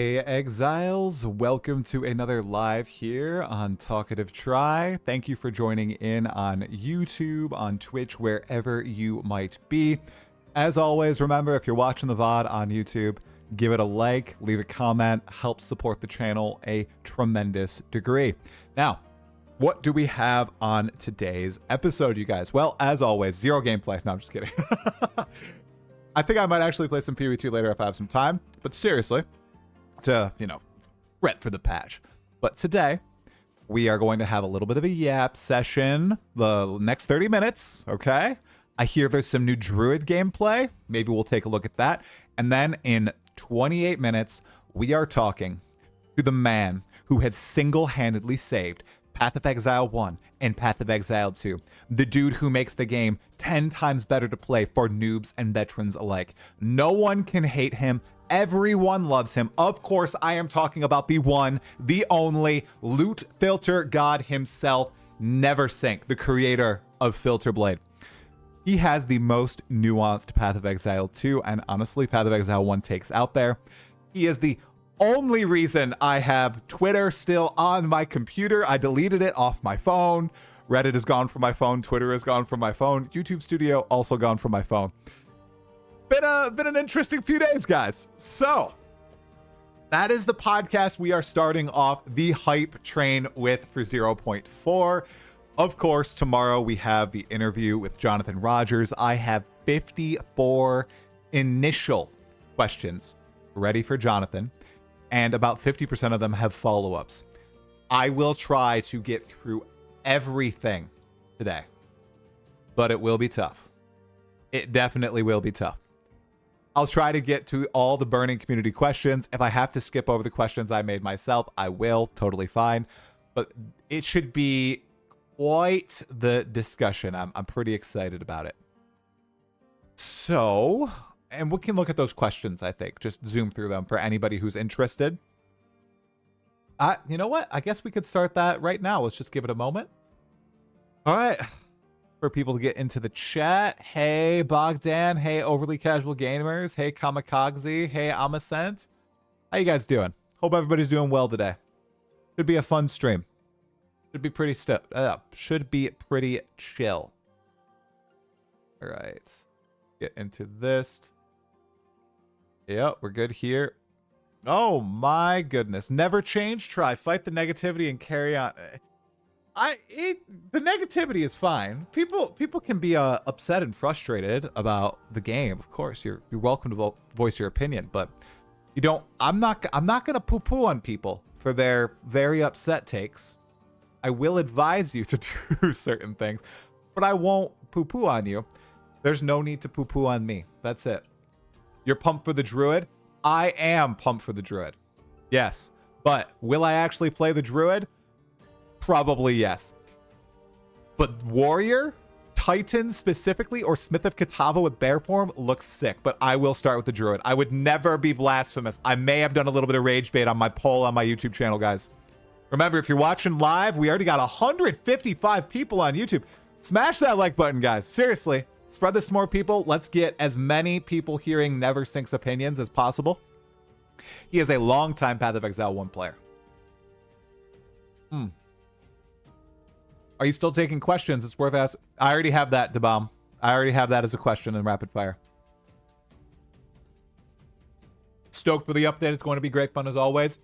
Hey Exiles, welcome to another live here on Talkative Try. Thank you for joining in on YouTube, on Twitch, wherever you might be. As always, remember, if you're watching the VOD on YouTube, give it a like, leave a comment, help support the channel a tremendous degree. Now, what do we have on today's episode, you guys? Well, as always, zero gameplay. No, I'm just kidding. I think I might actually play some PvE2 later if I have some time, but seriously, to, prep for the patch. But today, we are going to have a little bit of a yap session the next 30 minutes, okay? I hear there's some new Druid gameplay. Maybe we'll take a look at that. And then in 28 minutes, we are talking to the man who has single-handedly saved Path of Exile 1 and Path of Exile 2. The dude who makes the game 10 times better to play for noobs and veterans alike. No one can hate him. Everyone loves him. Of course, I am talking about the one, the only loot filter god himself, Neversink, the creator of Filterblade. He has the most nuanced Path of Exile 2, and honestly, Path of Exile 1 takes out there. He is the only reason I have Twitter still on my computer. I deleted it off my phone. Reddit is gone from my phone. Twitter is gone from my phone. YouTube Studio also gone from my phone. Been an interesting few days, guys. So that is the podcast we are starting off the hype train with for 0.4. Of course, tomorrow we have the interview with Jonathan Rogers. I have 54 initial questions ready for Jonathan, and about 50% of them have follow-ups. I will try to get through everything today, but it will be tough. It definitely will be tough. I'll try to get to all the burning community questions. If I have to skip over the questions I made myself, I will. Totally fine. But it should be quite the discussion. I'm pretty excited about it. So, and we can look at those questions, I think. Just zoom through them for anybody who's interested. You know what? I guess we could start that right now. Let's just give it a moment. All right. For people to get into the chat. Hey, Bogdan. Hey, Overly Casual Gamers. Hey, Kamikaze. Hey, Amascent. How you guys doing? Hope everybody's doing well today. Should be a fun stream. Should be pretty should be pretty chill. All right. Get into this. Yep, we're good here. Oh my goodness. Never change. Try. Fight the negativity and carry on. The negativity is fine. People can be upset and frustrated about the game. Of course, you're welcome to voice your opinion, but you don't. I'm not gonna poo-poo on people for their very upset takes. I will advise you to do certain things, but I won't poo-poo on you. There's no need to poo-poo on me. That's it. You're pumped for the Druid? I am pumped for the Druid. Yes, but will I actually play the Druid? Probably yes. But Warrior, Titan specifically, or Smith of Katava with bear form looks sick. But I will start with the Druid. I would never be blasphemous. I may have done a little bit of rage bait on my poll on my YouTube channel, guys. Remember, if you're watching live, we already got 155 people on YouTube. Smash that like button, guys. Seriously. Spread this to more people. Let's get as many people hearing Neversink's opinions as possible. He is a longtime Path of Exile 1 player. Are you still taking questions? It's worth asking. I already have that, DeBomb. I already have that as a question in rapid fire. Stoked for the update. It's going to be great fun as always.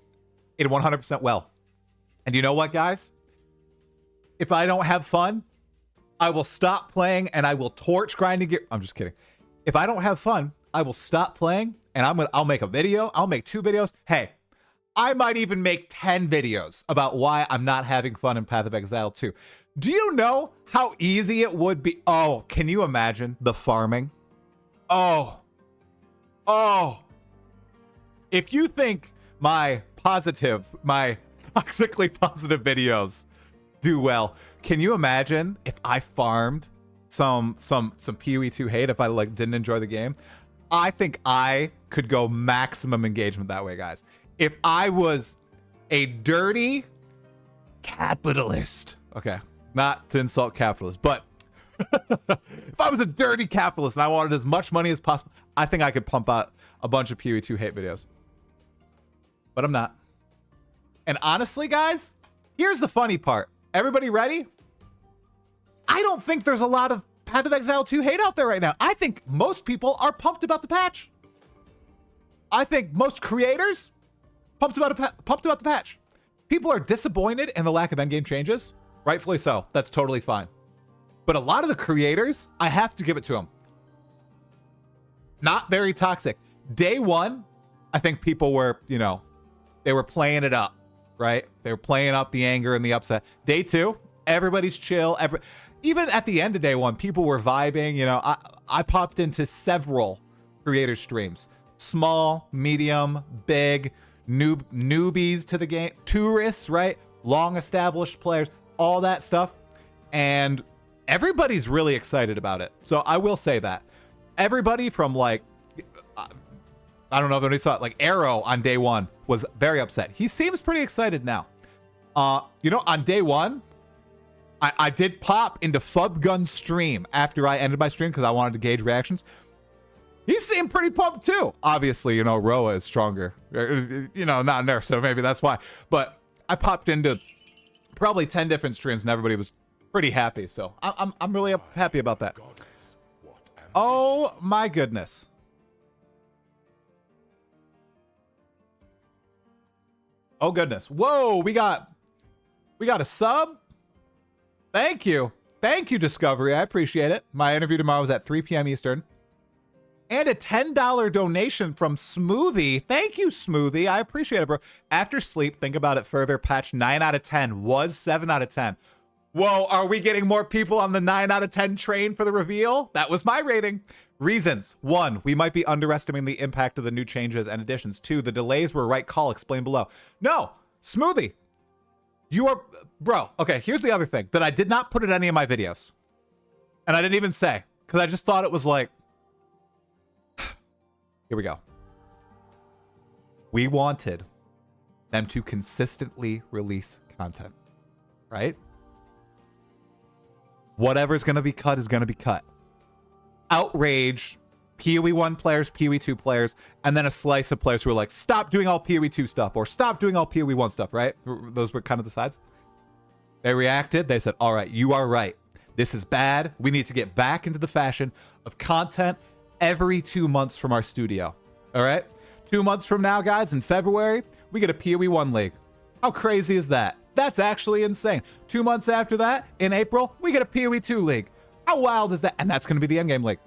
It 100% will. And you know what, guys? If I don't have fun, I will stop playing and I will torch grinding gear. I'm just kidding. If I don't have fun, I will stop playing and I'll make a video. I'll make 2 videos. Hey, I might even make 10 videos about why I'm not having fun in Path of Exile 2. Do you know how easy it would be? Oh, can you imagine the farming? Oh. If you think my toxically positive videos do well, can you imagine if I farmed some PoE2 hate, if I didn't enjoy the game? I think I could go maximum engagement that way, guys. If I was a dirty capitalist, okay, not to insult capitalists, but if I was a dirty capitalist and I wanted as much money as possible, I think I could pump out a bunch of PoE2 hate videos. but I'm not. And honestly, guys, here's the funny part. Everybody ready? I don't think there's a lot of Path of Exile 2 hate out there right now. I think most people are pumped about the patch. I think most creators pumped about the patch. People are disappointed in the lack of endgame changes. Rightfully so. That's totally fine. But a lot of the creators, I have to give it to them. Not very toxic. Day one, I think people were, you know, they were playing it up, right? They were playing up the anger and the upset. Day two, everybody's chill. Even at the end of day one, people were vibing. You know, I popped into several creator streams. Small, medium, big, newbies to the game, tourists, right? Long established players, all that stuff. And everybody's really excited about it. So I will say that. Everybody from like, I don't know if anybody saw it, like Arrow on day one was very upset. He seems pretty excited now. You know, on day one, I did pop into Fubgun's stream after I ended my stream because I wanted to gauge reactions. He seemed pretty pumped too. Obviously, you know, Roa is stronger. You know, not Nerf, so maybe that's why. But I popped into probably 10 different streams and everybody was pretty happy. So I'm really happy about that. Oh my goodness. Oh goodness. Whoa, we got a sub. Thank you. Thank you, Discovery. I appreciate it. My interview tomorrow is at 3 p.m. Eastern. And a $10 donation from Smoothie. Thank you, Smoothie. I appreciate it, bro. After sleep, think about it further. Patch 9 out of 10 was 7 out of 10. Whoa, are we getting more people on the 9 out of 10 train for the reveal? That was my rating. Reasons. 1, we might be underestimating the impact of the new changes and additions. 2, the delays were right call. Explain below. No, Smoothie. You are, bro. Okay, here's the other thing that I did not put in any of my videos. And I didn't even say, because I just thought it was like, here we go. We wanted them to consistently release content, right? Whatever's going to be cut is going to be cut. Outrage, PoE 1 players, PoE 2 players, and then a slice of players who are like, stop doing all PoE 2 stuff or stop doing all PoE 1 stuff, right? Those were kind of the sides. They reacted. They said, all right, you are right. This is bad. We need to get back into the fashion of content every 2 months from our studio. All right? 2 months from now, guys, in February, we get a PoE 1 league. How crazy is that? That's actually insane. 2 months after that, in April, we get a PoE 2 league. How wild is that? And that's going to be the endgame league.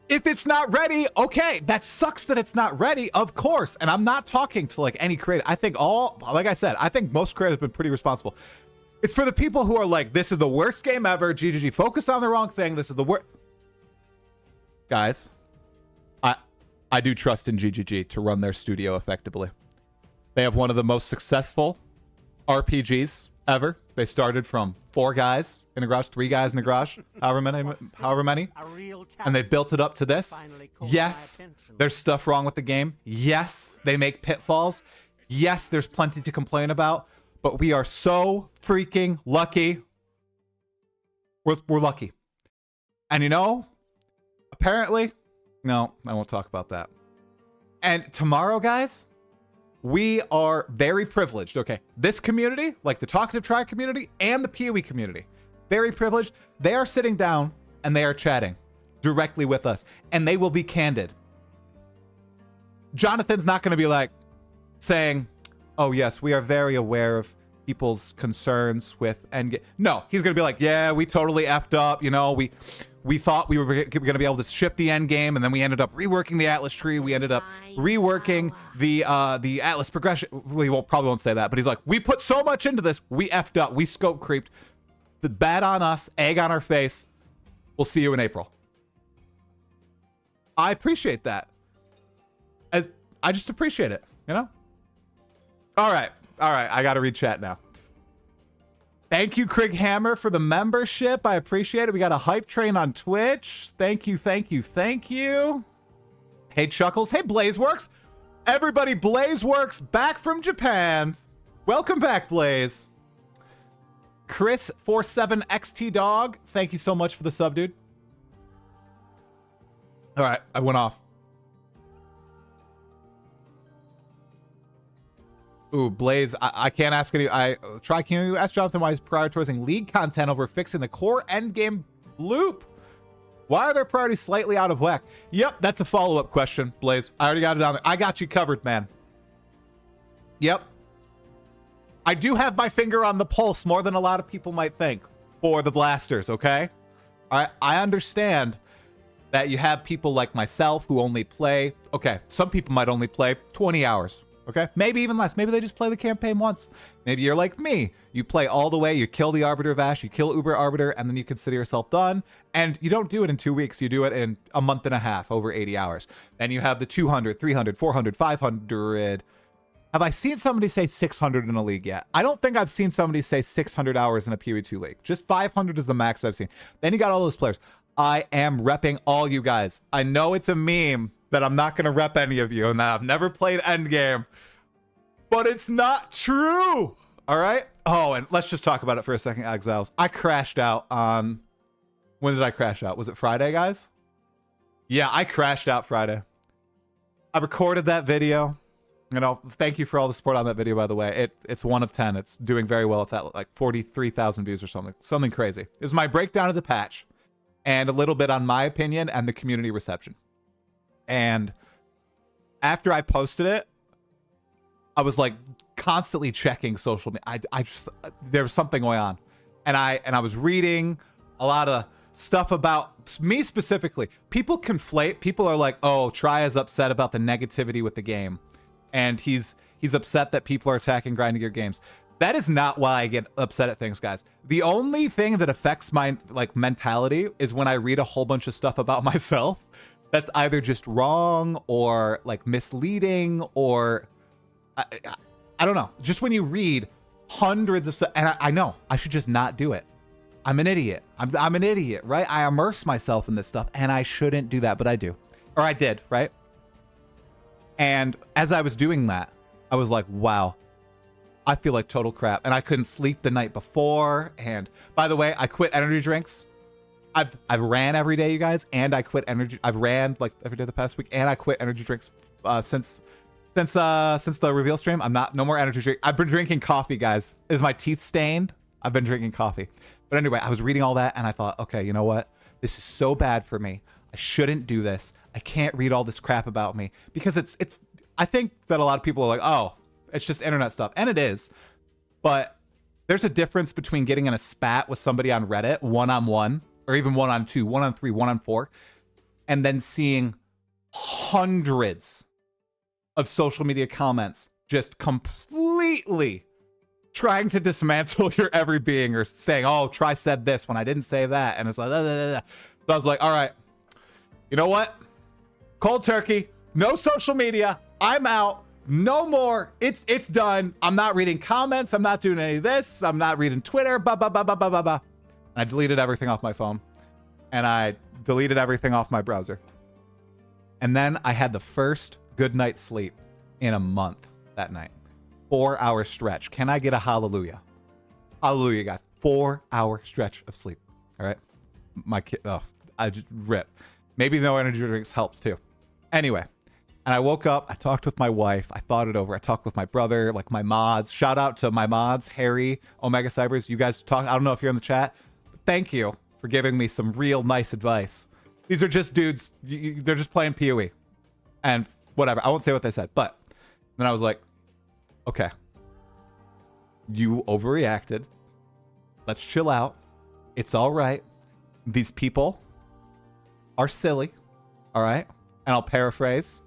If it's not ready, okay, that sucks that it's not ready, of course. And I'm not talking to like any creator. I think like I said, I think most creators have been pretty responsible. It's for the people who are like, this is the worst game ever. GGG focused on the wrong thing. This is the worst. Guys, I do trust in GGG to run their studio effectively. They have one of the most successful RPGs ever. They started from 4 guys in a garage, 3 guys in a garage, however many, and they built it up to this. Yes, there's stuff wrong with the game. Yes, they make pitfalls. Yes, there's plenty to complain about, but we are so freaking lucky. We're lucky. And you know, apparently, no, I won't talk about that. And tomorrow, guys, we are very privileged. Okay, this community, like the Talkative Tribe community and the PoE community, very privileged. They are sitting down and they are chatting directly with us, and they will be candid. Jonathan's not going to be like saying, oh yes, we are very aware of people's concerns with endgame. No, he's going to be like, yeah, we totally effed up. You know, we thought we were going to be able to ship the end game, and then we ended up reworking the Atlas tree. We ended up reworking the Atlas progression. We probably won't say that, but he's like, we put so much into this. We effed up. We scope creeped. The bad on us, egg on our face. We'll see you in April. I appreciate that. I just appreciate it, you know? All right. I got to read chat now. Thank you, Craig Hammer, for the membership. I appreciate it. We got a hype train on Twitch. Thank you. Hey, Chuckles. Hey, Blazeworks. Everybody, Blazeworks back from Japan. Welcome back, Blaze. Chris47XT Dog. Thank you so much for the sub, dude. All right, I went off. Ooh, Blaze, I can't ask any. Can you ask Jonathan why he's prioritizing league content over fixing the core endgame loop? Why are their priorities slightly out of whack? Yep, that's a follow-up question, Blaze. I already got it on there. I got you covered, man. Yep. I do have my finger on the pulse more than a lot of people might think for the blasters, okay? I understand that you have people like myself who only play, okay, some people might only play 20 hours. Okay, maybe even less. Maybe they just play the campaign once. Maybe you're like me. You play all the way, you kill the Arbiter of Ash, you kill Uber Arbiter, and then you consider yourself done. And you don't do it in 2 weeks. You do it in a month and a half, over 80 hours. Then you have the 200, 300, 400, 500. Have I seen somebody say 600 in a league yet? I don't think I've seen somebody say 600 hours in a PoE2 league. Just 500 is the max I've seen. Then you got all those players. I am repping all you guys. I know it's a meme that I'm not going to rep any of you and that I've never played Endgame, but it's not true. All right. Oh, and let's just talk about it for a second, Exiles. I crashed out on, when did I crash out? Was it Friday, guys? Yeah, I crashed out Friday. I recorded that video. You know, thank you for all the support on that video, by the way. It's 1 of 10. It's doing very well. It's at like 43,000 views or something. Something crazy. It was my breakdown of the patch and a little bit on my opinion and the community reception. And after I posted it, I was like constantly checking social media. I just, there was something going on. And I was reading a lot of stuff about me specifically. People conflate. People are like, oh, Try is upset about the negativity with the game. And he's upset that people are attacking grinding gear games. That is not why I get upset at things, guys. The only thing that affects my like mentality is when I read a whole bunch of stuff about myself that's either just wrong or like misleading or I don't know. Just when you read hundreds of stuff, and I know I should just not do it. I'm an idiot. I'm an idiot, right? I immerse myself in this stuff and I shouldn't do that, but I do. Or I did, right? And as I was doing that, I was like, wow, I feel like total crap. And I couldn't sleep the night before. And by the way, I quit energy drinks. I've ran every day, you guys, and I quit energy. I've ran like every day the past week, and I quit energy drinks since the reveal stream. No more energy drink. I've been drinking coffee, guys. Is my teeth stained? I've been drinking coffee. But anyway, I was reading all that and I thought, okay, you know what? This is so bad for me. I shouldn't do this. I can't read all this crap about me because it's I think that a lot of people are like, oh, it's just internet stuff. And it is. But there's a difference between getting in a spat with somebody on Reddit, one-on-one, or even 1-on-2, 1-on-3, 1-on-4, and then seeing hundreds of social media comments just completely trying to dismantle your every being or saying, oh, Try said this when I didn't say that. And it's like, da, da, da, da. So I was like, all right, you know what? Cold turkey, no social media. I'm out. No more. It's done. I'm not reading comments. I'm not doing any of this. I'm not reading Twitter. Blah, blah, blah, blah, blah, blah, blah. I deleted everything off my phone. And I deleted everything off my browser. And then I had the first good night's sleep in a month that night. 4-hour stretch. Can I get a hallelujah? Hallelujah, guys. 4-hour stretch of sleep. All right. My kid, oh, I just rip. Maybe no energy drinks helps too. Anyway, and I woke up, I talked with my wife, I thought it over. I talked with my brother, like my mods. Shout out to my mods, Harry, Omega Cybers. You guys talk, I don't know if you're in the chat, but thank you for giving me some real nice advice. These are just dudes, they're just playing PoE. And whatever, I won't say what they said, but then I was like, okay, you overreacted. Let's chill out. It's all right. These people are silly. All right. And I'll paraphrase,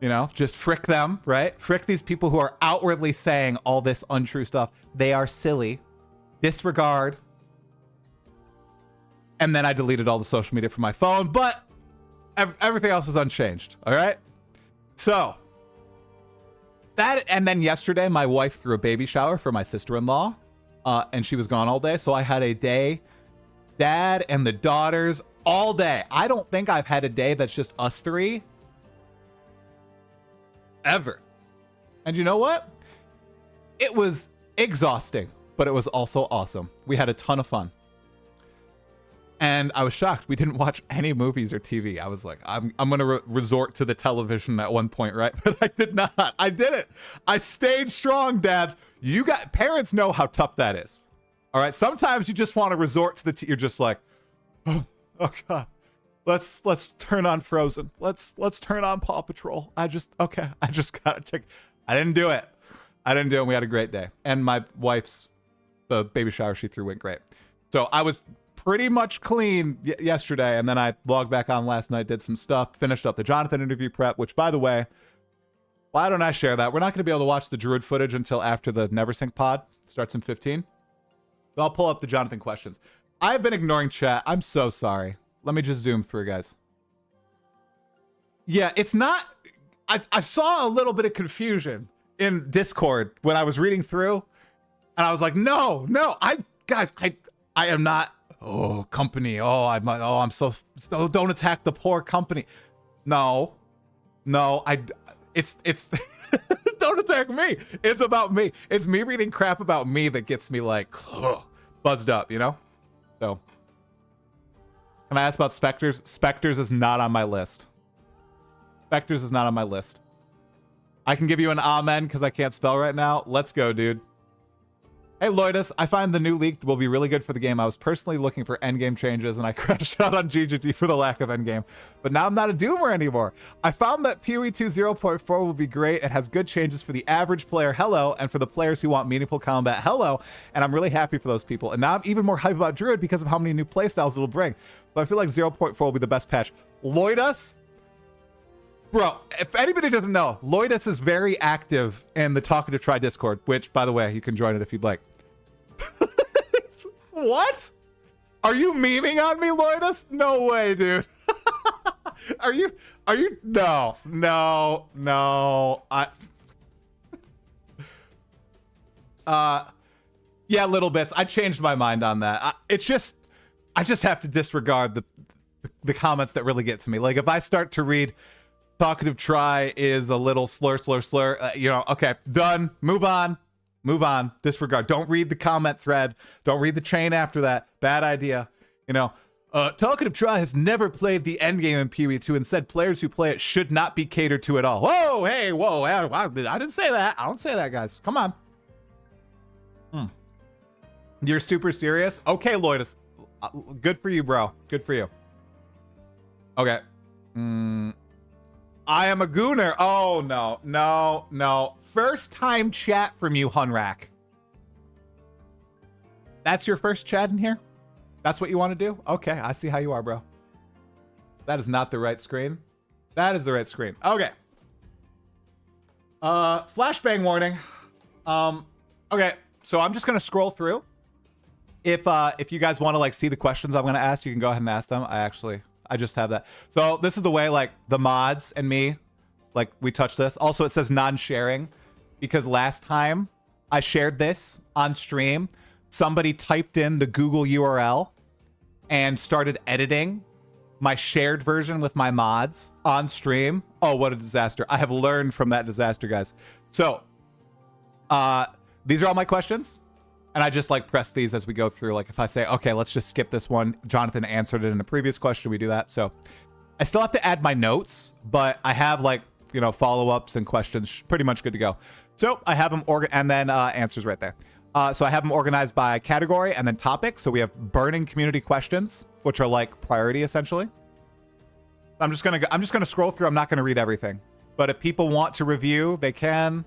you know, just frick them, right? Frick these people who are outwardly saying all this untrue stuff. They are silly. Disregard. And then I deleted all the social media from my phone, but everything else is unchanged. All right. So that, and then yesterday, my wife threw a baby shower for my sister-in-law, and she was gone all day. So I had a day, dad and the daughters all day. I don't think I've had a day that's just us three ever. And you know what? It was exhausting, but it was also awesome. We had a ton of fun. And I was shocked. We didn't watch any movies or TV. I was like, I'm going to resort to the television at one point, right? But I did not. I did it. I stayed strong, dads. Parents know how tough that is. All right. Sometimes you just want to resort to you're just like, oh God, let's turn on Frozen. Let's turn on Paw Patrol. I just got to take, I didn't do it. We had a great day. And my wife's, the baby shower she threw went great. So I was pretty much clean yesterday, and then I logged back on last night, did some stuff, finished up the Jonathan interview prep, which, by the way, why don't I share that? We're not going to be able to watch the Druid footage until after the Neversink pod starts in 15. But I'll pull up the Jonathan questions. I've been ignoring chat. I'm so sorry. Let me just zoom through, guys. Yeah, it's not... I saw a little bit of confusion in Discord when I was reading through, and I was like, no, I am not... Oh, company. I'm so don't attack the poor company. No, it's don't attack me. It's about me. It's me reading crap about me that gets me like buzzed up, you know? So can I ask about Spectres? Spectres is not on my list. Spectres is not on my list. I can give you an amen because I can't spell right now. Let's go, dude. Hey, Loidus, I find the new leak will be really good for the game. I was personally looking for endgame changes, and I crashed out on GGG for the lack of endgame. But now I'm not a doomer anymore. I found that PoE 2 0.4 will be great. It has good changes for the average player, hello, and for the players who want meaningful combat, hello. And I'm really happy for those people. And now I'm even more hyped about Druid because of how many new playstyles it'll bring. So I feel like 0.4 will be the best patch. Loidus? Bro, if anybody doesn't know, Loidus is very active in the Talkative Try Discord, which, by the way, you can join it if you'd like. What? Are you memeing on me, Loidus? No way, dude. Are you? No. Yeah, little bits. I changed my mind on that. I just have to disregard the comments that really get to me. Like, if I start to read Talkative Try is a little slur, you know, okay, done. Move on. Disregard. Don't read the comment thread. Don't read the chain after that. Bad idea. You know, Talkative Try has never played the endgame in PoE 2 and said players who play it should not be catered to at all. Whoa, hey, whoa. I didn't say that. I don't say that, guys. Come on. You're super serious? Okay, Loidus. Good for you, bro. Good for you. Okay. I am a gooner. Oh, no. First time chat from you, Hunrak. That's your first chat in here? That's what you want to do? Okay, I see how you are, bro. That is not the right screen. That is the right screen. Okay. Flashbang warning. Okay, so I'm just going to scroll through. If you guys want to, like, see the questions I'm going to ask, you can go ahead and ask them. I just have that. So this is the way, like, the mods and me, like, we touch this. Also, it says non-sharing because last time I shared this on stream, somebody typed in the Google URL and started editing my shared version with my mods on stream. Oh, what a disaster. I have learned from that disaster, guys. So these are all my questions. And I just like press these as we go through. Like if I say, okay, let's just skip this one. Jonathan answered it in a previous question. We do that. So I still have to add my notes, but I have like, you know, follow-ups and questions pretty much good to go. So I have them and then answers right there. So I have them organized by category and then topic. So we have burning community questions, which are like priority essentially. I'm just gonna scroll through. I'm not gonna read everything, but if people want to review, they can.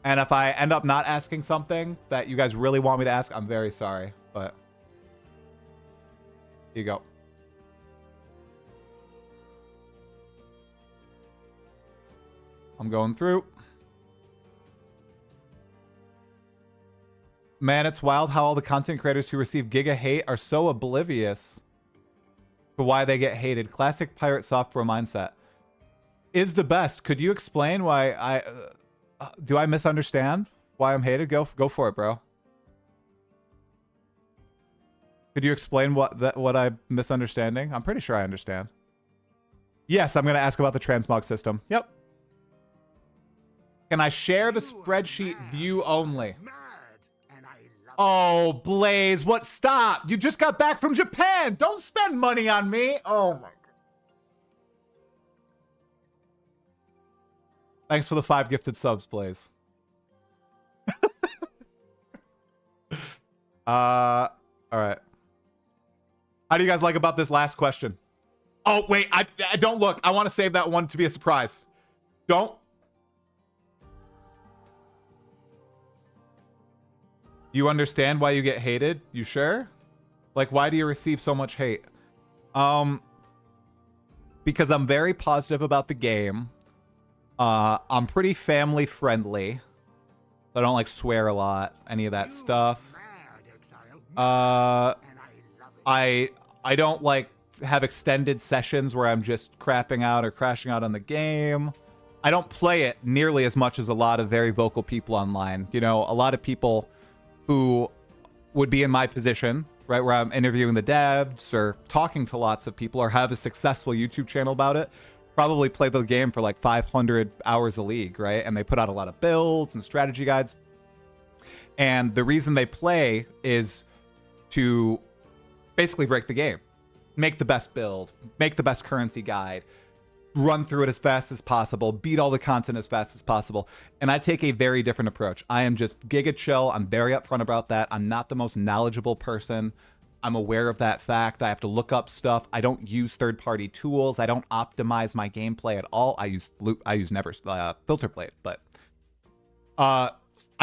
And if I end up not asking something that you guys really want me to ask, I'm very sorry, but here you go. I'm going through. Man, it's wild how all the content creators who receive Giga hate are so oblivious to why they get hated. Classic pirate software mindset. Is the best. Could you explain why do I misunderstand why I'm hated? Go for it, bro. Could you explain what I'm misunderstanding? I'm pretty sure I understand. Yes, I'm going to ask about the transmog system. Yep. Can I share the spreadsheet view only? Oh, Blaze, what? Stop. You just got back from Japan. Don't spend money on me. Oh, my God. Thanks for the 5 gifted subs, Blaze. All right. How do you guys like about this last question? Oh, wait, I don't look. I want to save that one to be a surprise. Don't. You understand why you get hated? You sure? Like, why do you receive so much hate? Because I'm very positive about the game. I'm pretty family friendly. I don't like swear a lot, any of that stuff. I don't like have extended sessions where I'm just crapping out or crashing out on the game. I don't play it nearly as much as a lot of very vocal people online. You know, a lot of people who would be in my position, right, where I'm interviewing the devs or talking to lots of people or have a successful YouTube channel about it, probably play the game for like 500 hours a league, right? And they put out a lot of builds and strategy guides. And the reason they play is to basically break the game, make the best build, make the best currency guide, run through it as fast as possible, beat all the content as fast as possible. And I take a very different approach. I am just giga chill. I'm very upfront about that. I'm not the most knowledgeable person. I'm aware of that fact. I have to look up stuff. I don't use third-party tools. I don't optimize my gameplay at all. I use Filterblade, but I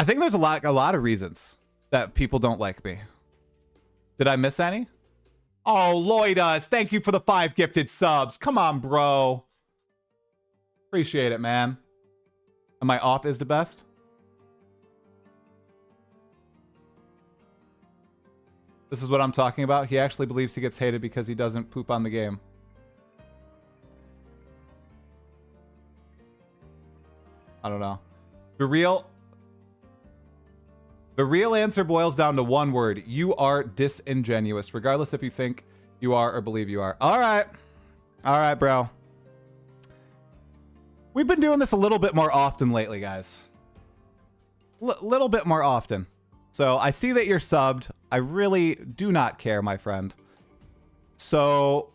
think there's a lot of reasons that people don't like me. Did I miss any? Oh, Lloydus, thank you for the 5 gifted subs. Come on, bro. Appreciate it, man. Am I off is the best? This is what I'm talking about. He actually believes he gets hated because he doesn't poop on the game. I don't know. The real answer boils down to one word. You are disingenuous, regardless if you think you are or believe you are. All right. All right, bro. We've been doing this a little bit more often lately, guys. Little bit more often. So I see that you're subbed. I really do not care, my friend. So,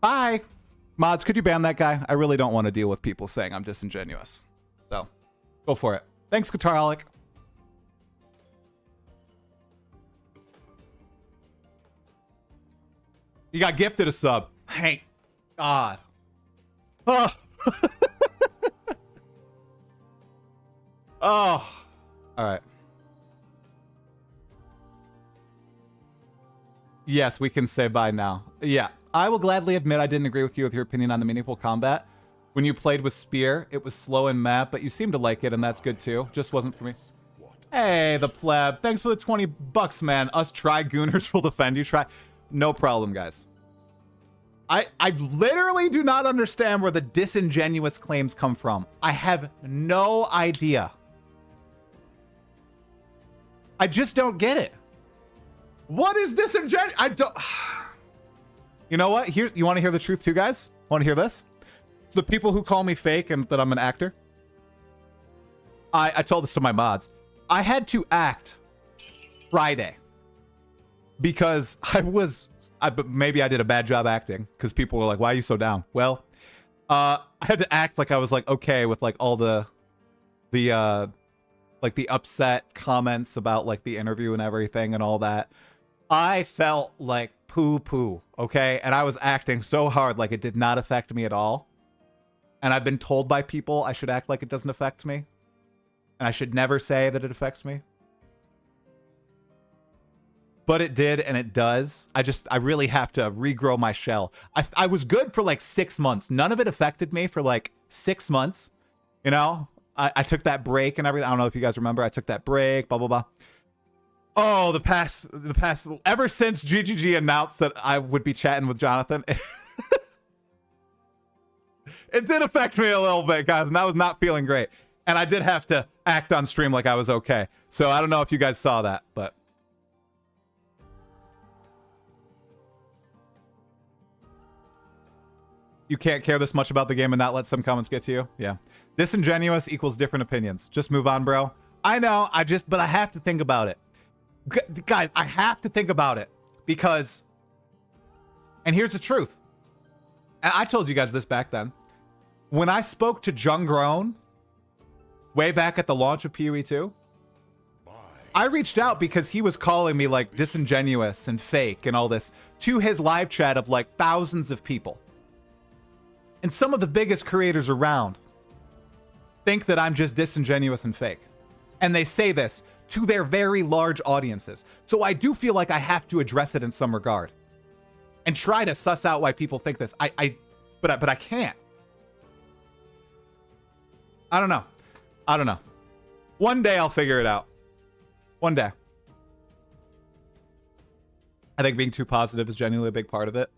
bye. Mods, could you ban that guy? I really don't want to deal with people saying I'm disingenuous. So, go for it. Thanks, Guitarholic. You got gifted a sub. Thank God. Oh. Oh. All right. Yes, we can say bye now. Yeah. I will gladly admit I didn't agree with you with your opinion on the meaningful combat. When you played with Spear, it was slow and map, but you seemed to like it, and that's good too. Just wasn't for me. Hey, the pleb. Thanks for the 20 bucks, man. Us Tri-Gooners will defend you. No problem, guys. I literally do not understand where the disingenuous claims come from. I have no idea. I just don't get it. What is disingenuous? I don't... You know what? Here, you want to hear the truth too, guys? Want to hear this? The people who call me fake and that I'm an actor. I told this to my mods. I had to act Friday because maybe I did a bad job acting because people were like, why are you so down? Well, I had to act like I was like okay with like all the upset comments about like the interview and everything and all that. I felt like poo-poo, okay? And I was acting so hard like it did not affect me at all. And I've been told by people I should act like it doesn't affect me. And I should never say that it affects me. But it did, and it does. I really have to regrow my shell. I was good for like 6 months. None of it affected me for like 6 months. You know? I took that break and everything. I don't know if you guys remember. I took that break, blah, blah, blah. Oh, the past, ever since GGG announced that I would be chatting with Jonathan, it did affect me a little bit, guys, and I was not feeling great. And I did have to act on stream like I was okay. So I don't know if you guys saw that, but... You can't care this much about the game and not let some comments get to you? Yeah. Disingenuous equals different opinions. Just move on, bro. I know. But I have to think about it. Guys, I have to think about it because, and here's the truth. And I told you guys this back then. When I spoke to Jung Grown way back at the launch of PoE 2, I reached out because he was calling me like disingenuous and fake and all this to his live chat of like thousands of people. And some of the biggest creators around think that I'm just disingenuous and fake. And they say this to their very large audiences. So I do feel like I have to address it in some regard and try to suss out why people think this. But I can't. I don't know. One day I'll figure it out. One day. I think being too positive is genuinely a big part of it.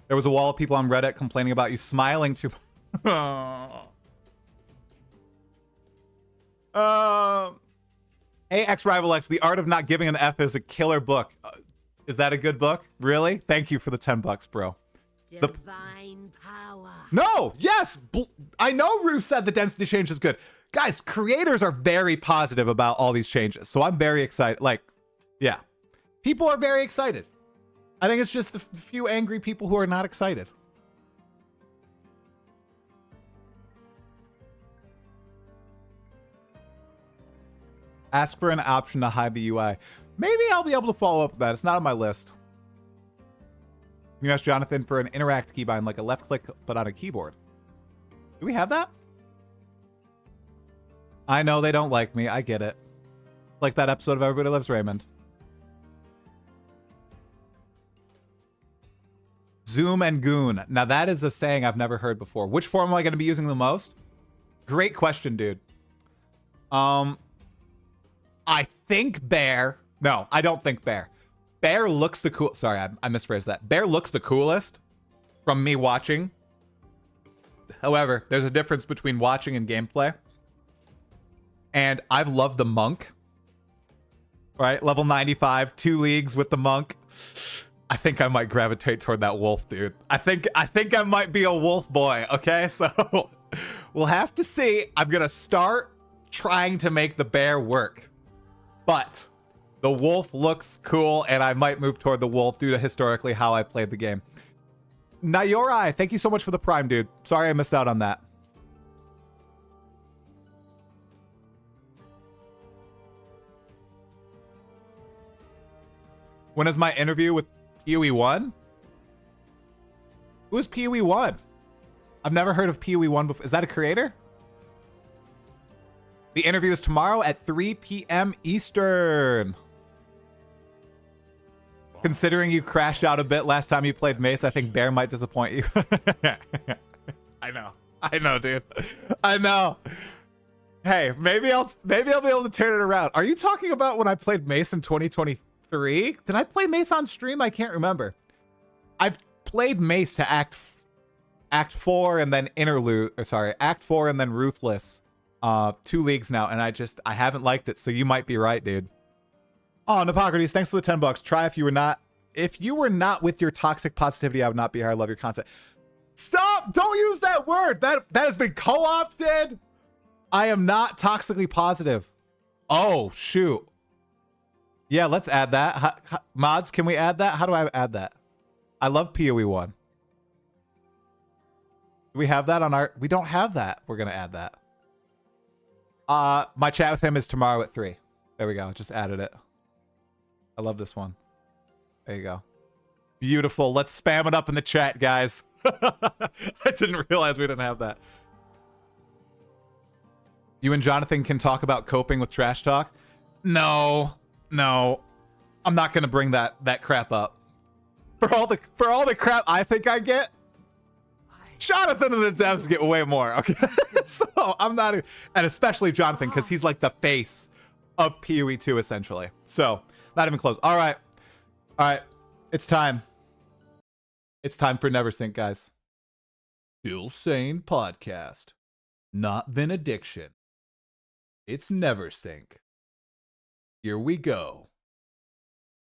There was a wall of people on Reddit complaining about you smiling too. Hey, Rival X, The Art of Not Giving an F is a killer book. Is that a good book? Really? Thank you for the $10, bro. Divine power. No, yes. I know Rue said the density change is good. Guys, creators are very positive about all these changes. So I'm very excited. Like, yeah. People are very excited. I think it's just a few angry people who are not excited. Ask for an option to hide the UI. Maybe I'll be able to follow up with that. It's not on my list. You asked Jonathan for an interact keybind, like a left click, but on a keyboard. Do we have that? I know they don't like me. I get it. Like that episode of Everybody Loves Raymond. Zoom and Goon. Now that is a saying I've never heard before. Which form am I going to be using the most? Great question, dude. I think Bear. No, I don't think Bear. Bear looks the cool. Sorry, I misphrased that. Bear looks the coolest from me watching. However, there's a difference between watching and gameplay. And I've loved the Monk. Right? Level 95, 2 leagues with the Monk. I think I might gravitate toward that wolf, dude. I think I might be a wolf boy, okay? So we'll have to see. I'm going to start trying to make the bear work. But the wolf looks cool, and I might move toward the wolf due to historically how I played the game. Nayorai, thank you so much for the prime, dude. Sorry I missed out on that. When is my interview with PoE 1? Who's PoE 1? I've never heard of PoE 1 before. Is that a creator? The interview is tomorrow at 3 p.m. Eastern. Considering you crashed out a bit last time you played Mace, I think Bear might disappoint you. I know, dude. I know. Hey, maybe I'll be able to turn it around. Are you talking about when I played Mace in 2023? Did I play Mace on stream? I can't remember. I've played Mace to Act 4 and then Act 4 and then Ruthless. 2 leagues now, and I haven't liked it, so you might be right, dude. Oh, Hippocrates, thanks for the $10. Try if you were not with your toxic positivity, I would not be here. I love your content. Stop! Don't use that word! That has been co-opted! I am not toxically positive. Oh, shoot. Yeah, let's add that. Mods, can we add that? How do I add that? I love PoE 1. Do we have that on our... We don't have that. We're going to add that. My chat with him is tomorrow at 3. There we go. Just added it. I love this one. There you go. Beautiful. Let's spam it up in the chat, guys. I didn't realize we didn't have that. You and Jonathan can talk about coping with trash talk. No. I'm not going to bring that crap up. For all the crap I think I get, Jonathan and the devs get way more, okay? So I'm not, and especially Jonathan, because he's like the face of PoE 2, essentially. So, not even close. All right. It's time. It's time for Neversink, guys. Still Sane Podcast. Not Benediction. It's Neversink. Here we go.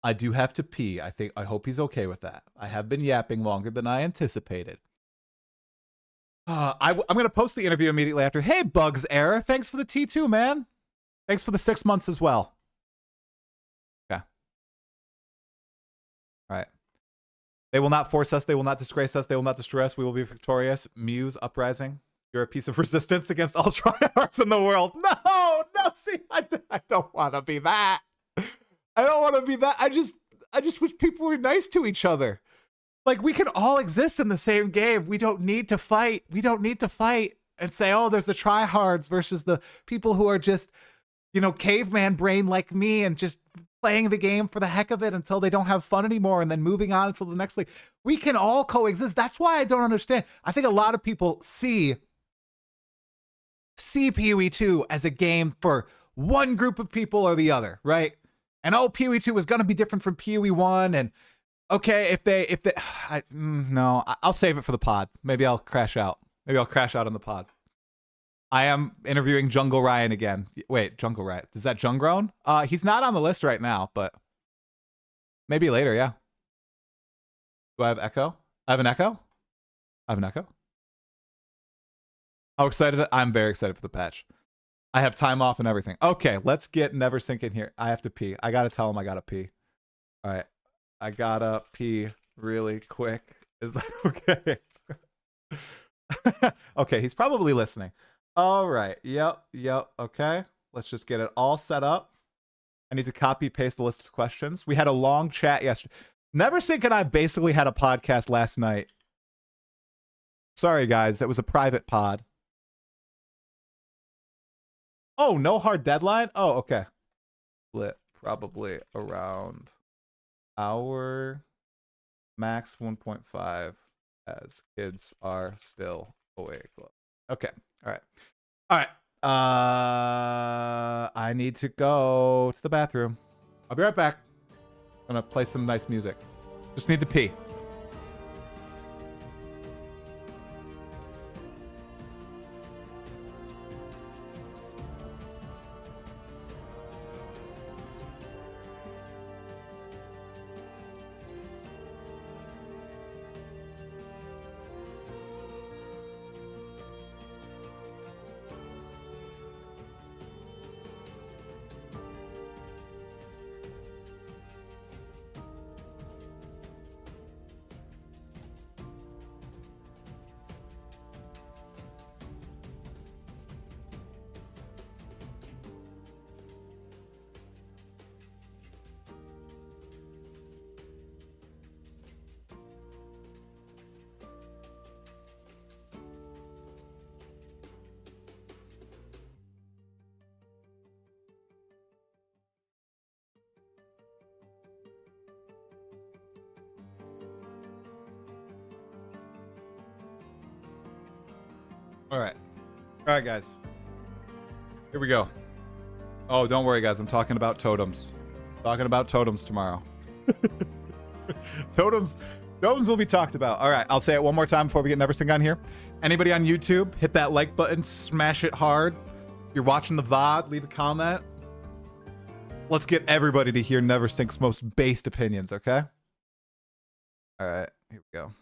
I do have to pee. I hope he's okay with that. I have been yapping longer than I anticipated. I'm going to post the interview immediately after. Hey, Bugs Error. Thanks for the T2, man. Thanks for the 6 months as well. Okay. All right. They will not force us. They will not disgrace us. They will not destroy us. We will be victorious. Muse uprising. You're a piece of resistance against all tryhards in the world. No, see, I don't want to be that. I don't want to be that. I just wish people were nice to each other. Like, we can all exist in the same game. We don't need to fight. We don't need to fight and say, oh, there's the tryhards versus the people who are just, you know, caveman brain like me and just playing the game for the heck of it until they don't have fun anymore and then moving on until the next league. We can all coexist. That's why I don't understand. I think a lot of people see PoE 2 as a game for one group of people or the other, right? And oh, PoE 2 is going to be different from PoE 1, and okay, no, I'll save it for the pod. Maybe I'll crash out. Maybe I'll crash out on the pod. I am interviewing Jungle Ryan again. Wait, Jungle Ryan. Is that Jungrown? He's not on the list right now, but maybe later, yeah. Do I have echo? I have an echo? I have an echo? How excited? I'm very excited for the patch. I have time off and everything. Okay, let's get Neversink in here. I have to pee. I gotta tell him I gotta pee. All right. I gotta pee really quick. Is that okay? Okay, he's probably listening. All right. Yep. Okay. Let's just get it all set up. I need to copy paste the list of questions. We had a long chat yesterday. Neversink and I basically had a podcast last night. Sorry, guys. It was a private pod. Oh, no hard deadline? Oh, okay. Split probably around hour, max 1.5 as kids are still awake. Okay. All right. I need to go to the bathroom. I'll be right back. I'm gonna play some nice music. Just need to pee. All right, guys. Here we go. Oh, don't worry, guys. I'm talking about totems. Talking about totems tomorrow. Totems will be talked about. All right, I'll say it one more time before we get Neversink on here. Anybody on YouTube, hit that like button, smash it hard. If you're watching the VOD, leave a comment. Let's get everybody to hear Neversink's most based opinions, okay? All right, here we go.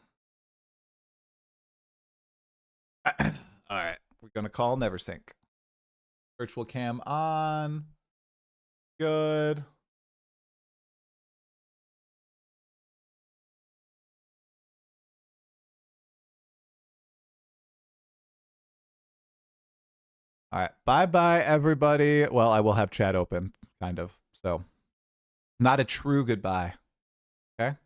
All right, we're gonna call Neversink. Virtual cam on. Good. All right, bye-bye, everybody. Well, I will have chat open, kind of. So, not a true goodbye. Okay?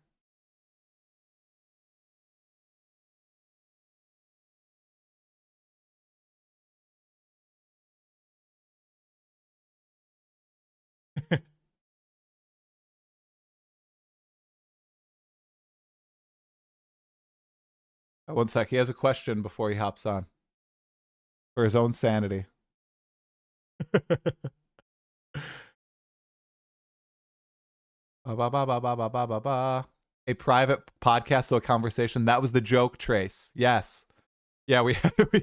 One sec. He has a question before he hops on. For his own sanity. A private podcast, so a conversation. That was the joke, Trace. Yes. Yeah, we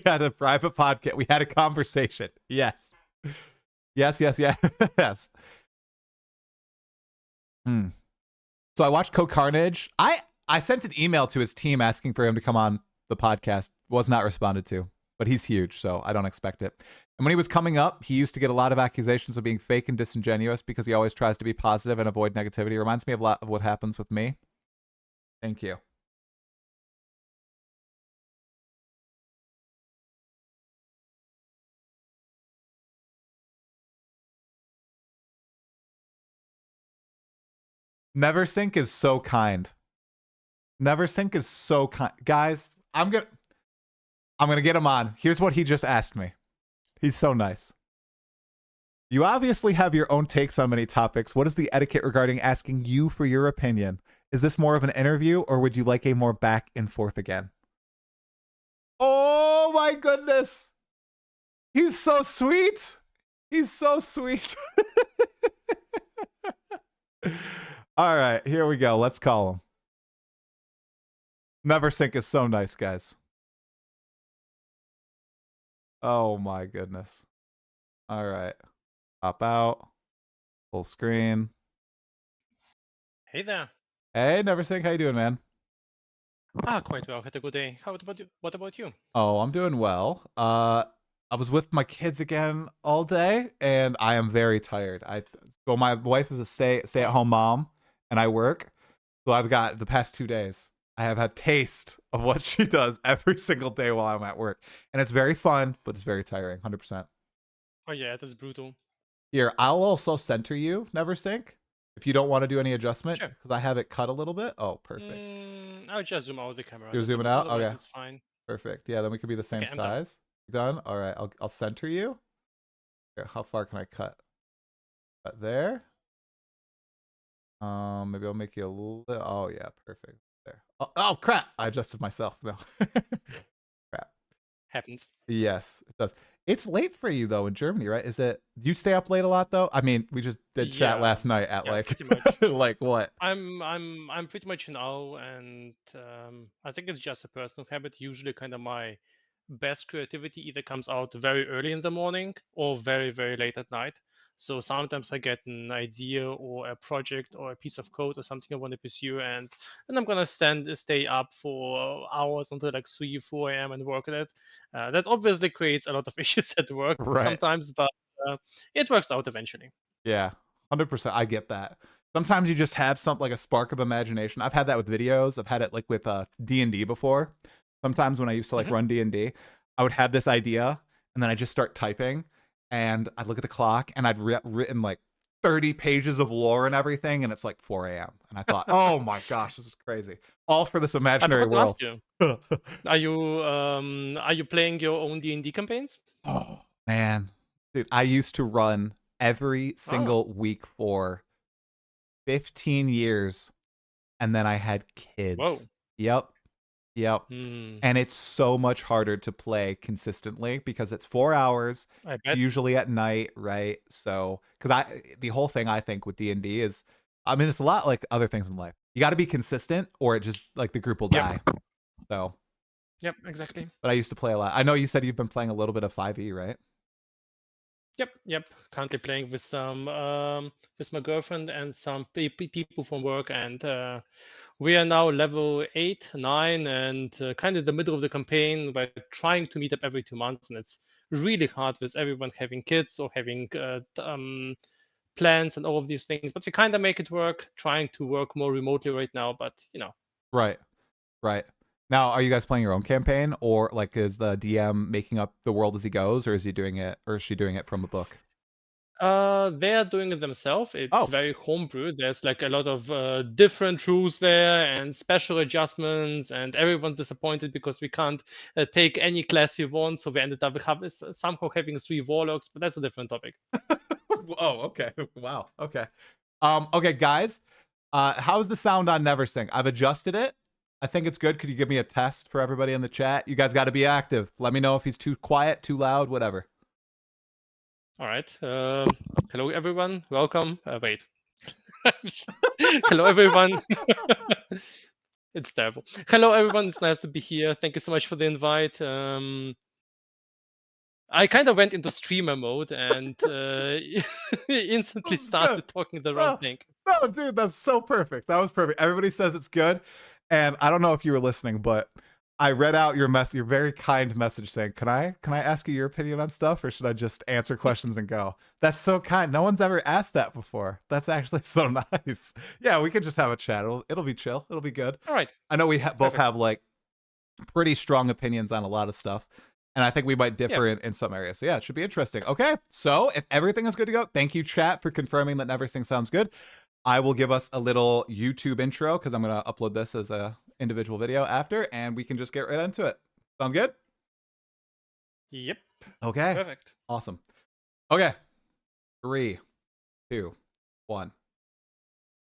had a private podcast. We had a conversation. Yes. Yes. Yes. So I watched Co-Carnage. I sent an email to his team asking for him to come on the podcast. Was not responded to. but he's huge, so I don't expect it. And when he was coming up, he used to get a lot of accusations of being fake and disingenuous because he always tries to be positive and avoid negativity. It reminds me of a lot of what happens with me. Thank you. Neversink is so kind. Neversink is so kind. Guys, I'm gonna get him on. Here's what he just asked me. He's so nice. You obviously have your own takes on many topics. What is the etiquette regarding asking you for your opinion? Is this more of an interview, or would you like a more back and forth again? Oh my goodness. He's so sweet. He's so sweet. All right, here we go. Let's call him. Neversink is so nice, guys. Oh my goodness. All right. Pop out. Full screen. Hey there. Hey, Neversink, how you doing, man? Quite well. Had a good day. How about you? What about you? Oh, I'm doing well. I was with my kids again all day, and I am very tired. So my wife is a stay-at-home mom, and I work. So I've got the past 2 days. I have had taste of what she does every single day while I'm at work, and it's very fun, but it's very tiring. 100%. Oh yeah, that's brutal. Here, I'll also center you, Neversink, if you don't want to do any adjustment, Sure. because I have it cut a little bit. Oh, perfect. I'll just zoom out the camera. You're zooming out? Otherwise Okay. it's fine. Perfect. Yeah, then we could be the same Okay, I'm done. size. Done. All right, I'll center you. Here, how far can I cut? Cut there. Maybe I'll make you a little. Oh yeah, perfect. There. Oh crap! I adjusted myself. No. Crap. Happens. Yes, it does. It's late for you though in Germany, right? Is it? You stay up late a lot though. I mean, we just did chat Yeah. last night at Yeah, like pretty much. like what? I'm pretty much now, and I think it's just a personal habit. Usually, kind of my best creativity either comes out very early in the morning or very, very late at night. So sometimes I get an idea or a project or a piece of code or something I want to pursue, and then I'm gonna stay up for hours until like 3, 4 a.m. and work at it. That obviously creates a lot of issues at work Right. sometimes, but it works out eventually. Yeah, 100%. I get that. Sometimes you just have something like a spark of imagination. I've had that with videos. I've had it like with D&D before. Sometimes when I used to like run D&D, I would have this idea, and then I just start typing, and I'd look at the clock, and I'd written like 30 pages of lore and everything, and it's like 4 a.m. And I thought, oh my gosh, this is crazy. All for this imaginary world. Are you playing your own D&D campaigns? Oh man, dude, I used to run every single week for 15 years, and then I had kids. Whoa. Yep. And it's so much harder to play consistently because it's 4 hours. It's usually at night, right? So, because the whole thing I think with D&D is, I mean, it's a lot like other things in life. You got to be consistent, or it just like the group will die. So. Yep, exactly. But I used to play a lot. I know you said you've been playing a little bit of 5e, right? Yep. Currently playing with some with my girlfriend and some people from work, and we are now level 8, 9, and kind of the middle of the campaign. We're trying to meet up every 2 months, and it's really hard with everyone having kids or having plans and all of these things. But we kind of make it work, trying to work more remotely right now, but you know. Right. Now, are you guys playing your own campaign, or like is the DM making up the world as he goes, or is he doing it, or is she doing it from the book? They are doing it themselves. It's very homebrew. There's like a lot of different rules there and special adjustments, and everyone's disappointed because we can't take any class we want. So we ended up somehow having 3 warlocks, but that's a different topic. Oh, okay. Wow. Okay. Okay, guys. How's the sound on Neversink? I've adjusted it. I think it's good. Could you give me a test for everybody in the chat? You guys got to be active. Let me know if he's too quiet, too loud, whatever. All right. Hello, everyone. Welcome. Wait. Hello, everyone. It's terrible. Hello, everyone. It's nice to be here. Thank you so much for the invite. I kind of went into streamer mode and instantly started talking the wrong thing. No, dude, that's so perfect. That was perfect. Everybody says it's good. And I don't know if you were listening, but I read out your very kind message saying, "Can I ask you your opinion on stuff, or should I just answer questions and go?" That's so kind. No one's ever asked that before. That's actually so nice. Yeah, we could just have a chat. It'll be chill. It'll be good. All right. I know we both Perfect. have like pretty strong opinions on a lot of stuff, and I think we might differ in some areas. So yeah, it should be interesting. Okay, so if everything is good to go, thank you, chat, for confirming that Neversink sounds good. I will give us a little YouTube intro because I'm going to upload this as a individual video after, and we can just get right into it. Sound good? Yep. Okay. Perfect. Awesome. Okay. 3, 2, 1.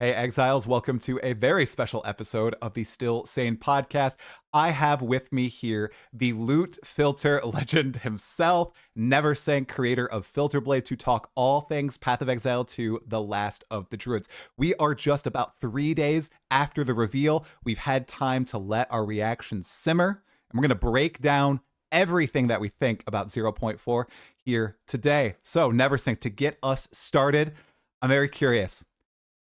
Hey, Exiles, welcome to a very special episode of the Still Sane podcast. I have with me here the loot filter legend himself, Neversink, creator of Filterblade, to talk all things Path of Exile to the Last of the Druids. We are just about 3 days after the reveal. We've had time to let our reactions simmer, and we're going to break down everything that we think about 0.4 here today. So, Neversink, to get us started, I'm very curious.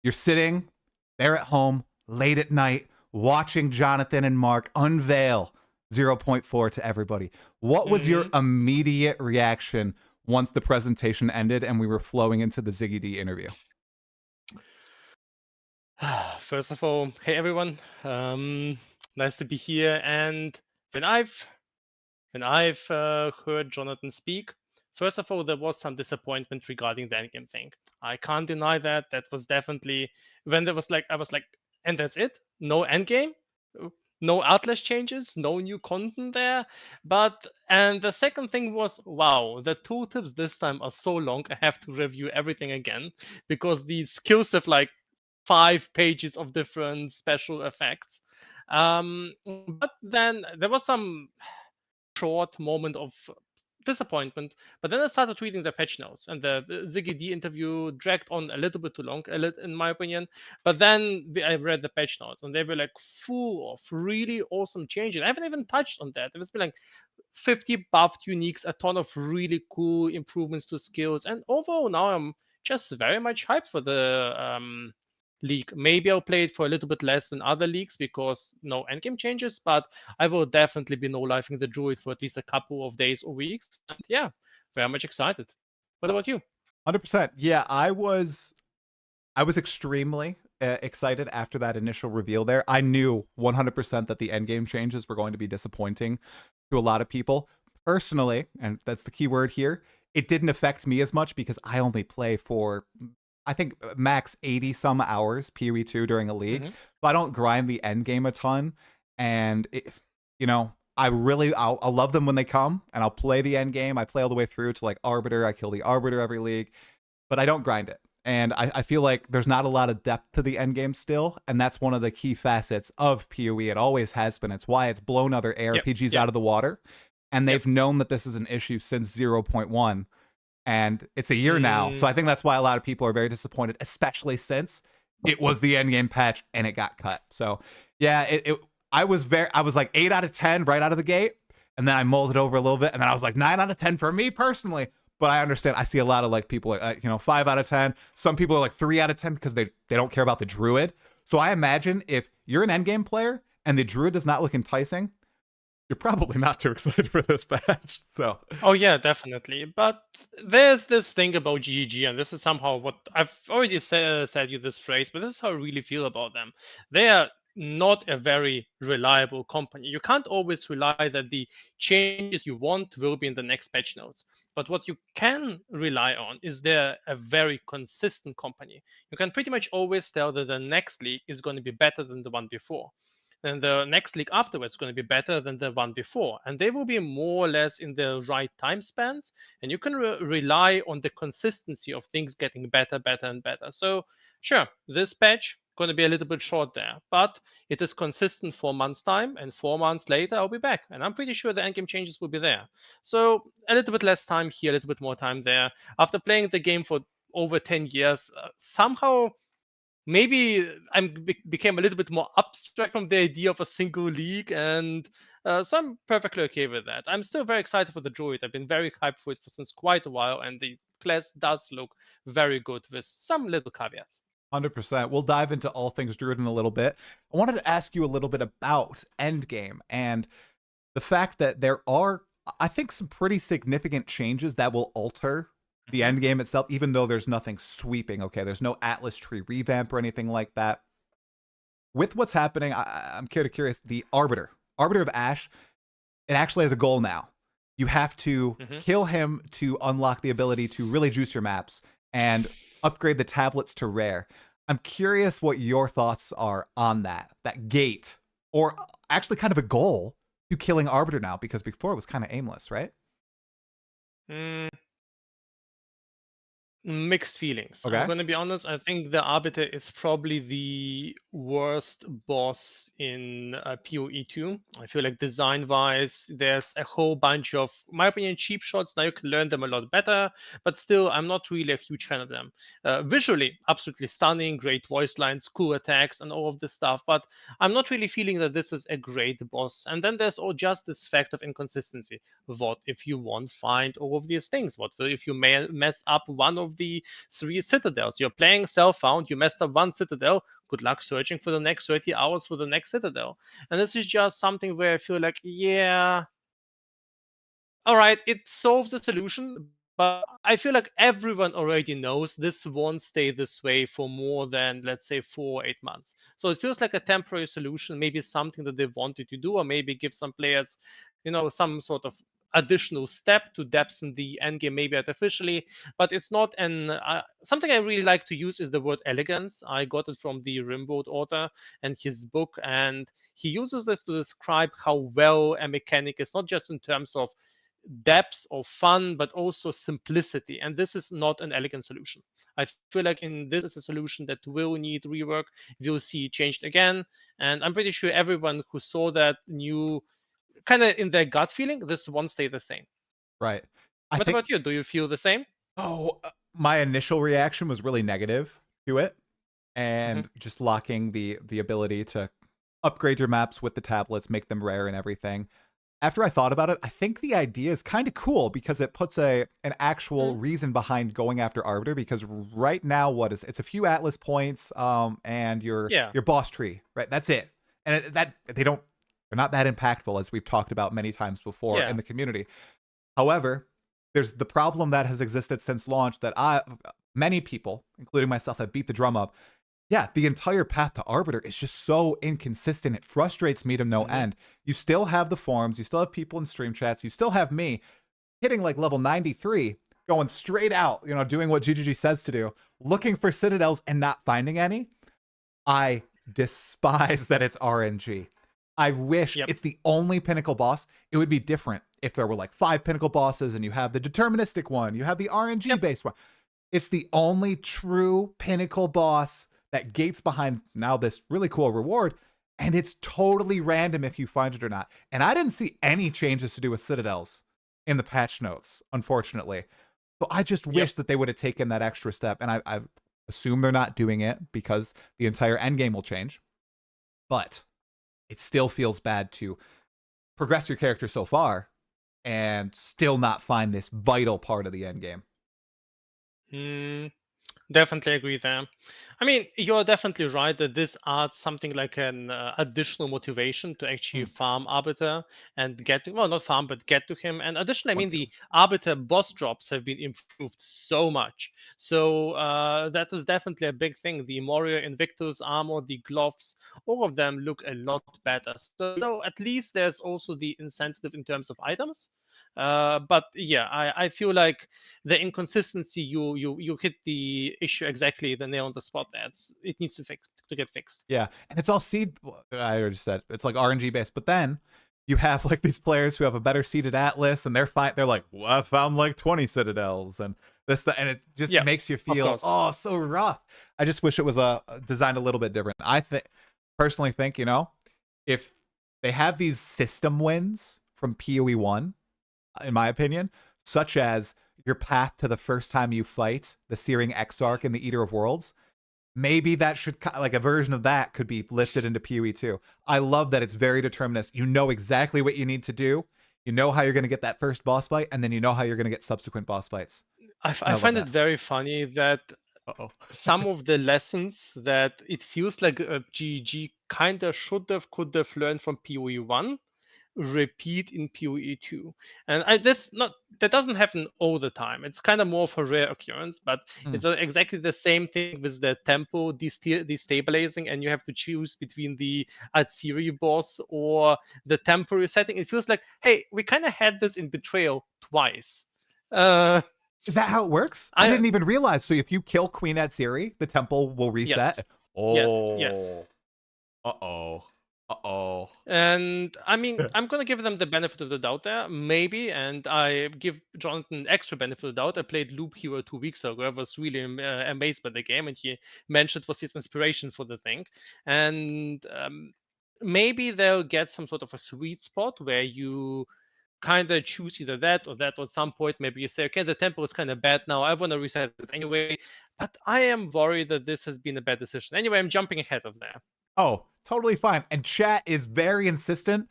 You're sitting there at home late at night watching Jonathan and Mark unveil 0.4 to everybody. What was your immediate reaction once the presentation ended and we were flowing into the Ziggy D interview? First of all, hey everyone, nice to be here. And when I've heard Jonathan speak, first of all, there was some disappointment regarding the endgame thing. I can't deny that. That was definitely when there was like, I was like, and that's it? No endgame? No Atlas changes? No new content there? And the second thing was, wow, the tooltips this time are so long, I have to review everything again because the skills have like 5 pages of different special effects. But then there was some short moment of disappointment. But then I started reading the patch notes, and the Ziggy D interview dragged on a little bit too long, in my opinion. But then I read the patch notes, and they were like full of really awesome changes. I haven't even touched on that. It's been like 50 buffed uniques, a ton of really cool improvements to skills, and overall now I'm just very much hyped for the league. Maybe I'll play it for a little bit less than other leagues because no endgame changes, but I will definitely be no-lifing the Druid for at least a couple of days or weeks. And yeah, very much excited. What about you? 100%. Yeah, I was extremely excited after that initial reveal there. I knew 100% that the endgame changes were going to be disappointing to a lot of people. Personally, and that's the key word here, it didn't affect me as much because I only play for, I think, max 80 some hours PoE2 during a league. So I don't grind the end game a ton. And, I'll love them when they come, and I'll play the end game. I play all the way through to like Arbiter. I kill the Arbiter every league, but I don't grind it. And I feel like there's not a lot of depth to the end game still. And that's one of the key facets of PoE. It always has been. It's why it's blown other ARPGs out of the water. And they've known that this is an issue since 0.1. And it's a year now. So I think that's why a lot of people are very disappointed, especially since it was the end game patch and it got cut. So yeah, I was like 8 out of 10 right out of the gate. And then I mulled it over a little bit. And then I was like 9 out of 10 for me personally. But I understand. I see a lot of like people like 5 out of 10. Some people are like 3 out of 10 because they don't care about the Druid. So I imagine if you're an endgame player and the Druid does not look enticing, you're probably not too excited for this patch. So Oh yeah, definitely. But there's this thing about GEG, and this is somehow what I've already said you this phrase, but this is how I really feel about them. They are not a very reliable company. You can't always rely that the changes you want will be in the next patch notes. But what you can rely on is they're a very consistent company. You can pretty much always tell that the next league is going to be better than the one before. Then the next league afterwards is going to be better than the one before. And they will be more or less in the right time spans. And you can rely on the consistency of things getting better, better, and better. So sure, this patch going to be a little bit short there, but it is consistent 4 months time, and 4 months later I'll be back, and I'm pretty sure the endgame changes will be there. So a little bit less time here, a little bit more time there. After playing the game for over 10 years, somehow maybe I became a little bit more abstract from the idea of a single league, and so I'm perfectly okay with that. I'm still very excited for the Druid. I've been very hyped for it since quite a while, and the class does look very good with some little caveats. 100%. We'll dive into all things Druid in a little bit. I wanted to ask you a little bit about Endgame and the fact that there are, I think, some pretty significant changes that will alter the Endgame itself, even though there's nothing sweeping. Okay, there's no Atlas Tree revamp or anything like that. With what's happening, I'm curious, the Arbiter of Ash, it actually has a goal now. You have to kill him to unlock the ability to really juice your maps and upgrade the tablets to rare. I'm curious what your thoughts are on that gate, or actually kind of a goal to killing Arbiter now, because before it was kind of aimless, right? Mixed feelings. Okay. I'm going to be honest. I think the Arbiter is probably the worst boss in PoE2. I feel like design-wise, there's a whole bunch of, in my opinion, cheap shots. Now you can learn them a lot better, but still, I'm not really a huge fan of them. Visually, absolutely stunning, great voice lines, cool attacks, and all of this stuff, but I'm not really feeling that this is a great boss. And then there's all just this fact of inconsistency. What if you won't find all of these things? What if you mess up one of the 3 citadels? You're playing self-found, you messed up one citadel, good luck searching for the next 30 hours for the next citadel. And this is just something where I feel like, yeah, all right, it solves the solution, but I feel like everyone already knows this won't stay this way for more than, let's say, 4 or 8 months. So it feels like a temporary solution, maybe something that they wanted to do, or maybe give some players, some sort of additional step to depthen the endgame, maybe artificially, but it's not something I really like to use is the word elegance. I got it from the Rimworld author and his book, and he uses this to describe how well a mechanic is, not just in terms of depth or fun, but also simplicity. And this is not an elegant solution. I feel like this is a solution that will need rework. We'll see changed again. And I'm pretty sure everyone who saw that knew, kind of in their gut feeling, this won't stay the same. Right. What about you? Do you feel the same? My initial reaction was really negative to it, and just locking the ability to upgrade your maps with the tablets, make them rare and everything. After I thought about it, I think the idea is kind of cool because it puts an actual reason behind going after Arbiter, because right now it's a few Atlas points and your boss tree, right? That's it. And they're not that impactful, as we've talked about many times before in the community. However, there's the problem that has existed since launch that many people, including myself, have beat the drum up. Yeah, the entire path to Arbiter is just so inconsistent. It frustrates me to no end. You still have the forums, you still have people in stream chats, you still have me hitting like level 93, going straight out, doing what GGG says to do, looking for citadels and not finding any. I despise that it's RNG. I wish it's the only pinnacle boss. It would be different if there were like 5 pinnacle bosses and you have the deterministic one, you have the RNG based one. It's the only true pinnacle boss that gates behind now this really cool reward, and it's totally random if you find it or not. And I didn't see any changes to do with citadels in the patch notes, unfortunately. So I just wish that they would have taken that extra step, and I assume they're not doing it because the entire endgame will change. But it still feels bad to progress your character so far and still not find this vital part of the endgame. Definitely agree there. I mean, you're definitely right that this adds something like an additional motivation to actually farm Arbiter and get to, well, not farm, but get to him. And additionally, I mean, the Arbiter boss drops have been improved so much. So that is definitely a big thing. The Moria Invictus armor, the gloves, all of them look a lot better. So, at least there's also the incentive in terms of items. But yeah, I feel like the inconsistency, you hit the issue exactly, the nail on the spot. It needs to get fixed. Yeah, and it's all seed. I already said it's like RNG based, but then you have like these players who have a better seeded Atlas, and they're like, well, I found like 20 citadels and this, and it just makes you feel so rough. I just wish it was designed a little bit different. I personally think, if they have these system wins from PoE 1, in my opinion, such as your path to the first time you fight the Searing Exarch and the Eater of Worlds, maybe that should, like a version of that could be lifted into PoE 2. I love that it's very determinist. You know exactly what you need to do. You know how you're going to get that first boss fight, and then you know how you're going to get subsequent boss fights. I find it very funny that Uh-oh. some of the lessons that it feels like GG kind of could have learned from PoE 1 repeat in PoE 2. And that doesn't happen all the time. It's kind of more of a rare occurrence, but Hmm. it's exactly the same thing with the tempo destabilizing, and you have to choose between the Atziri boss or the tempo resetting. It feels like, hey, we kind of had this in Betrayal twice. Uh, Is that how it works? I I didn't even realize. So if you kill Queen Atziri, the temple will reset. Yes, yes. Oh. Uh-oh. Uh-oh. And I mean, I'm gonna give them the benefit of the doubt there, maybe. And I give Jonathan extra benefit of the doubt. I played Loop Hero 2 weeks ago. I was really amazed by the game, and he mentioned it was his inspiration for the thing. And maybe they'll get some sort of a sweet spot where you kind of choose either that or that. Or at some point, maybe you say, okay, the tempo is kind of bad now. I want to reset it anyway. But I am worried that this has been a bad decision. Anyway, I'm jumping ahead of there. Oh, totally fine. And chat is very insistent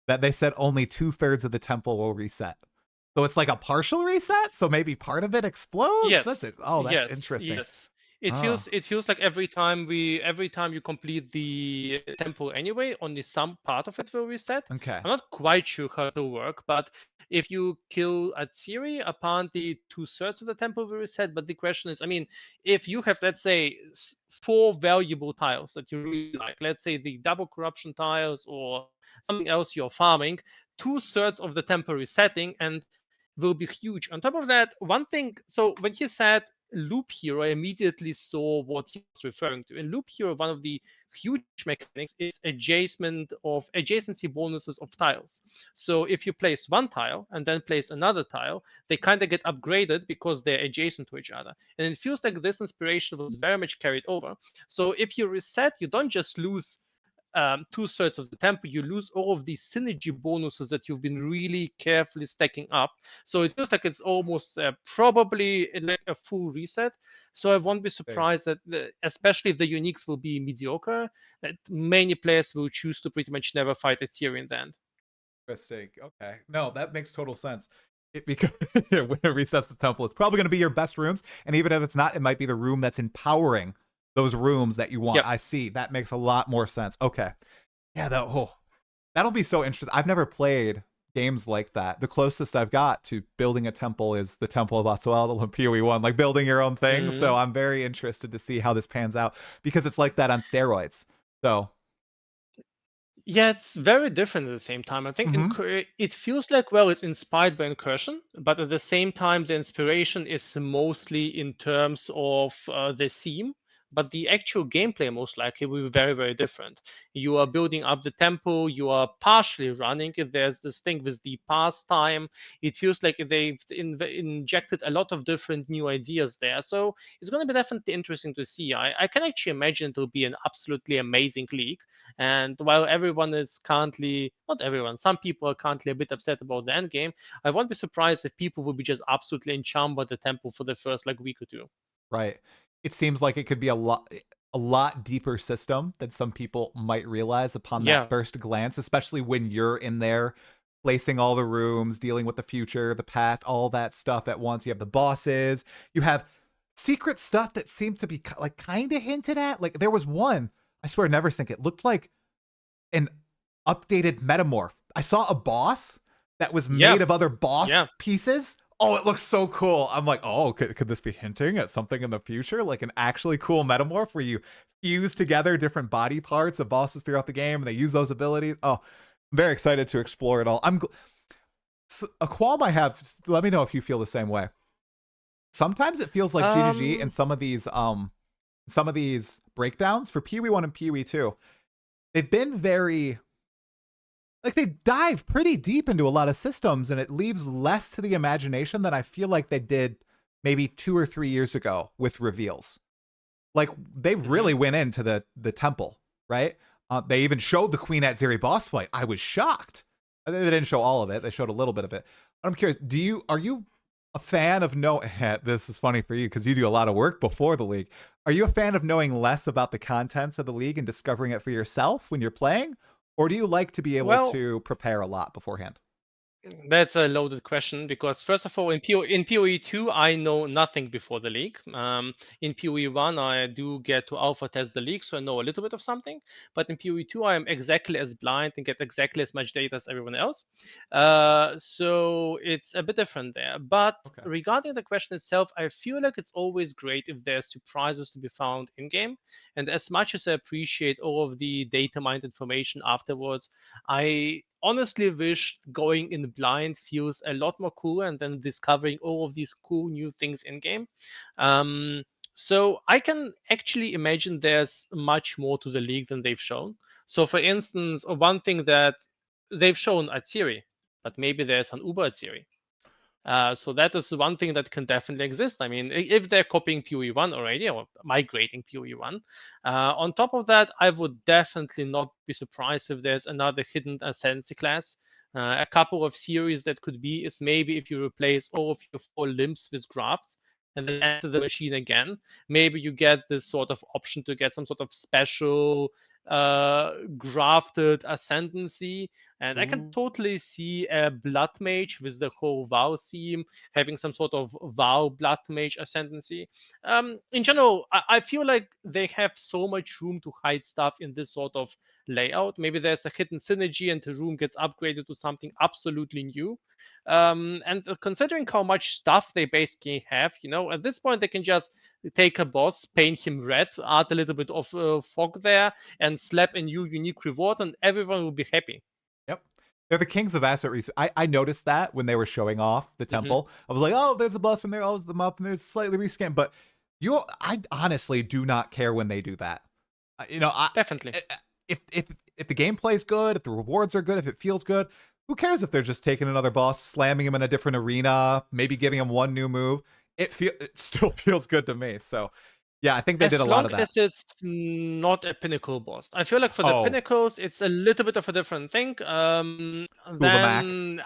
that they said only 2/3 of the temple will reset. So it's like a partial reset. So maybe part of it explodes. That's Yes. it. Oh, that's Yes. interesting. Yes. It Oh, feels like every time you complete the tempo anyway, only some part of it will reset. okay. I'm not quite sure how it will work, but if you kill Atziri, apparently 2/3 of the tempo will reset. But the question is, I mean, if you have, let's say, 4 valuable tiles that you really like, let's say the double corruption tiles or something else you're farming, 2/3 of the tempo resetting, and will be huge. On top of that, one thing, so when he said Loop Hero, I immediately saw what he was referring to. In Loop Hero, one of the huge mechanics is adjacency bonuses of tiles. So if you place one tile and then place another tile, they kind of get upgraded because they're adjacent to each other. And it feels like this inspiration was very much carried over. So if you reset, you don't just lose 2/3 of the tempo, you lose all of these synergy bonuses that you've been really carefully stacking up. So it feels like it's almost probably like a full reset. So I won't be surprised that, especially if the uniques will be mediocre, that many players will choose to pretty much never fight Ethereum in the end. Interesting. Okay. No, that makes total sense. Because when it resets the temple, it's probably going to be your best rooms. And even if it's not, it might be the room that's empowering those rooms that you want. Yep. I see. That makes a lot more sense. Okay. Yeah, that'll be so interesting. I've never played games like that. The closest I've got to building a temple is the Temple of Atsual in PoE1, like building your own thing. Mm-hmm. So I'm very interested to see how this pans out because it's like that on steroids. So yeah, it's very different at the same time. I think it feels like, well, it's inspired by Incursion, but at the same time, the inspiration is mostly in terms of the theme. But the actual gameplay most likely will be very, very different. You are building up the tempo, you are partially running. There's this thing with the pastime. It feels like they've injected a lot of different new ideas there. So it's going to be definitely interesting to see. I can actually imagine it will be an absolutely amazing league. And while everyone is currently, not everyone, some people are currently a bit upset about the end game, I won't be surprised if people will be just absolutely enchanted by the tempo for the first like week or two. right. It seems like it could be a lot deeper system than some people might realize upon that Yeah. first glance, especially when you're in there placing all the rooms, dealing with the future, the past, all that stuff at once. You have the bosses, you have secret stuff that seemed to be like kind of hinted at. Like there was one, I swear, Neversink, it looked like an updated metamorph. I saw a boss that was made of other boss pieces. Oh, it looks so cool. I'm like, oh, could this be hinting at something in the future? Like an actually cool metamorph where you fuse together different body parts of bosses throughout the game and they use those abilities. Oh, I'm very excited to explore it all. A qualm I have, let me know if you feel the same way. Sometimes it feels like GGG in some of these breakdowns for PoE1 and PoE2. They've been very, like, they dive pretty deep into a lot of systems and it leaves less to the imagination than I feel like they did maybe 2 or 3 years ago with reveals. Like they really went into the temple, right? They even showed the Queen Atziri boss fight. I was shocked. They didn't show all of it. They showed a little bit of it. I'm curious, are you a fan of this is funny for you because you do a lot of work before the league. Are you a fan of knowing less about the contents of the league and discovering it for yourself when you're playing? Or do you like to be able to prepare a lot beforehand? That's a loaded question because first of all, in PoE 2, I know nothing before the league. In PoE 1, I do get to alpha test the league, so I know a little bit of something. But in PoE 2, I am exactly as blind and get exactly as much data as everyone else. So it's a bit different there. But Okay. regarding the question itself, I feel like it's always great if there's surprises to be found in game. And as much as I appreciate all of the data mined information afterwards, I honestly wish going in blind feels a lot more cool and then discovering all of these cool new things in game. Um, so I can actually imagine there's much more to the league than they've shown. So, for instance, one thing that they've shown at Siri, but maybe there's an Uber at Siri. So that is one thing that can definitely exist. I mean, if they're copying PoE1 already or migrating PoE1, on top of that, I would definitely not be surprised if there's another hidden ascendancy class. A couple of theories that could be is maybe if you replace all of your 4 limbs with grafts and then enter the machine again, maybe you get this sort of option to get some sort of special grafted ascendancy. And I can Ooh. totally see a blood mage with the whole vow theme having some sort of vow blood mage ascendancy. In general, I feel like they have so much room to hide stuff in this sort of layout. Maybe there's a hidden synergy and the room gets upgraded to something absolutely new. And considering how much stuff they basically have, at this point they can just take a boss, paint him red, add a little bit of fog there, and slap a new unique reward, and everyone will be happy. Yep. They're the kings of asset research. I noticed that when they were showing off the Mm-hmm. temple. I was like, oh, there's a bus from there. Oh, the map, and there's slightly rescanned. But I honestly do not care when they do that. Definitely. If the gameplay's good, if the rewards are good, if it feels good, who cares if they're just taking another boss, slamming him in a different arena, maybe giving him one new move? It still feels good to me. So yeah, I think they did a lot of that. As long as it's not a pinnacle boss. I feel like for the Oh, pinnacles, it's a little bit of a different thing. Mac. Then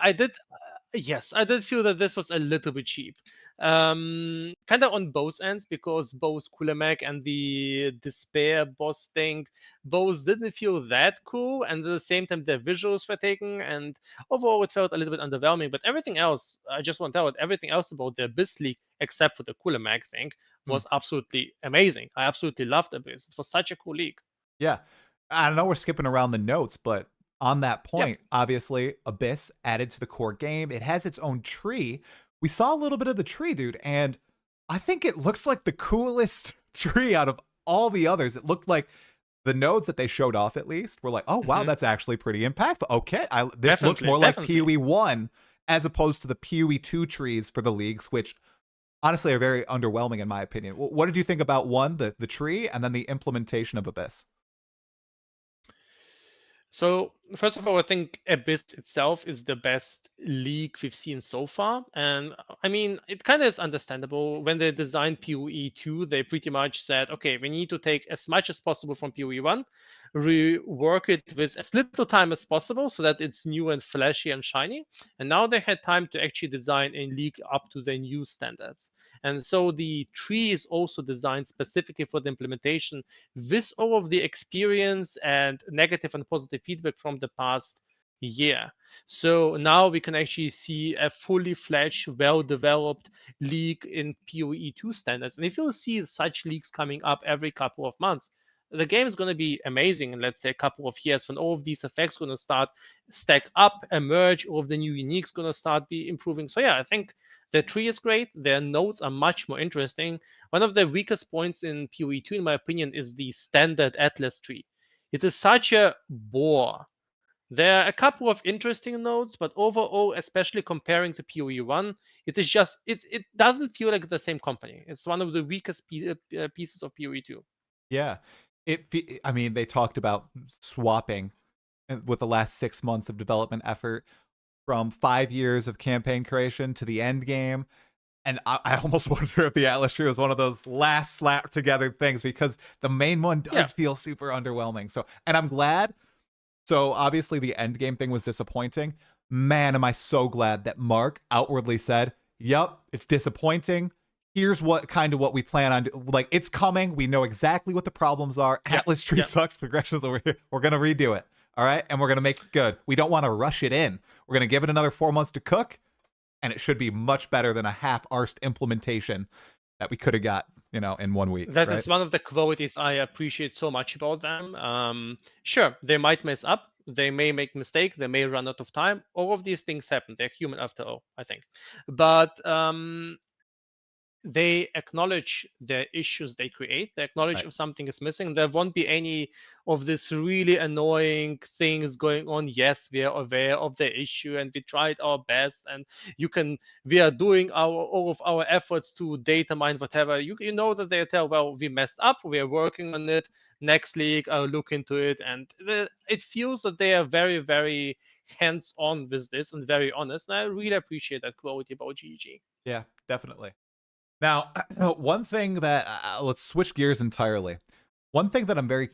yes, I did feel that this was a little bit cheap. Kind of on both ends because both Kulamek and the Despair boss thing, both didn't feel that cool, and at the same time their visuals were taken, and overall it felt a little bit underwhelming. But everything else, I just want to tell it, everything else about the Abyss League, except for the Kulamek thing, was absolutely amazing. I absolutely loved Abyss. It was such a cool league. Yeah. I know we're skipping around the notes, but on that point, obviously, Abyss added to the core game. It has its own tree. We saw a little bit of the tree, dude, and I think it looks like the coolest tree out of all the others. It looked like the nodes that they showed off, at least, were like, oh, wow, that's actually pretty impactful. Okay, this looks more like PoE 1 as opposed to the PoE 2 trees for the leagues, which honestly are very underwhelming in my opinion. What did you think about one, the tree, and then the implementation of Abyss? So, first of all, I think Abyss itself is the best league we've seen so far. And I mean, it kind of is understandable. When they designed PoE 2, they pretty much said, okay, we need to take as much as possible from PoE 1, rework it with as little time as possible so that it's new and flashy and shiny. And now they had time to actually design a league up to their new standards. And so the tree is also designed specifically for the implementation with all of the experience and negative and positive feedback from the past year. So now we can actually see a fully fledged, well-developed league in PoE 2 standards. And if you'll see such leagues coming up every couple of months, the game is going to be amazing in, let's say, a couple of years when all of these effects going to start stack up, emerge, all of the new uniques going to start be improving. So yeah, I think the tree is great. Their nodes are much more interesting. One of the weakest points in PoE 2, in my opinion, is the standard Atlas tree. It is such a bore. There are a couple of interesting nodes, but overall, especially comparing to PoE 1, it doesn't feel like the same company. It's one of the weakest pieces of PoE 2. Yeah. I mean, they talked about swapping with the last 6 months of development effort from 5 years of campaign creation to the end game. And I almost wonder if the Atlas tree was one of those last slap together things because the main one does feel super underwhelming. So, and I'm glad. So obviously the end game thing was disappointing. Man, am I so glad that Mark outwardly said, "Yep, it's disappointing. Here's what we plan on. Like, it's coming. We know exactly what the problems are. Atlas tree sucks. Progressions over here. We're gonna redo it. All right, and we're gonna make it good. We don't want to rush it in. We're going to give it another 4 months to cook, and it should be much better than a half-arsed implementation that we could have got, in 1 week. That right? is one of the qualities I appreciate so much about them. Sure, they might mess up, they may make mistake, they may run out of time. All of these things happen. They're human after all, I think. But they acknowledge the issues they create. They acknowledge Right. if something is missing. There won't be any of this really annoying things going on. Yes, we are aware of the issue and we tried our best, and we are doing all of our efforts to data mine whatever. You know that they tell, well, we messed up, we are working on it. Next league, I'll look into it. And it feels that they are very, very hands-on with this and very honest. And I really appreciate that quality about GG. Yeah, definitely. Now, one thing that let's switch gears entirely. One thing that I'm very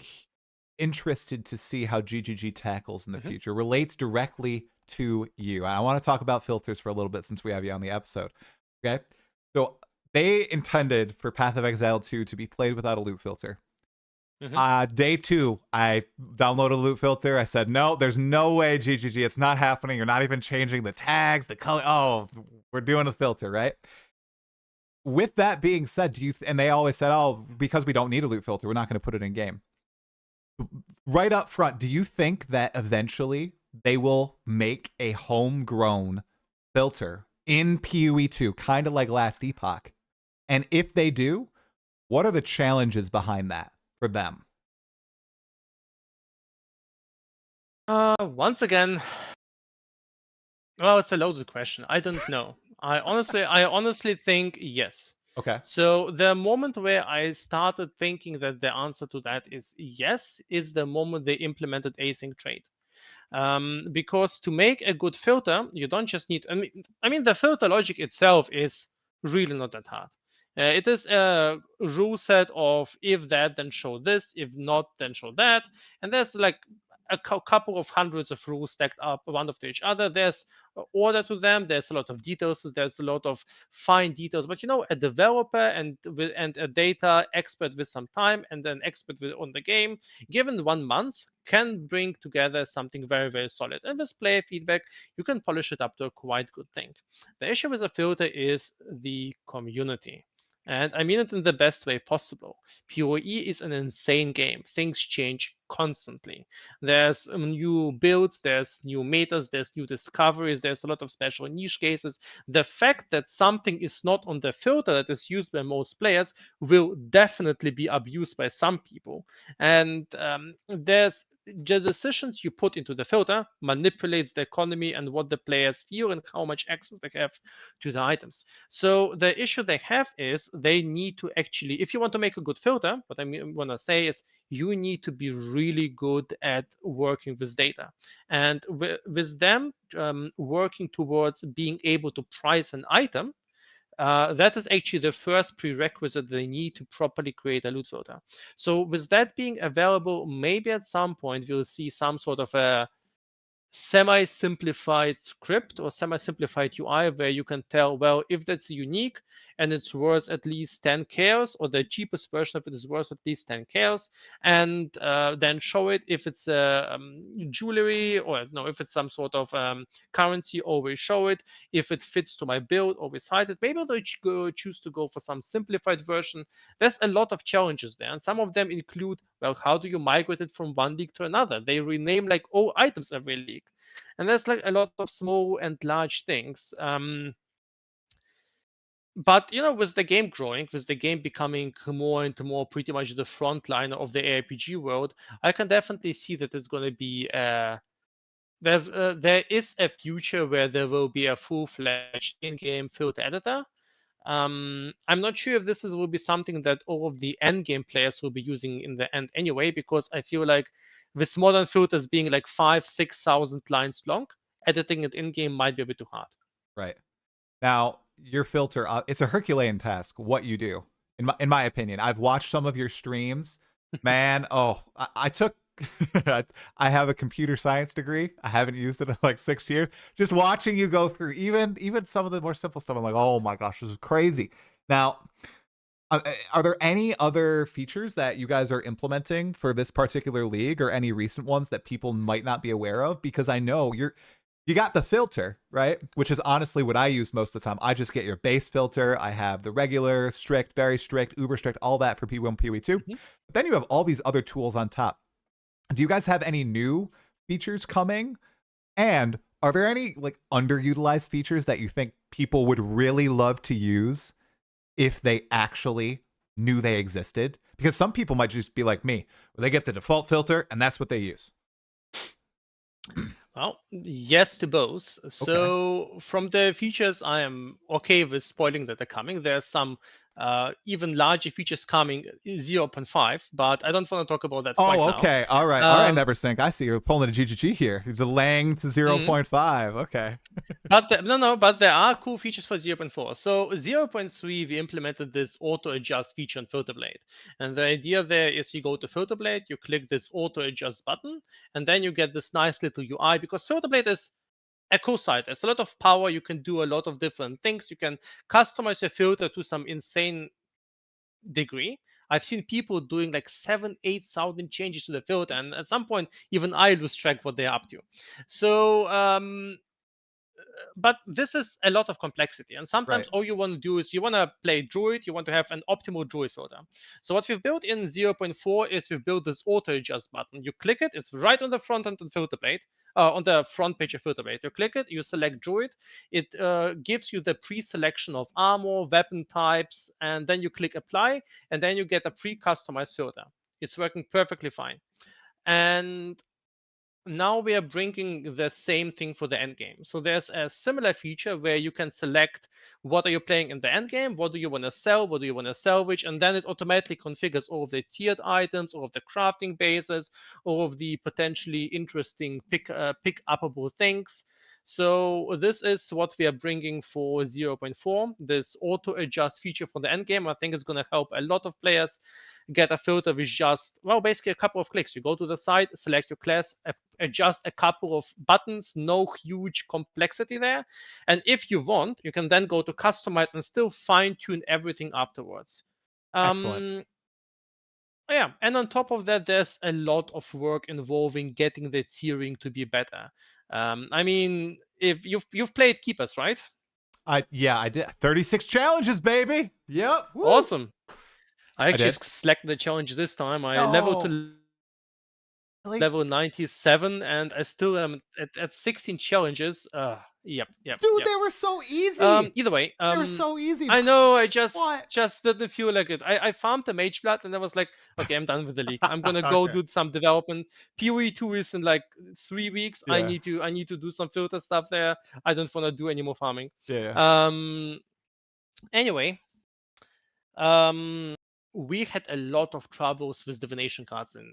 interested to see how GGG tackles in the future relates directly to you. I want to talk about filters for a little bit since we have you on the episode. Okay, so they intended for Path of Exile 2 to be played without a loot filter. Day 2, I downloaded a loot filter. I said, no, there's no way, GGG, it's not happening. You're not even changing the tags, the color. Oh, we're doing a filter, right? With that being said, and they always said, oh, because we don't need a loot filter, we're not going to put it in game. Right up front, do you think that eventually they will make a homegrown filter in PoE 2, kind of like last Epoch? And if they do, what are the challenges behind that for them? Once again, well, it's a loaded question. I don't know. I honestly think yes. Okay. So the moment where I started thinking that the answer to that is yes is the moment they implemented async trade. Because to make a good filter, you don't just need. I mean, the filter logic itself is really not that hard. It is a rule set of if that, then show this. If not, then show that. And there's like a couple of hundreds of rules stacked up one after each other. There's order to them. There's a lot of details. There's a lot of fine details. But a developer and a data expert with some time and an expert on the game, given 1 month, can bring together something very, very solid. And with player feedback, you can polish it up to a quite good thing. The issue with a filter is the community. And I mean it in the best way possible. PoE is an insane game. Things change constantly. There's new builds, there's new metas, there's new discoveries, there's a lot of special niche cases. The fact that something is not on the filter that is used by most players will definitely be abused by some people. And there's the decisions you put into the filter manipulates the economy and what the players feel and how much access they have to the items. So the issue they have is they need to actually, if you want to make a good filter, what I want to say is you need to be really good at working with data. And with them working towards being able to price an item, that is actually the first prerequisite they need to properly create a loot filter. So with that being available, maybe at some point we'll see some sort of a semi-simplified script or semi-simplified UI where you can tell, well, if that's unique and it's worth at least 10 chaos, or the cheapest version of it is worth at least 10 chaos, and then show it if it's jewelry, or no, if it's some sort of currency, always show it. If it fits to my build, always hide it. Maybe they'll choose to go for some simplified version. There's a lot of challenges there, and some of them include, well, how do you migrate it from one league to another? They rename like all items every league. And there's like a lot of small and large things. But with the game growing, with the game becoming more and more pretty much the front line of the ARPG world, I can definitely see that there's going to be there is a future where there will be a full-fledged in-game filter editor. I'm not sure if this will be something that all of the end game players will be using in the end anyway, because I feel like with modern filters being like 5,000-6,000 lines long, editing it in game might be a bit too hard. Right. Now, your filter, it's a Herculean task, what you do, in my opinion. I've watched some of your streams. Man, I took, I have a computer science degree. I haven't used it in like 6 years. Just watching you go through even some of the more simple stuff, I'm like, oh my gosh, this is crazy. Now, are there any other features that you guys are implementing for this particular league, or any recent ones that people might not be aware of? Because I know You got the filter, right? Which is honestly what I use most of the time. I just get your base filter. I have the regular, strict, very strict, uber strict, all that for P1, P2. Mhm. But then you have all these other tools on top. Do you guys have any new features coming? And are there any like underutilized features that you think people would really love to use if they actually knew they existed? Because some people might just be like me, where they get the default filter and that's what they use. Well, yes to both. So from the features, I am okay with spoiling that they're coming. There's some even larger features coming in 0.5, but I don't want to talk about that right Oh, now. okay. All right. Neversink. I see you're pulling a GGG here. You're delaying to 0.5. Okay. But but there are cool features for 0.4. So 0.3, we implemented this auto adjust feature on Filterblade. And the idea there is you go to Filterblade, you click this auto adjust button, and then you get this nice little UI because Filterblade is a cool site. There's a lot of power. You can do a lot of different things. You can customize your filter to some insane degree. I've seen people doing like 8,000 changes to the filter, and at some point, even I lose track what they're up to. So but this is a lot of complexity, and sometimes all you want to do is you want to play druid, you want to have an optimal druid filter. So what we've built in 0.4 is we've built this auto adjust button. You click it, it's right on the front end of Filterblade, on the front page of Filterblade. You click it, you select druid, it gives you the pre-selection of armor, weapon types, and then you click apply, and then you get a pre-customized filter. It's working perfectly fine. And now we are bringing the same thing for the end game. So there's a similar feature where you can select what are you playing in the end game, what do you want to sell, what do you want to salvage, and then it automatically configures all of the tiered items, all of the crafting bases, all of the potentially interesting pick upable things. So this is what we are bringing for 0.4. This auto adjust feature for the end game, I think, is going to help a lot of players get a filter with just, well, basically a couple of clicks. You go to the site, select your class, adjust a couple of buttons, no huge complexity there. And if you want, you can then go to customize and still fine tune everything afterwards. Excellent. Yeah, and on top of that, there's a lot of work involving getting the tiering to be better. I mean, if you've played Keepers, right? I did 36 challenges, baby. Yep. Woo. Awesome. I actually did. selected the challenge this time. I No. leveled to level 97, and I still am at 16 challenges. Yep. Dude, they were so easy. Either way, they were so easy. I know. I What? just didn't feel like it. I farmed the Mage Blood, and I was like, okay, I'm done with the league. I'm gonna go do some development. PoE 2 is in like 3 weeks. Yeah. I need to do some filter stuff there. I don't want to do any more farming. Yeah. Anyway, we had a lot of troubles with divination cards in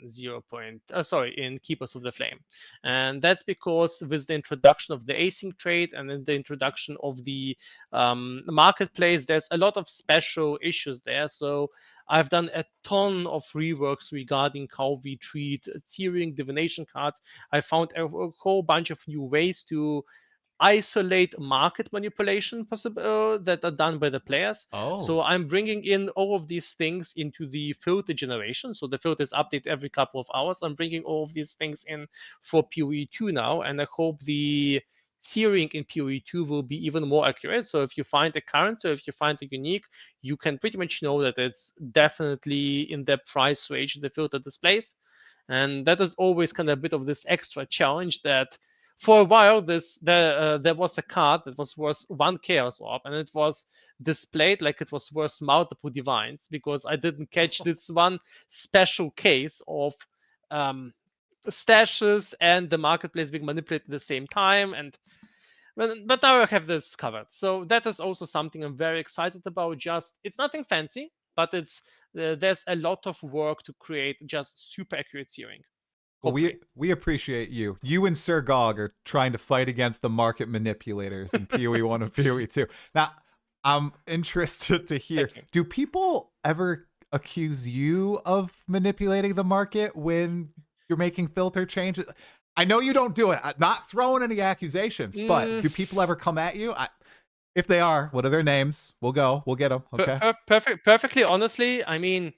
in Keepers of the Flame, and that's because with the introduction of the async trade and then the introduction of the marketplace, there's a lot of special issues there. So I've done a ton of reworks regarding how we treat tiering divination cards. I found a whole bunch of new ways to isolate market manipulation that are done by the players. So I'm bringing in all of these things into the filter generation. So the filters update every couple of hours. I'm bringing all of these things in for PoE 2 now, and I hope the tiering in PoE 2 will be even more accurate. So if you find a currency, or if you find a unique, you can pretty much know that it's definitely in the price range the filter displays. And that is always kind of a bit of this extra challenge that for a while there was a card that was worth 1 chaos orb, and it was displayed like it was worth multiple divines because I didn't catch this one special case of stashes and the marketplace being manipulated at the same time. But now I have this covered. So that is also something I'm very excited about. Just it's nothing fancy, but it's there's a lot of work to create just super accurate tiering. Well, we appreciate you. You and Sir Gog are trying to fight against the market manipulators in PoE 1 and PoE 2. Now, I'm interested to hear, do people ever accuse you of manipulating the market when you're making filter changes? I know you don't do it. I'm not throwing any accusations, but do people ever come at you? If they are, what are their names? We'll get them. Okay. Perfectly honestly, I mean,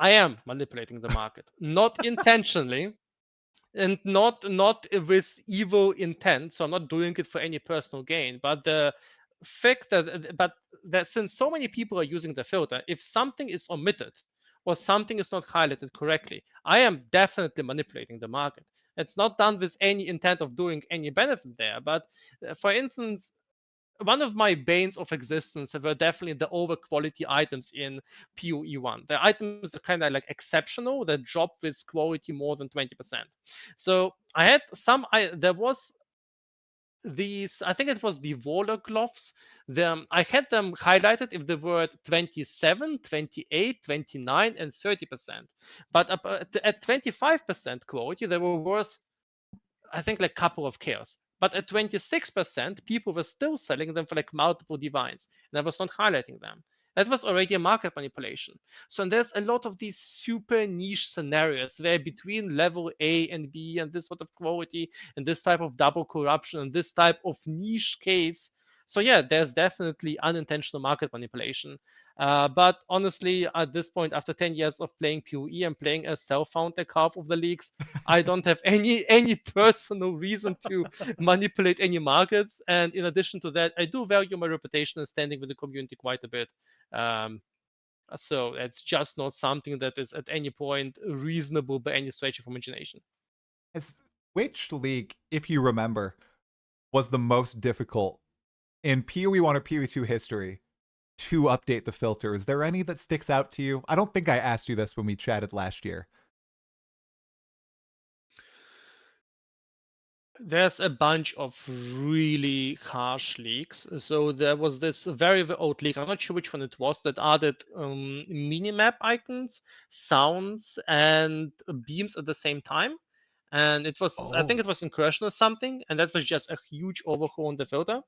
I am manipulating the market, not intentionally, and not with evil intent. So I'm not doing it for any personal gain, but the fact that since so many people are using the filter, if something is omitted or something is not highlighted correctly, I am definitely manipulating the market. It's not done with any intent of doing any benefit there. But for instance, one of my banes of existence were definitely the over quality items in PoE1. The items that kind of like exceptional that drop with quality more than 20%. So I had there was these, I think it was the Waller gloves. I had them highlighted if they were at 27, 28, 29, and 30%. But at 25% quality, they were worth, I think, like a couple of chaos. But at 26%, people were still selling them for like multiple divines, and I was not highlighting them. That was already a market manipulation. So and there's a lot of these super niche scenarios where between level A and B and this sort of quality and this type of double corruption and this type of niche case. So yeah, there's definitely unintentional market manipulation. But honestly, at this point, after 10 years of playing PoE and playing a self-found like half of the leagues, I don't have any personal reason to manipulate any markets. And in addition to that, I do value my reputation and standing with the community quite a bit. Um, so it's just not something that is at any point reasonable by any stretch of imagination. Which league, if you remember, was the most difficult in PoE1 or PoE2 history to update the filter? Is there any that sticks out to you? I don't think I asked you this when we chatted last year. There's a bunch of really harsh leaks. So there was this very, very old leak. I'm not sure which one it was that added minimap icons, sounds, and beams at the same time. And it was, I think it was Incursion or something, and that was just a huge overhaul on the filter.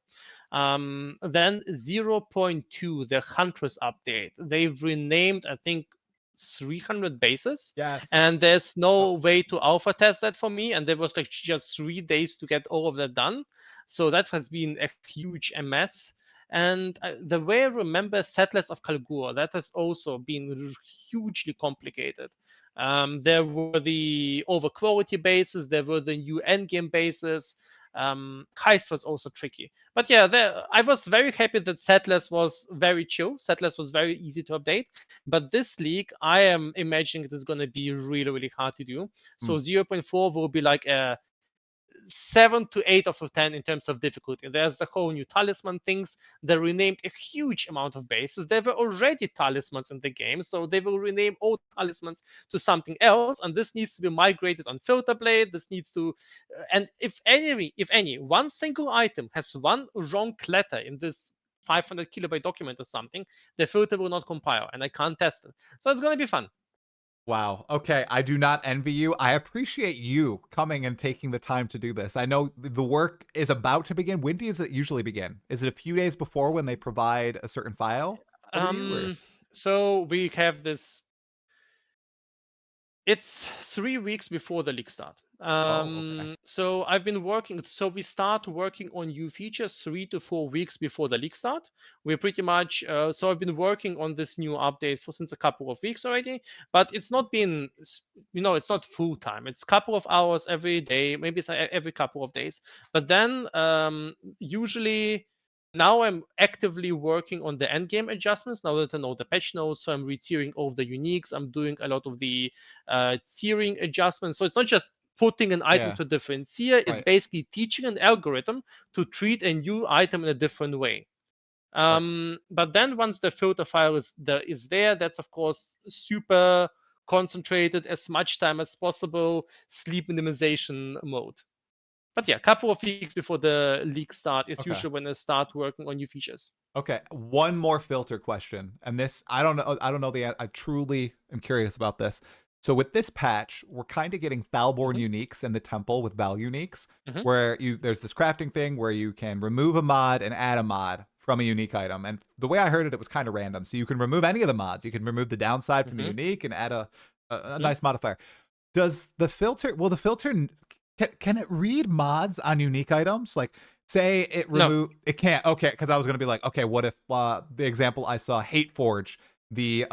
Then 0.2, the Huntress update, they've renamed, I think, 300 bases. Yes. And there's no way to alpha test that for me. And there was like just 3 days to get all of that done. So that has been a huge mess. And the way I remember Settlers of Kalgur, that has also been hugely complicated. There were the over quality bases, there were the new endgame bases. Heist was also tricky. But yeah, I was very happy that Settlers was very chill. Settlers was very easy to update. But this league, I am imagining it is going to be really, really hard to do. So 0.4 will be like a 7 to 8 out of 10 in terms of difficulty. There's the whole new talisman things. They renamed a huge amount of bases. There were already talismans in the game, so they will rename all talismans to something else, and this needs to be migrated on Filterblade. This needs to, and if any, one single item has one wrong letter in this 500 kilobyte document or something, the filter will not compile, and I can't test it. So it's going to be fun. Wow. Okay. I do not envy you. I appreciate you coming and taking the time to do this. I know the work is about to begin. When does it usually begin? Is it a few days before when they provide a certain file? So we have this. It's 3 weeks before the league start. Okay. So I've been working. So we start working on new features 3 to 4 weeks before the league start. We're pretty much. So I've been working on this new update since a couple of weeks already. But it's not been, it's not full time. It's a couple of hours every day, maybe it's every couple of days. But then usually. Now I'm actively working on the endgame adjustments now that I know the patch notes. So I'm retiering all of the uniques. I'm doing a lot of the tiering adjustments. So it's not just putting an item to a different tier. It's basically teaching an algorithm to treat a new item in a different way. But then once the filter file is there, that's of course super concentrated, as much time as possible, sleep minimization mode. But yeah, a couple of weeks before the league start is usually when I start working on new features. Okay, one more filter question, and this I don't know I truly am curious about this. So with this patch, we're kind of getting Thalborn uniques in the temple with Val uniques, where there's this crafting thing where you can remove a mod and add a mod from a unique item. And the way I heard it, it was kind of random. So you can remove any of the mods. You can remove the downside from the unique and add a nice modifier. Does the filter? Will the filter? Can it read mods on unique items? Like, say it remove it can't. Okay, because I was gonna be like, okay, what if the example I saw, Hate Forge, the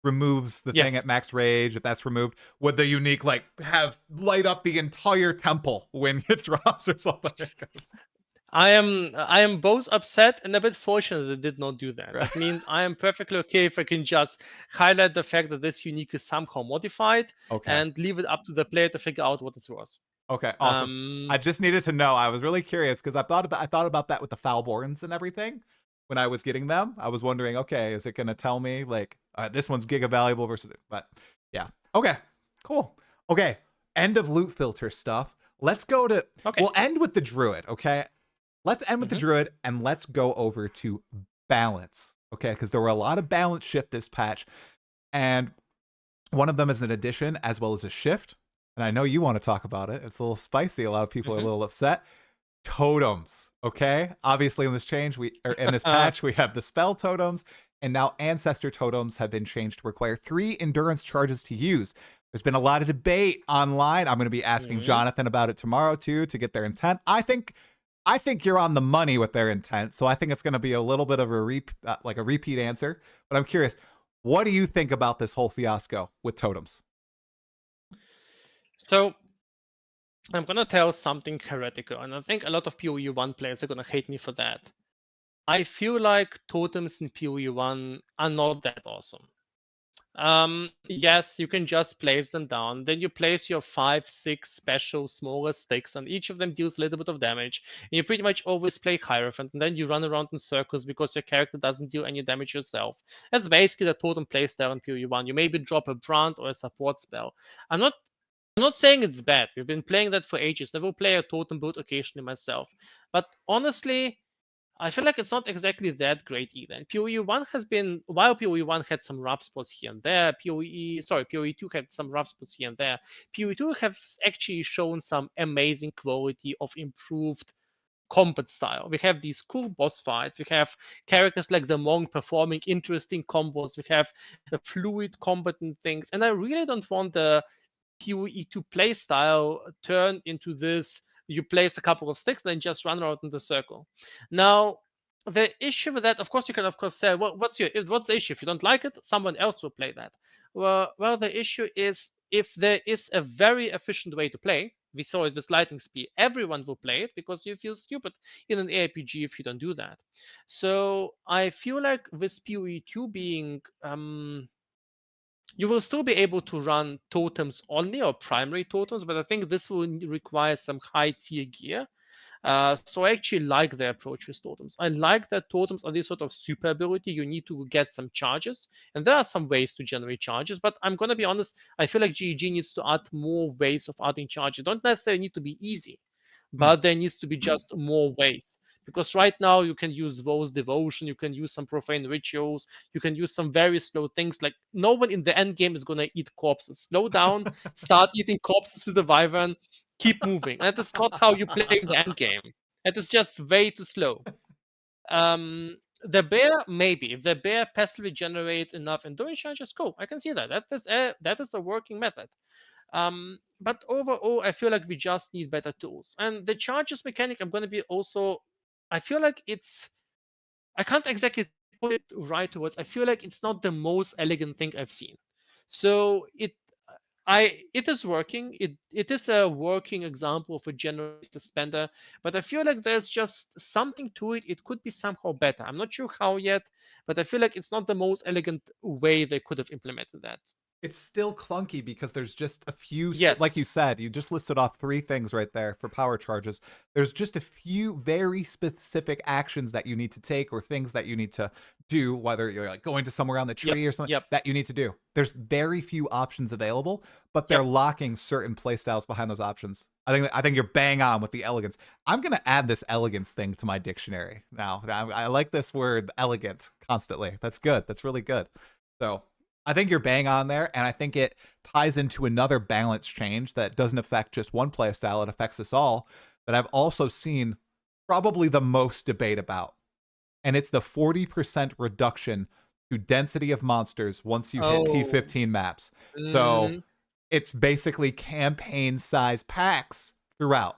removes the thing Yes. at max rage, if that's removed, would the unique like have light up the entire temple when it drops or something? I am both upset and a bit fortunate that it did not do that. That means I am perfectly okay if I can just highlight the fact that this unique is somehow modified Okay. and leave it up to the player to figure out what is worse. Okay, awesome. I just needed to know. I was really curious because I thought about that with the Foulborns and everything when I was getting them. I was wondering, okay, is it going to tell me like this one's giga valuable versus? But yeah, okay, cool. Okay, end of loot filter stuff. Let's go to. Okay. We'll end with the Druid. Okay, let's end with the Druid and let's go over to balance. Okay, because there were a lot of balance shift this patch, and one of them is an addition as well as a shift. And I know you want to talk about it. It's a little spicy. A lot of people are a little upset. Totems, okay? Obviously, in this patch, we have the spell totems, and now ancestor totems have been changed to require 3 endurance charges to use. There's been a lot of debate online. I'm going to be asking Jonathan about it tomorrow too to get their intent. I think you're on the money with their intent, so I think it's going to be a little bit of a repeat answer. But I'm curious, what do you think about this whole fiasco with totems? So I'm going to tell something heretical, and I think a lot of PoE 1 players are going to hate me for that. I feel like totems in PoE 1 are not that awesome. Yes, you can just place them down. Then you place your 5, 6 special smaller sticks, and each of them deals a little bit of damage. And you pretty much always play Hierophant, and then you run around in circles because your character doesn't deal any damage yourself. That's basically the totem playstyle in PoE 1. You maybe drop a brand or a support spell. I'm not saying it's bad. We've been playing that for ages. I will play a totem build occasionally myself. But honestly, I feel like it's not exactly that great either. And PoE 1 has been, while PoE 1 had some rough spots here and there, PoE 2 had some rough spots here and there. PoE 2 has actually shown some amazing quality of improved combat style. We have these cool boss fights. We have characters like the Monk performing interesting combos. We have the fluid combat and things. And I really don't want the PoE2 play style turn into this: you place a couple of sticks, then just run around in the circle. Now, the issue with that, of course, you can say, well, what's the issue? If you don't like it, someone else will play that. Well, the issue is if there is a very efficient way to play, we saw it with Lightning Speed, everyone will play it because you feel stupid in an ARPG if you don't do that. So I feel like with PoE2 being you will still be able to run totems only or primary totems, but I think this will require some high tier gear. So I actually like the approach with totems. I like that totems are this sort of super ability. You need to get some charges, and there are some ways to generate charges, but I'm going to be honest, I feel like GEG needs to add more ways of adding charges. Don't necessarily need to be easy, but there needs to be just more ways. Because right now you can use Vo's Devotion, you can use some profane rituals, you can use some very slow things. Like no one in the end game is gonna eat corpses. Slow down, start eating corpses with the Wyvern, keep moving. That is not how you play in the end game. That is just way too slow. The bear, maybe if the bear passively generates enough endurance charges, cool. I can see that. That is a working method. But overall, I feel like we just need better tools. And the charges mechanic, I'm going to be also, I feel like I can't exactly put it right towards. I feel like it's not the most elegant thing I've seen. So it is working. It is a working example of a generator spender, but I feel like there's just something to it. It could be somehow better. I'm not sure how yet, but I feel like it's not the most elegant way they could have implemented that. It's still clunky because there's just a few, Yes. like you said, you just listed off 3 things right there for power charges. There's just a few very specific actions that you need to take or things that you need to do, whether you're like going to somewhere on the tree or something that you need to do. There's very few options available, but they're locking certain playstyles behind those options. I think you're bang on with the elegance. I'm going to add this elegance thing to my dictionary now. I like this word elegant constantly. That's good. That's really good. So I think you're bang on there, and I think it ties into another balance change that doesn't affect just one playstyle, it affects us all, that I've also seen probably the most debate about. And it's the 40% reduction to density of monsters once you hit T15 maps. So it's basically campaign size packs throughout.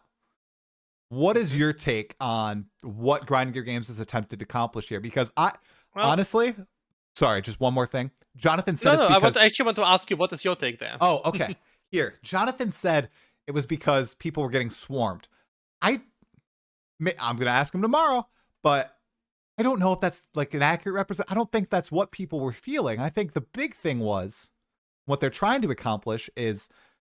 What is your take on what Grind Gear Games has attempted to accomplish here? Because honestly, Sorry, just one more thing. Jonathan said No, because... I actually want to ask you, what is your take there? Oh, okay. Here, Jonathan said it was because people were getting swarmed. I'm gonna ask him tomorrow, but I don't know if that's like an accurate represent. I don't think that's what people were feeling. I think the big thing was what they're trying to accomplish is,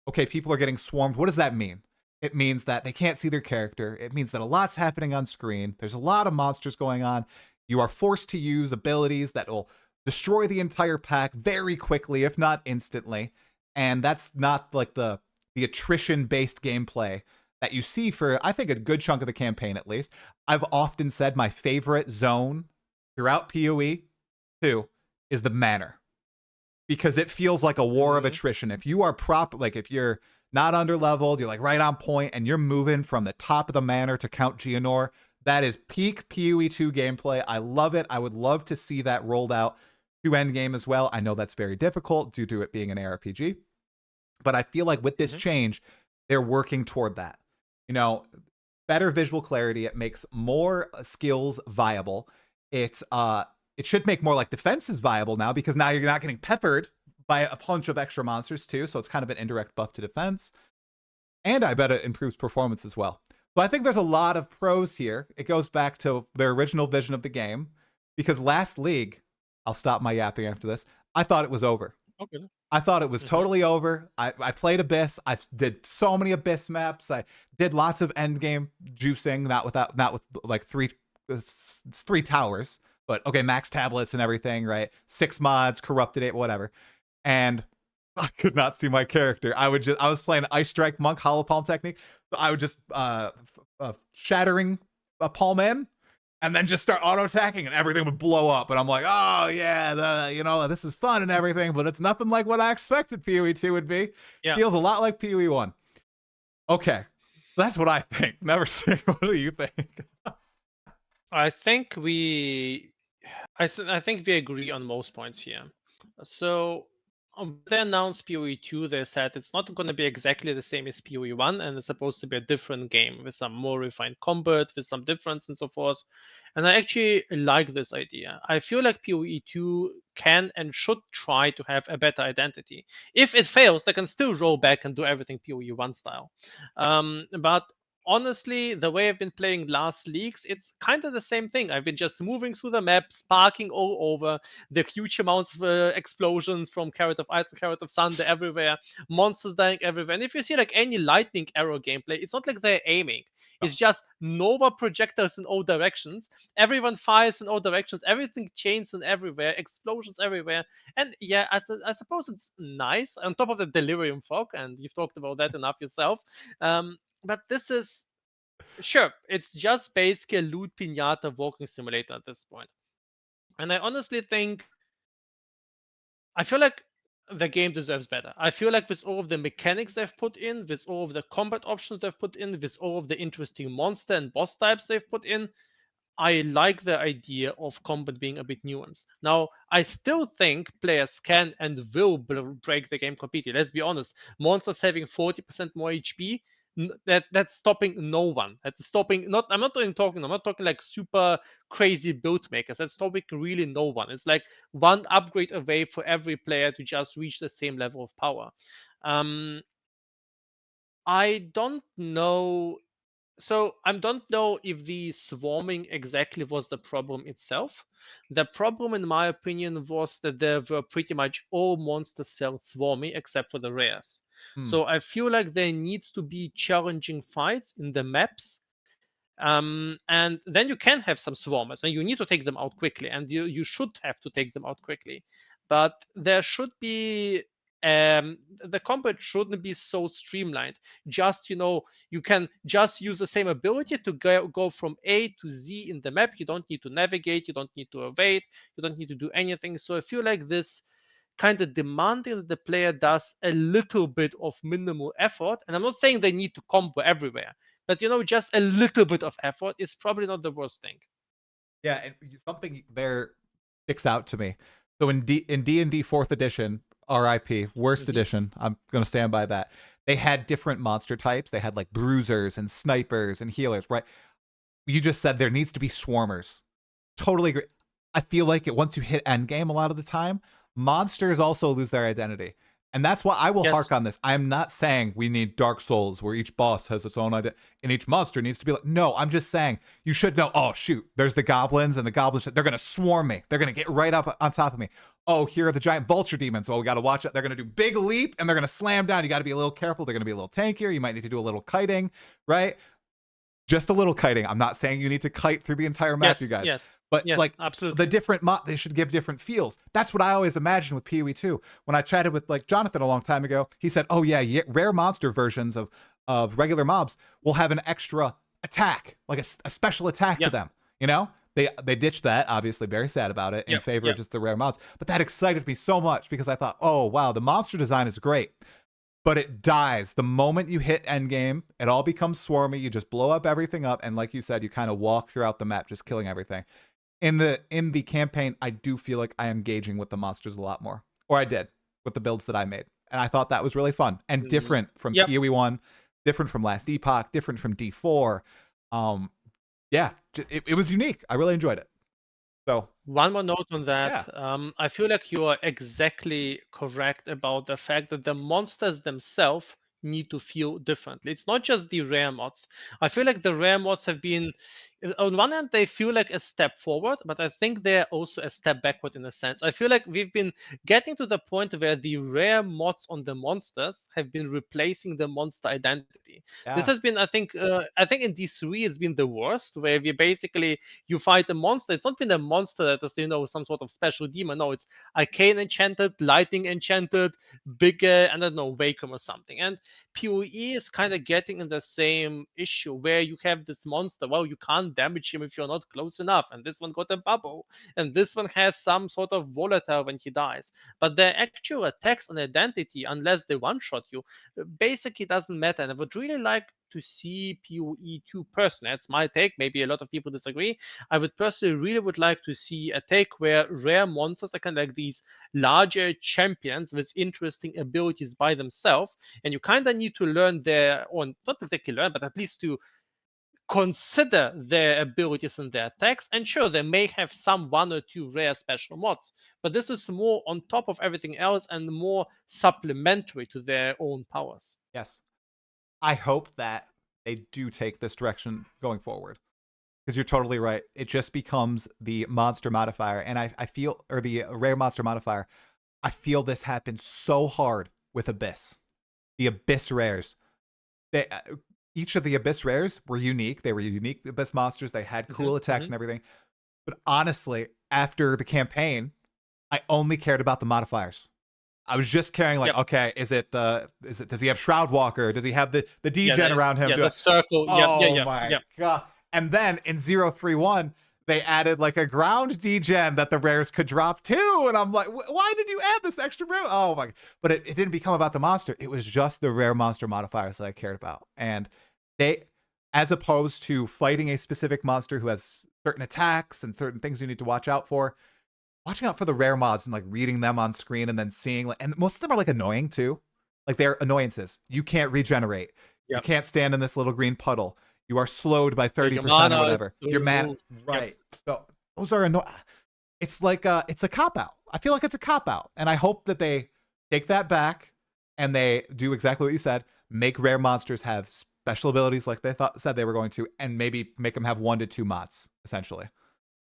okay, people are getting swarmed. What does that mean? It means that they can't see their character. It means that a lot's happening on screen. There's a lot of monsters going on. You are forced to use abilities that will destroy the entire pack very quickly, if not instantly. And that's not like the attrition-based gameplay that you see for, I think, a good chunk of the campaign at least. I've often said my favorite zone throughout PoE 2 is the manor. Because it feels like a war of attrition. If you are if you're not under-leveled, you're like right on point, and you're moving from the top of the manor to Count Geonor, that is peak PoE 2 gameplay. I love it. I would love to see that rolled out to endgame as well. I know that's very difficult due to it being an ARPG, but I feel like with this change, they're working toward that. You know, better visual clarity. It makes more skills viable. It should make more like defenses viable now, because now you're not getting peppered by a bunch of extra monsters too. So it's kind of an indirect buff to defense. And I bet it improves performance as well. So I think there's a lot of pros here. It goes back to their original vision of the game, because last league, I'll stop my yapping after this, I thought it was over. Okay. I thought it was totally over. I played Abyss. I did so many Abyss maps. I did lots of endgame juicing, not with like three towers, but okay, max tablets and everything, right? 6 mods, corrupted it, whatever. And I could not see my character. I was playing Ice Strike Monk Hollow Palm technique. So I would just shattering a palm in, and then just start auto-attacking, and everything would blow up. And I'm like, oh, yeah, this is fun and everything, but it's nothing like what I expected PoE 2 would be. Yeah. Feels a lot like PoE 1. Okay, that's what I think. Neversink, what do you think? I think we agree on most points here. So when they announced PoE 2, they said it's not going to be exactly the same as PoE 1, and it's supposed to be a different game with some more refined combat, with some difference and so forth. And I actually like this idea. I feel like PoE 2 can and should try to have a better identity. If it fails, they can still roll back and do everything PoE 1 style. But honestly, the way I've been playing last leagues, it's kind of the same thing. I've been just moving through the map, sparking all over, the huge amounts of explosions from Carrot of Ice and Carrot of Sun, they're everywhere, monsters dying everywhere. And if you see like any lightning arrow gameplay, it's not like they're aiming. It's just Nova projectors in all directions. Everyone fires in all directions. Everything chains in everywhere. Explosions everywhere. And yeah, I suppose it's nice. On top of the Delirium Fog, and you've talked about that enough yourself. But this is, sure, it's just basically a loot pinata walking simulator at this point. And I honestly I feel like the game deserves better. I feel like with all of the mechanics they've put in, with all of the combat options they've put in, with all of the interesting monster and boss types they've put in, I like the idea of combat being a bit nuanced. Now, I still think players can and will break the game completely. Let's be honest. Monsters having 40% more HP, that's stopping no one. That's stopping I'm not talking like super crazy build makers. That's stopping really no one. It's like one upgrade away for every player to just reach the same level of power. I don't know I don't know if the swarming exactly was the problem itself. The problem, in my opinion, was that there were pretty much all monsters felt swarmy except for the rares. So I feel like there needs to be challenging fights in the maps. And then you can have some swarmers, and you need to take them out quickly, and you should have to take them out quickly. But there should be the combat shouldn't be so streamlined. Just you can just use the same ability to go from A to Z in the map. You don't need to navigate, you don't need to evade, you don't need to do anything. So I feel like this kind of demanding that the player does a little bit of minimal effort. And I'm not saying they need to combo everywhere, but just a little bit of effort is probably not the worst thing. Yeah, and something there sticks out to me. So in D&D 4th edition, RIP, worst edition, I'm going to stand by that. They had different monster types. They had like bruisers and snipers and healers, right? You just said there needs to be swarmers. Totally agree. I feel like once you hit endgame a lot of the time, monsters also lose their identity. And that's why I will hark on this. I'm not saying we need Dark Souls where each boss has its own identity and each monster needs to be like, no, I'm just saying you should know, oh, shoot, there's the goblins and the goblins, they're going to swarm me. They're going to get right up on top of me. Oh, here are the giant vulture demons. Well, we got to watch it. They're going to do big leap and they're going to slam down. You got to be a little careful. They're going to be a little tankier. You might need to do a little kiting, right? Just a little kiting. I'm not saying you need to kite through the entire map, you guys. Yes. But Yes, like absolutely. the different they should give different feels. That's what I always imagined with PoE 2. When I chatted with like Jonathan a long time ago, he said, "Oh yeah, rare monster versions of regular mobs will have an extra attack, like a special attack to them." You know, they ditched that. Obviously, very sad about it in favor of just the rare mobs. But that excited me so much because I thought, "Oh wow, the monster design is great." But it dies the moment you hit endgame. It all becomes swarmy. You just blow up everything up, and like you said, you kind of walk throughout the map, just killing everything. In the campaign, I do feel like I am engaging with the monsters a lot more, or I did with the builds that I made, and I thought that was really fun and different from PoE 1, different from Last Epoch, different from D4. Yeah, it was unique. I really enjoyed it. So one more note on that. I feel like you are exactly correct about the fact that the monsters themselves need to feel differently. It's not just the rare mods. I feel like the rare mods have been, on one hand, they feel like a step forward, but I think they're also a step backward in a sense. I feel like we've been getting to the point where the rare mods on the monsters have been replacing the monster identity. This has been, I think in D3 it's been the worst, where we basically you fight a monster. It's not been a monster that is, some sort of special demon. No, it's arcane enchanted, lightning enchanted, bigger, and I don't know, Wacom or something. And PoE is kind of getting in the same issue where you have this monster. Well, you can't damage him if you're not close enough. And this one got a bubble. And this one has some sort of volatile when he dies. But their actual attacks on identity, unless they one-shot you, basically doesn't matter. And I would really like to see PoE 2 personally. That's my take. Maybe a lot of people disagree. I would personally really would like to see a take where rare monsters are kind of like these larger champions with interesting abilities by themselves, and you kind of need to learn their own, not exactly learn, but at least to consider their abilities and their attacks. And sure, they may have some one or two rare special mods, but this is more on top of everything else and more supplementary to their own powers. Yes. I hope that they do take this direction going forward. Because you're totally right. It just becomes the monster modifier. And I feel, or the rare monster modifier, I feel this happened so hard with Abyss. The Abyss rares. Each of the Abyss rares were unique. They were unique Abyss monsters. They had cool attacks and everything. But honestly, after the campaign, I only cared about the modifiers. I was just caring like, okay, does he have Shroud Walker? Does he have the degen around him? Yeah, the circle. Oh my God. And then in 031, they added like a ground degen that the rares could drop too. And I'm like, why did you add this extra rare? Oh my. But it didn't become about the monster. It was just the rare monster modifiers that I cared about. And they, as opposed to fighting a specific monster who has certain attacks and certain things you need to watch out for, watching out for the rare mods and like reading them on screen and then seeing, like, and most of them are like annoying too. Like they're annoyances. You can't regenerate. You can't stand in this little green puddle. You are slowed by 30% or whatever. Your mana, right? So those are annoying. It's like it's a cop out. I feel like it's a cop out, and I hope that they take that back and they do exactly what you said. Make rare monsters have special abilities like they said they were going to, and maybe make them have 1 to 2 mods essentially,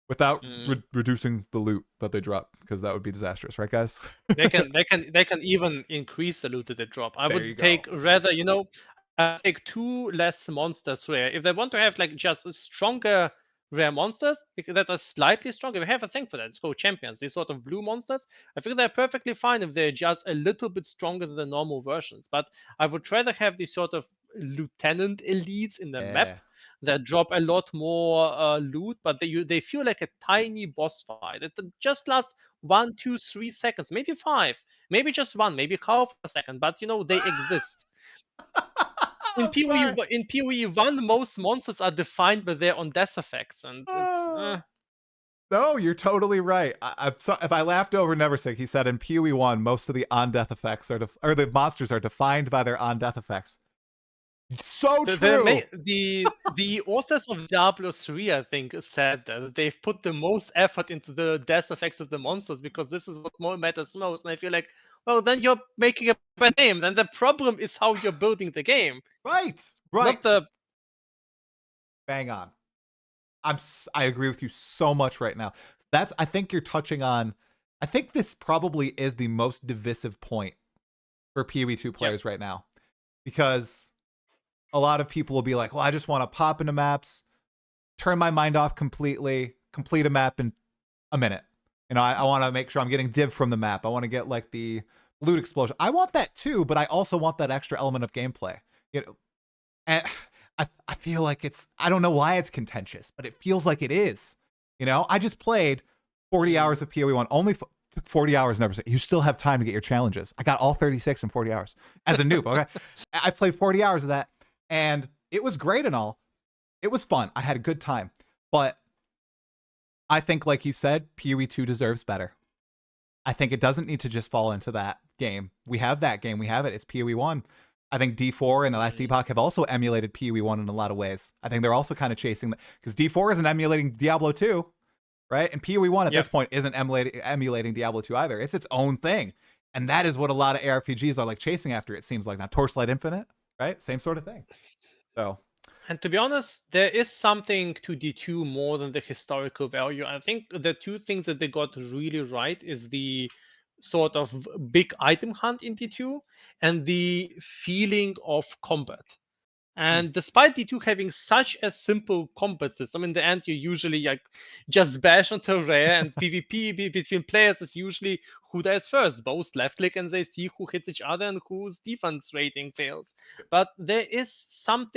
without reducing the loot that they drop, because that would be disastrous, right, guys? they can even increase the loot that they drop. I would take rather, take 2 less monsters rare. If they want to have like just stronger rare monsters that are slightly stronger, we have a thing for that. It's called champions. These sort of blue monsters. I think they're perfectly fine if they're just a little bit stronger than the normal versions. But I would rather have these sort of lieutenant elites in the map that drop a lot more loot, but they feel like a tiny boss fight. It just lasts 1, 2, 3 seconds, maybe 5, maybe just 1, maybe half a second, but they exist. In PoE 1, most monsters are defined by their on-death effects, and it's... No, you're totally right. If I laughed over Neversink, he said in PoE 1, most of the on-death effects or the monsters are defined by their on-death effects. So The true. the authors of Diablo 3, I think, said that they've put the most effort into the death effects of the monsters because this is what more matters most. And I feel like, well, then you're making a bad game. Then the problem is how you're building the game, Right. not Right. the. Bang on. I agree with you so much right now. I think you're touching on, I think this probably is the most divisive point for PoE2 Yeah. players right now, because a lot of people will be like, well, I just want to pop into maps, turn my mind off completely, complete a map in a minute. You know, I want to make sure I'm getting div from the map. I want to get like the loot explosion. I want that too, but I also want that extra element of gameplay. You know, and I feel like I don't know why it's contentious, but it feels like it is. You know, I just played 40 hours of PoE1, only took 40 hours, never say. You still have time to get your challenges. I got all 36 in 40 hours as a noob, okay? I played 40 hours of that, and it was great and all. It was fun. I had a good time. But I think, like you said, PoE2 deserves better. I think it doesn't need to just fall into that game. We have that game. We have it. It's PoE1. I think D4 and the last Epoch have also emulated PoE1 in a lot of ways. I think they're also kind of chasing that, because D4 isn't emulating Diablo 2, right? And PoE1 at this point isn't emulating Diablo 2 either. It's its own thing. And that is what a lot of ARPGs are like chasing after, it seems like. Now, Torchlight Infinite, right? Same sort of thing. So. And to be honest, there is something to D2 more than the historical value. I think the two things that they got really right is the sort of big item hunt in D2 and the feeling of combat. And despite D2 having such a simple combat system, in the end, you usually like just bash until rare, and PvP between players is usually who dies first. Both left click and they see who hits each other and whose defense rating fails. But there is some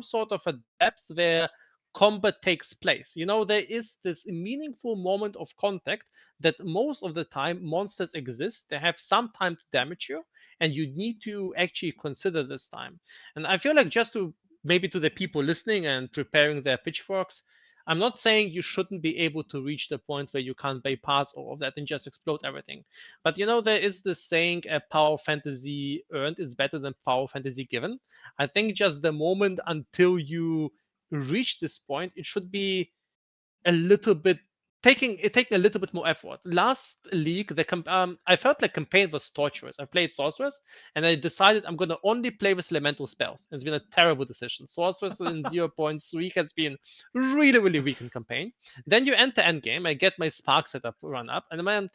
sort of a depth where combat takes place. You know, there is this meaningful moment of contact that most of the time monsters exist. They have some time to damage you, and you need to actually consider this time. And I feel like, just to maybe to the people listening and preparing their pitchforks, I'm not saying you shouldn't be able to reach the point where you can't bypass all of that and just explode everything. But you know, there is this saying, power fantasy earned is better than power fantasy given. I think just the moment until you reach this point, it should be a little bit taking a little bit more effort. Last league, I felt like campaign was torturous. I played sorceress, and I decided I'm gonna only play with elemental spells. It's been a terrible decision. Sorceress in 0.3 has been really, really weak in campaign. Then you enter endgame. I get my spark setup run up, and man,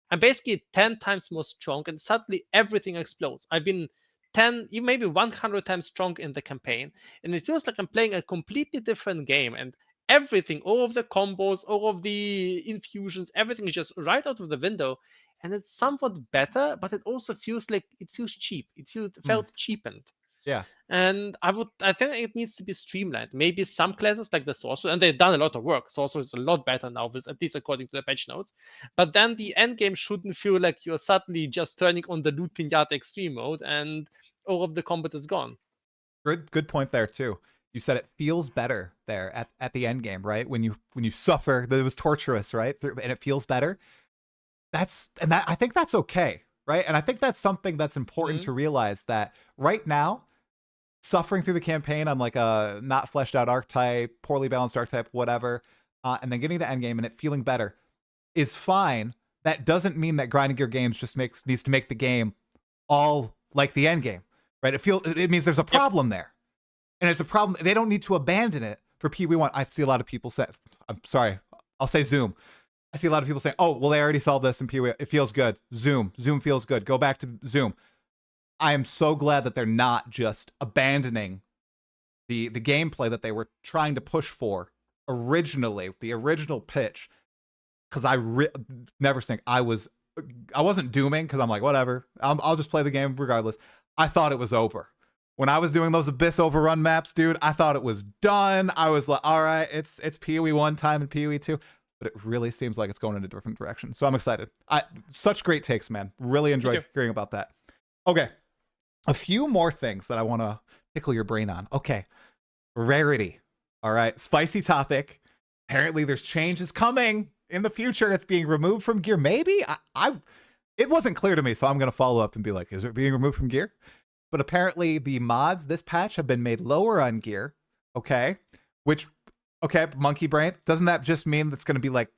I'm basically 10 times more strong, and suddenly everything explodes. I've been 10, even maybe 100 times strong in the campaign, and it feels like I'm playing a completely different game. And everything, all of the combos, all of the infusions, everything is just right out of the window. And it's somewhat better, but it also feels like it feels cheap. Felt cheapened. Yeah. And I think it needs to be streamlined. Maybe some classes like the sorcerer, and they've done a lot of work. Sorcerer is a lot better now, at least according to the patch notes. But then the end game shouldn't feel like you're suddenly just turning on the loot pinata extreme mode and all of the combat is gone. Good point there too. You said it feels better there at the end game, right? When you suffer, that it was torturous, right? And it feels better. I think that's okay, right? And I think that's something that's important to realize, that right now, suffering through the campaign on like a not fleshed out archetype, poorly balanced archetype, whatever, and then getting to end game and it feeling better is fine. That doesn't mean that grinding your games just needs to make the game all like the end game, right? It means there's a problem there. And it's a problem. They don't need to abandon it for PoE1. I see a lot of people say, I'm sorry, I'll say Zoom. I see a lot of people saying, oh, well, they already solved this in PoE. It feels good. Zoom feels good. Go back to Zoom. I am so glad that they're not just abandoning the gameplay that they were trying to push for originally, the original pitch. Because Neversink, I wasn't dooming, because I'm like, whatever, I'll just play the game regardless. I thought it was over. When I was doing those Abyss overrun maps, dude, I thought it was done. I was like, all right, it's PoE1 time and PoE2. But it really seems like it's going in a different direction. So I'm excited. Such great takes, man. Really enjoyed hearing about that. Okay. A few more things that I want to tickle your brain on. Okay. Rarity. All right. Spicy topic. Apparently there's changes coming in the future. It's being removed from gear. Maybe? It wasn't clear to me, so I'm going to follow up and be like, is it being removed from gear? but apparently the mods this patch have been made lower on gear. Okay, which monkey brain, doesn't that just mean that's going to be like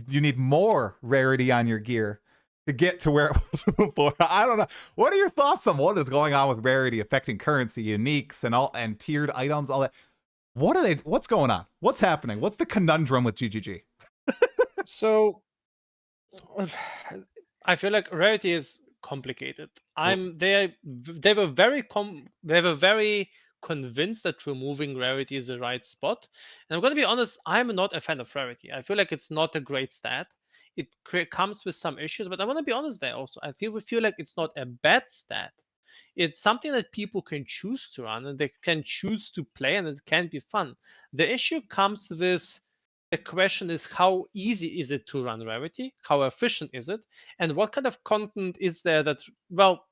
you need more rarity on your gear to get to where it was before? I don't know. What are your thoughts on what is going on with rarity affecting currency, uniques, and tiered items, all that? What's going on? What's happening? What's the conundrum with GGG? So I feel like rarity is complicated. They were very convinced that removing rarity is the right spot. And I'm going to be honest, I'm not a fan of rarity. I feel like it's not a great stat. It comes with some issues, but I want to be honest there also. I feel like it's not a bad stat. It's something that people can choose to run and they can choose to play, and it can be fun. The issue comes with the question is how easy is it to run rarity? How efficient is it? And what kind of content is there that, well,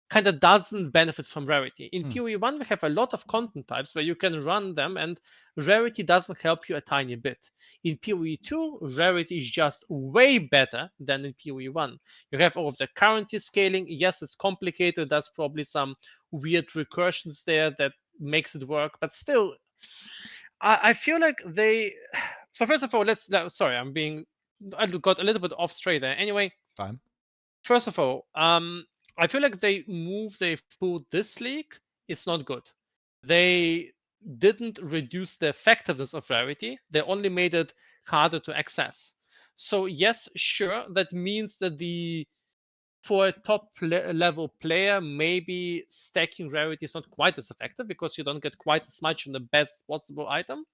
kind of doesn't benefit from rarity? In PoE 1, we have a lot of content types where you can run them, and rarity doesn't help you a tiny bit. In PoE 2, rarity is just way better than in PoE 1. You have all of the currency scaling. Yes, it's complicated. There's probably some weird recursions there that makes it work, but still, I feel like they. So first of all, sorry, I got a little bit off straight there. Anyway, Fine. First of all, I feel like they food this league is not good. They didn't reduce the effectiveness of rarity. They only made it harder to access. So yes, sure, that means that for a top level player, maybe stacking rarity is not quite as effective because you don't get quite as much on the best possible item.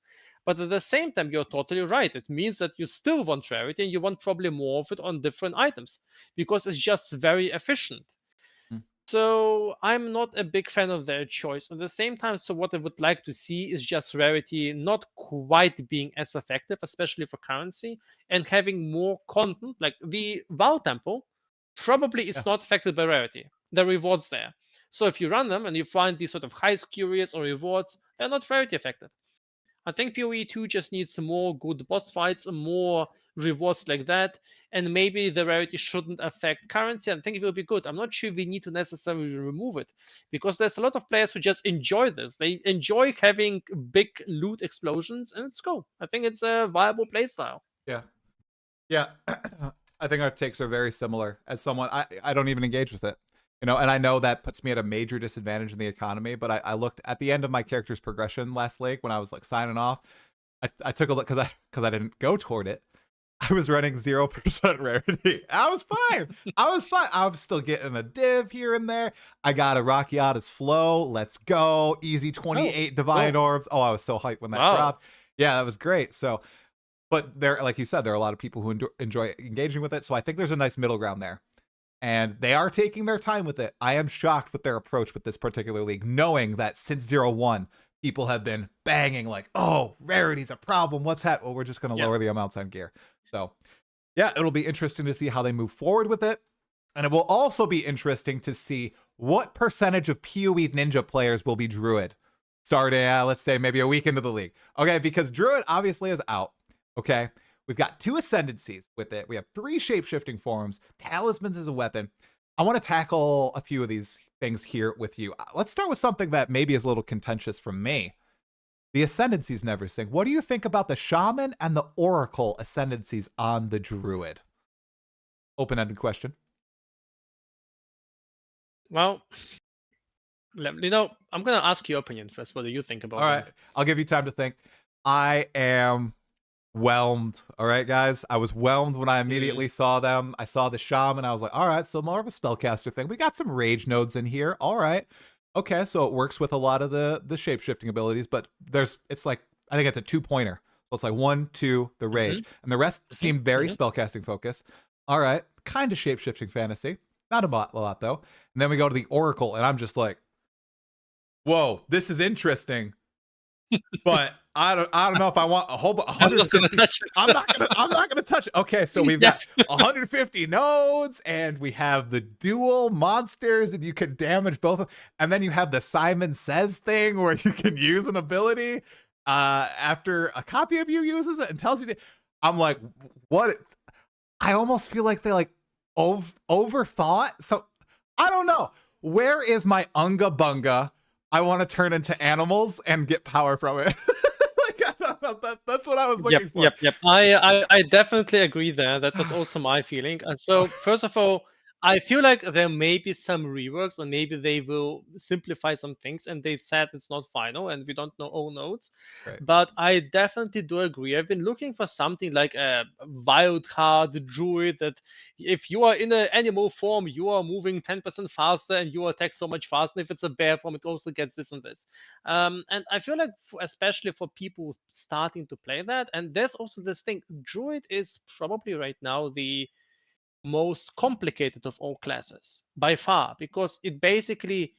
But at the same time, you're totally right. It means that you still want rarity and you want probably more of it on different items because it's just very efficient. So I'm not a big fan of their choice. At the same time, so what I would like to see is just rarity not quite being as effective, especially for currency, and having more content. Like the Val Temple, probably it's not affected by rarity. The rewards there. So if you run them and you find these sort of high curious or rewards, they're not rarity affected. I think PoE 2 just needs some more good boss fights and more rewards like that. And maybe the rarity shouldn't affect currency. I think it will be good. I'm not sure we need to necessarily remove it because there's a lot of players who just enjoy this. They enjoy having big loot explosions, and it's cool. I think it's a viable playstyle. Yeah. Yeah. I think our takes are very similar. As someone, I don't even engage with it. And I know that puts me at a major disadvantage in the economy, but I looked at the end of my character's progression last lake when I was like signing off. I took a look because I didn't go toward it. I was running 0% rarity. I was fine. I was still getting a div here and there. I got a Rakiata's Flow. Let's go. Easy 28 Divine Orbs. Oh, I was so hyped when that dropped. Yeah, that was great. So, but there, like you said, there are a lot of people who enjoy engaging with it. So I think there's a nice middle ground there. And they are taking their time with it. I am shocked with their approach with this particular league, knowing that since 0-1, people have been banging like, oh, rarity's a problem. What's happening? Well, we're just going to lower the amounts on gear. So, yeah, it'll be interesting to see how they move forward with it. And it will also be interesting to see what percentage of PoE Ninja players will be Druid starting, let's say, maybe a week into the league. Okay, because Druid obviously is out. Okay. We've got 2 ascendancies with it. We have 3 shape-shifting forms, talismans as a weapon. I want to tackle a few of these things here with you. Let's start with something that maybe is a little contentious from me. The ascendancies, Neversink. What do you think about the shaman and the oracle ascendancies on the druid? Open-ended question. Well, I'm going to ask your opinion first. What do you think about it? All right. I'll give you time to think. I am whelmed. All right, guys. I was whelmed when I immediately saw them. I saw the shaman. I was like, all right, so more of a spellcaster thing. We got some rage nodes in here. All right. Okay, so it works with a lot of the shape-shifting abilities, but it's like, I think it's a 2-pointer. So it's like 1, 2, the rage. And the rest seem very spellcasting focused. All right, kind of shape-shifting fantasy. Not a lot, though. And then we go to the oracle, and I'm just like, whoa, this is interesting. But I don't know if I want a whole 150. I'm not gonna touch it. Okay, so we've got 150 nodes, and we have the dual monsters, and you can damage both of them. And then you have the Simon Says thing where you can use an ability after a copy of you uses it and tells you to. I'm like, what? I almost feel like they like overthought. So I don't know. where is my Unga Bunga? I want to turn into animals and get power from it. That's what I was looking for. Yep. I definitely agree there. That was also my feeling. And so, first of all, I feel like there may be some reworks, or maybe they will simplify some things. And they said it's not final, and we don't know all nodes. Right. But I definitely do agree. I've been looking for something like a wild card druid that, if you are in an animal form, you are moving 10% faster and you attack so much faster. And if it's a bear form, it also gets this and this. And I feel like, especially for people starting to play that, and there's also this thing, Druid is probably right now the most complicated of all classes by far, because it basically,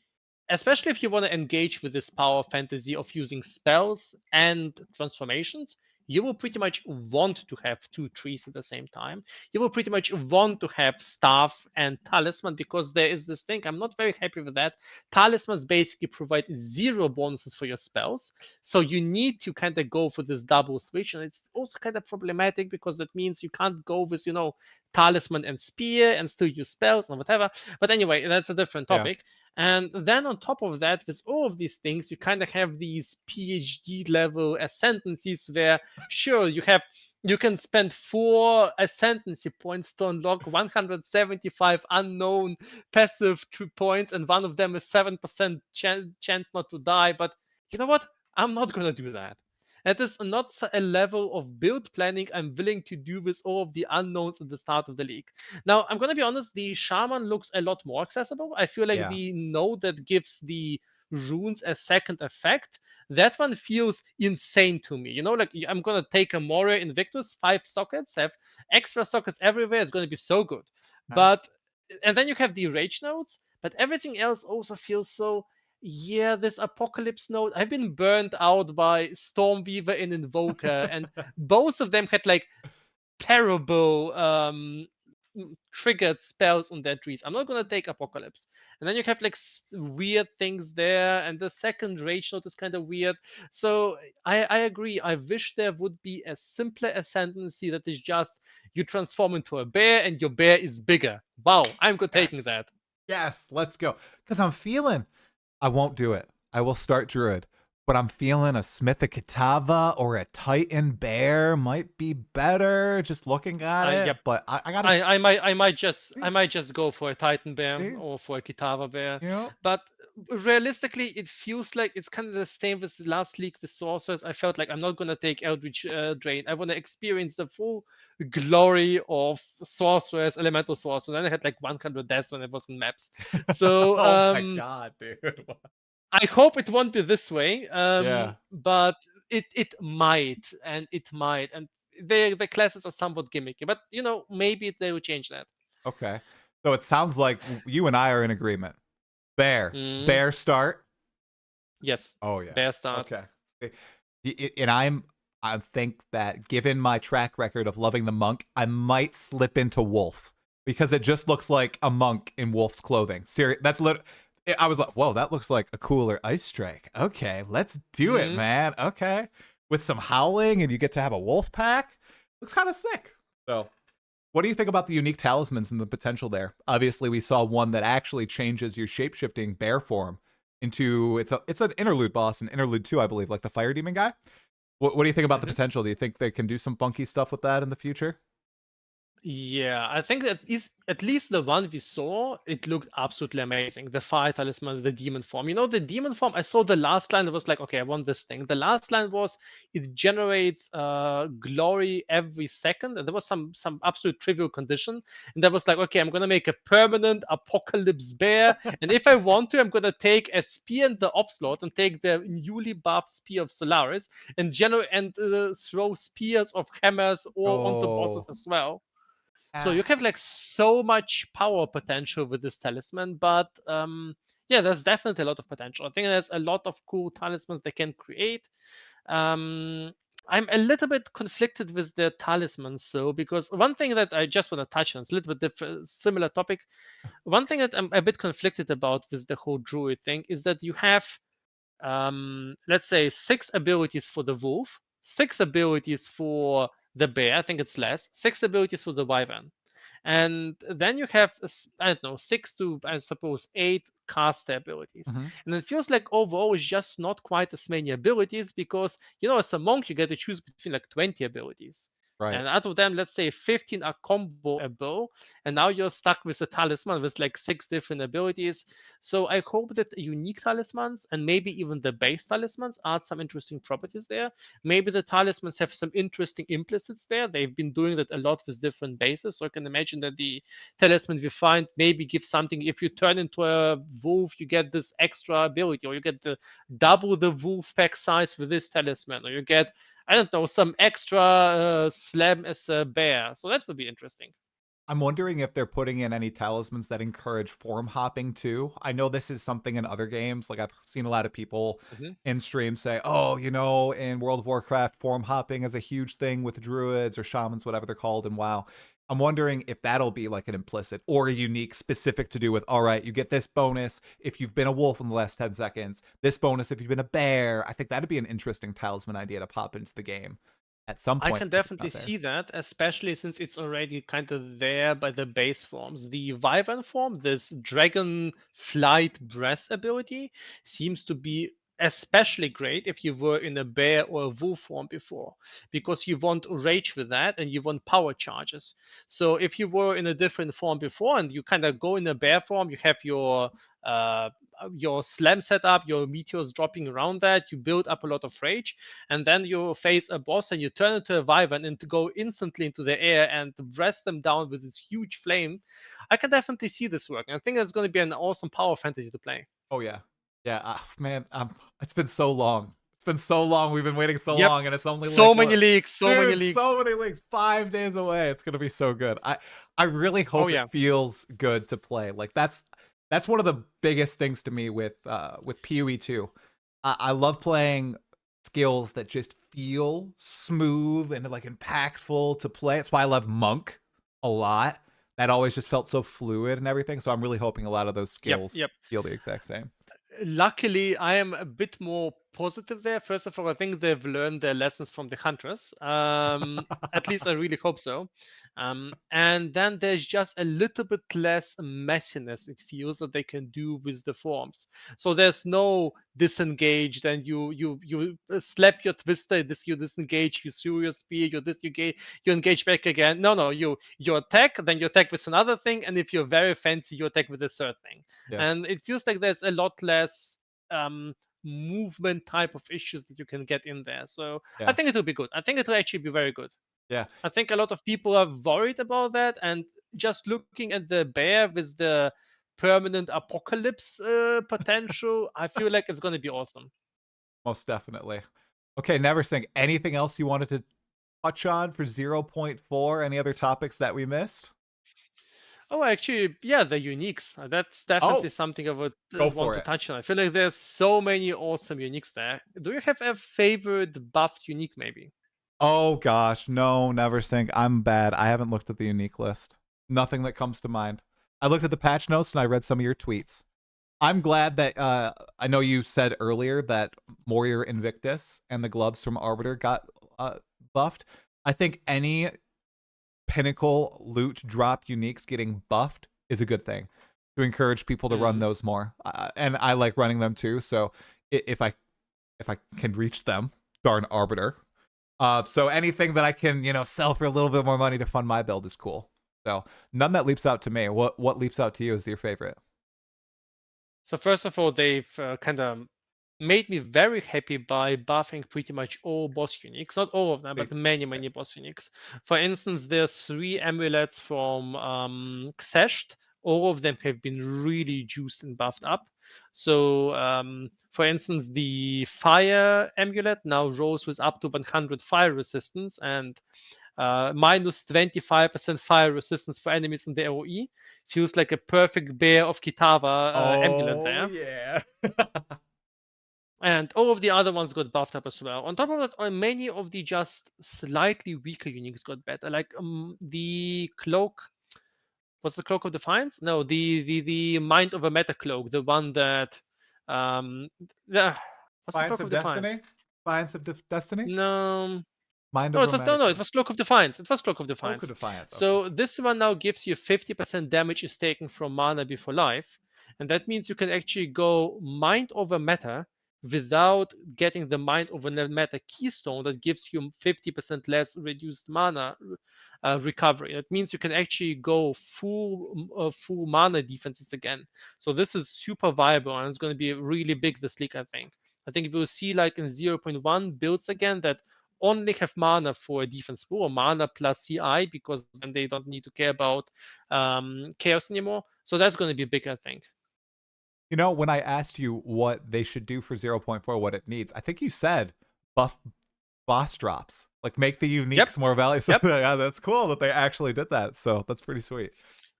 especially if you want to engage with this power fantasy of using spells and transformations, you will pretty much want to have two trees at the same time. You will pretty much want to have staff and talisman, because there is this thing. I'm not very happy with that. Talismans basically provide 0 bonuses for your spells. So you need to kind of go for this double switch. And it's also kind of problematic, because that means you can't go with, talisman and spear and still use spells and whatever. But anyway, that's a different topic. And then on top of that, with all of these things, you kind of have these PhD level ascendancies where, sure, you can spend 4 ascendancy points to unlock 175 unknown passive points, and one of them is 7% chance not to die. But you know what? I'm not going to do that. That is not a level of build planning I'm willing to do with all of the unknowns at the start of the league. Now, I'm going to be honest, the Shaman looks a lot more accessible. I feel like the node that gives the runes a second effect, that one feels insane to me. Like, I'm going to take a Moria Invictus, 5 sockets, have extra sockets everywhere. It's going to be so good. And then you have the rage nodes, but everything else also feels so, this apocalypse node. I've been burned out by Stormweaver and Invoker, and both of them had like terrible triggered spells on their trees. I'm not gonna take Apocalypse. And then you have like weird things there, and the second rage note is kind of weird. So I agree. I wish there would be a simpler ascendancy that is just, you transform into a bear and your bear is bigger. Wow, I'm good taking that. Yes, let's go. Because I'm feeling, I won't do it. I will start Druid. But I'm feeling a Smith of Kitava or a Titan Bear might be better. Just looking at it, Yep. But I gotta. I might just go for a Titan Bear or for a Kitava Bear. Yeah. But realistically, it feels like it's kind of the same with last league with Sorcerers. I felt like I'm not gonna take Eldritch Drain. I want to experience the full glory of Sorcerers, Elemental Sorcerers. And then I had like 100 deaths when it was in maps. So oh my god, dude. I hope it won't be this way. Yeah. But it might, and the classes are somewhat gimmicky, but maybe they will change that. Okay. So it sounds like you and I are in agreement. Bear start. Yes. Oh yeah. Bear start. Okay. And I think that given my track record of loving the monk, I might slip into wolf because it just looks like a monk in wolf's clothing. That's I was like, whoa, that looks like a cooler ice strike. Okay, let's do it, man. Okay. With some howling and you get to have a wolf pack. Looks kind of sick. So what do you think about the unique talismans and the potential there? Obviously, we saw one that actually changes your shape-shifting bear form into, it's an interlude boss, an interlude 2, I believe, like the fire demon guy. What do you think about the potential? Do you think they can do some funky stuff with that in the future? Yeah, I think that is at least the one we saw, it looked absolutely amazing. The fire talisman, the demon form. The demon form, I saw the last line that was like, okay, I want this thing. The last line was, it generates glory every second. And there was some absolute trivial condition. And that was like, okay, I'm gonna make a permanent apocalypse bear. And if I want to, I'm gonna take a spear in the off slot and take the newly buffed spear of Solaris and throw spears of hammers onto bosses as well. So you have like so much power potential with this talisman, but there's definitely a lot of potential. I think there's a lot of cool talismans they can create. I'm a little bit conflicted with the talismans, because one thing that I just want to touch on, is a little bit different, similar topic. One thing that I'm a bit conflicted about with the whole druid thing is that you have, let's say, 6 abilities for the wolf, 6 abilities for the bear. I think it's less. 6 abilities for the wyvern. And then you have, I don't know, 6 to, I suppose, 8 caster abilities. Hmm. And it feels like overall it's just not quite as many abilities because, as a monk, you get to choose between like 20 abilities. Right. And out of them, let's say 15 are comboable, and now you're stuck with a talisman with like 6 different abilities. So I hope that unique talismans and maybe even the base talismans add some interesting properties there. Maybe the talismans have some interesting implicits there. They've been doing that a lot with different bases. So I can imagine that the talisman we find maybe gives something. If you turn into a wolf, you get this extra ability, or you get the double the wolf pack size with this talisman, or you get, I don't know, some extra slam as a bear. So that would be interesting. I'm wondering if they're putting in any talismans that encourage form hopping too. I know this is something in other games. Like I've seen a lot of people Mhm. in stream say, "Oh, in World of Warcraft, form hopping is a huge thing with druids or shamans, whatever they're called in WoW." I'm wondering if that'll be like an implicit or a unique specific to do with, all right, you get this bonus if you've been a wolf in the last 10 seconds, this bonus if you've been a bear. I think that'd be an interesting talisman idea to pop into the game at some I point can if it's definitely not there. see that, especially since it's already kind of there by the base forms. The Wyvern form, this Dragon Flight Breath ability, seems to be especially great if you were in a bear or a wolf form before, because you want rage with that and you want power charges. So if you were in a different form before and you kind of go in a bear form, you have uh, your slam setup, your meteors dropping around that, you build up a lot of rage, and then you face a boss and you turn into a wyvern and to go instantly into the air and press them down with this huge flame. I can definitely see this working. I think it's going to be an awesome power fantasy to play. Oh yeah, yeah. Man, it's been so long. It's been so long. We've been waiting so Yep. long, and it's only like So many what, leaks, so many dude? leaks. So many leagues. 5 days away. It's gonna be so good. I really Oh hope it yeah. feels good to play. Like that's one of the biggest things to me with PoE 2. I love playing skills that just feel smooth and like impactful to play. It's why I love Monk a lot. That always just felt so fluid and everything. So I'm really hoping a lot of those Yep, skills yep. feel the exact same. Luckily, I am a bit more positive there. First of all, I think they've learned their lessons from the hunters. At least I really hope so. And then there's just a little bit less messiness, it feels, that they can do with the forms. So there's no disengaged and you slap your twister, you disengage, you throw your spear, you engage back again. No, you attack, then you attack with another thing, and if you're very fancy, you attack with a third thing. Yeah. And it feels like there's a lot less um, movement type of issues that you can get in there. So I Yeah. think it will be good. I think it will actually be very good. Yeah. I think a lot of people are worried about that, and just looking at the bear with the permanent apocalypse potential, I feel like it's going to be awesome. Most definitely. Okay, Neversink, anything else you wanted to touch on for 0.4? Any other topics that we missed? Oh, actually, yeah, the uniques. That's definitely Oh, something I would go want for to it. touch on. I feel like there's so many awesome uniques there. Do you have a favorite buffed unique, maybe? Oh gosh, no, Neversink. I'm bad. I haven't looked at the unique list. Nothing that comes to mind. I looked at the patch notes and I read some of your tweets. I'm glad that I know you said earlier that Warrior Invictus and the gloves from Arbiter got buffed. I think any pinnacle loot drop uniques getting buffed is a good thing to encourage people to run Mhm. those more. And I like running them too. So if I can reach them, darn Arbiter. So anything that I can sell for a little bit more money to fund my build is cool. So none that leaps out to me. What leaps out to you as your favorite? So first of all, they've kind of made me very happy by buffing pretty much all boss uniques. Not all of them, but many boss uniques. For instance, there's 3 amulets from Xesht. All of them have been really juiced and buffed up. So, for instance, the fire amulet now rolls with up to 100 fire resistance and minus 25% fire resistance for enemies in the AoE. Feels like a perfect bear of Kitava amulet Oh there. yeah. And all of the other ones got buffed up as well. On top of that, many of the just slightly weaker uniques got better. Like the cloak. What's the cloak of defiance? No, the mind of a meta cloak. The one that um, the, what's the Defiance cloak of of Destiny? defiance? Defiance of Destiny? No. Mind No, over it was matter. no, no. It was Cloak of Defiance. It was Cloak of Cloak of Defiance. Defiance. Okay. So this one now gives you 50% damage is taken from mana before life, and that means you can actually go mind over matter without getting the mind over matter keystone that gives you 50% less reduced mana recovery. That means you can actually go full mana defenses again. So this is super viable and it's going to be really big this league. I think. I think we'll see like in 0.1 builds again that only have mana for a defense pool or mana plus CI because then they don't need to care about chaos anymore. So that's going to be big, I think. You know, when I asked you what they should do for 0.4, what it needs, I think you said buff boss drops, like make the uniques more valuable. So yeah, that's cool that they actually did that. So that's pretty sweet.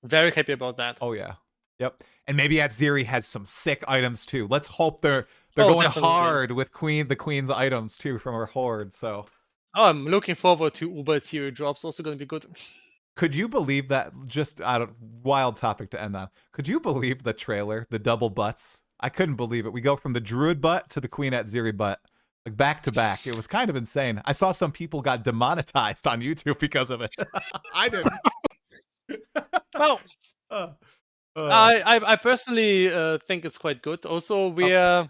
Very happy about that. Oh yeah. Yep. And maybe Atziri has some sick items too. Let's hope they're going definitely hard with the queen's items too from her horde. So I'm looking forward to Uber Atziri drops. Also going to be good. Could you believe that? Just out of wild topic to end on. Could you believe the trailer, the double butts? I couldn't believe it. We go from the Druid butt to the Queen Atziri butt, like back to back. It was kind of insane. I saw some people got demonetized on YouTube because of it. I didn't. Well, I personally think it's quite good. Also, we are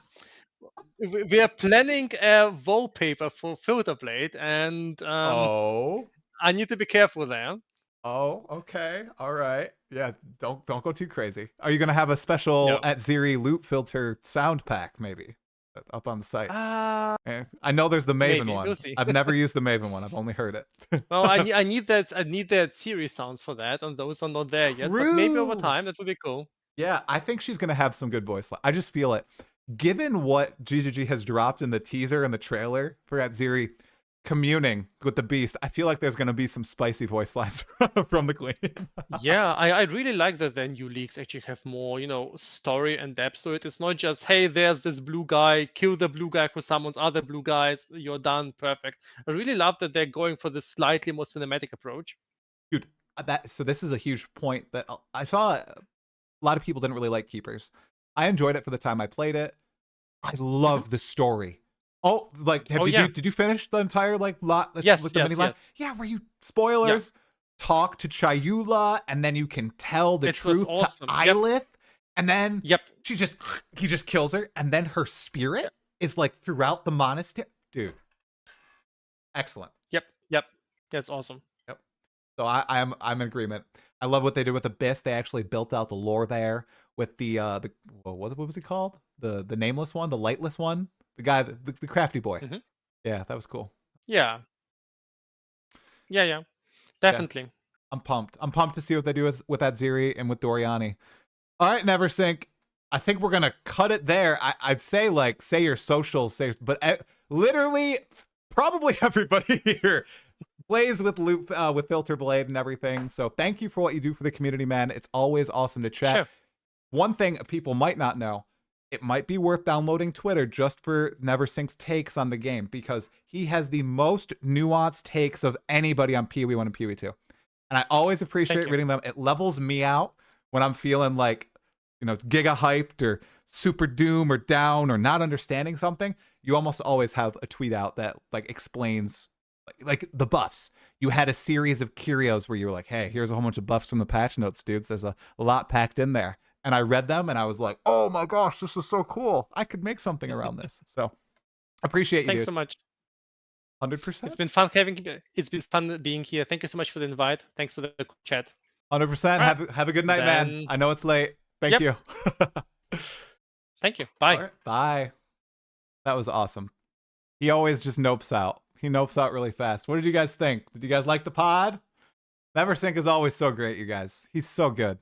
planning a wallpaper for Filterblade, and I need to be careful there. Oh, okay. All right. Yeah, don't go too crazy. Are you going to have a special Atziri loop filter sound pack maybe up on the site? I know there's the Maven one. We'll I've never used the Maven one. I've only heard it. Well, I need that series sounds for that, and those are not there yet. But maybe over time that would be cool. Yeah, I think she's going to have some good voice. I just feel it. Given what GGG has dropped in the teaser and the trailer for Atziri communing with the beast, I feel like there's going to be some spicy voice lines from the queen. Yeah, I really like that the new leagues actually have more, story and depth to it. It's not just, hey, there's this blue guy, kill the blue guy who summons other blue guys, you're done, perfect. I really love that they're going for this slightly more cinematic approach. Dude, so this is a huge point that I saw. A lot of people didn't really like Keepers. I enjoyed it for the time I played it. I love the story. Oh, like did you finish the entire lot? Yes, with the mini line? Yeah, where you spoilers talk to Chayula and then you can tell the truth to Ilith, and then he just kills her, and then her spirit is like throughout the monastery. Dude, excellent. Yep, that's awesome. Yep. So I'm in agreement. I love what they did with Abyss. They actually built out the lore there with the what was he called? The nameless one, the lightless one. The guy, the crafty boy. Yeah, that was cool. Yeah, definitely. Yeah. I'm pumped. I'm pumped to see what they do with Atziri and with Doriani. All right, Neversink. I think we're gonna cut it there. I'd say say your socials, but literally, probably everybody here plays with with Filterblade and everything. So thank you for what you do for the community, man. It's always awesome to chat. Sure. One thing people might not know. It might be worth downloading Twitter just for Neversink's takes on the game, because he has the most nuanced takes of anybody on PoE 1 and PoE 2. And I always appreciate reading them. It levels me out when I'm feeling giga hyped or super doom or down or not understanding something. You almost always have a tweet out that explains like the buffs. You had a series of curios where you were like, hey, here's a whole bunch of buffs from the patch notes, dudes. There's a lot packed in there. And I read them and I was like, oh my gosh, this is so cool. I could make something around this. So appreciate you. Thanks so much. 100%. It's been fun being here. Thank you so much for the invite. Thanks for the chat. 100%. Right. Have a good night, man. I know it's late. Thank you. Thank you. Bye. Right. Bye. That was awesome. He always just nopes out. He nopes out really fast. What did you guys think? Did you guys like the pod? Neversink is always so great, you guys. He's so good.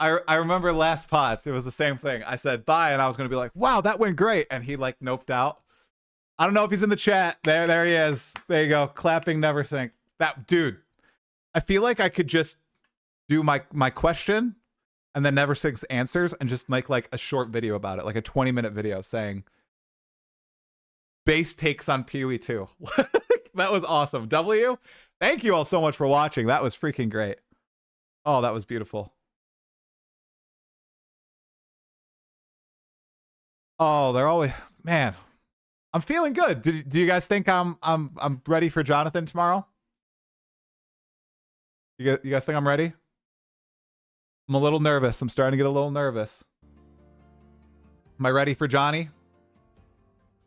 I remember last pod, it was the same thing. I said bye, and I was going to be like, wow, that went great. And he noped out. I don't know if he's in the chat. There he is. There you go. Clapping Neversink. That dude. I feel like I could just do my question and then Neversink's answers and just make a short video about it, like a 20-minute video saying base takes on PoE 2. That was awesome. W, thank you all so much for watching. That was freaking great. Oh, that was beautiful. Oh, they're always, man. I'm feeling good. Do you guys think I'm ready for Jonathan tomorrow? You guys think I'm ready? I'm a little nervous. I'm starting to get a little nervous. Am I ready for Johnny?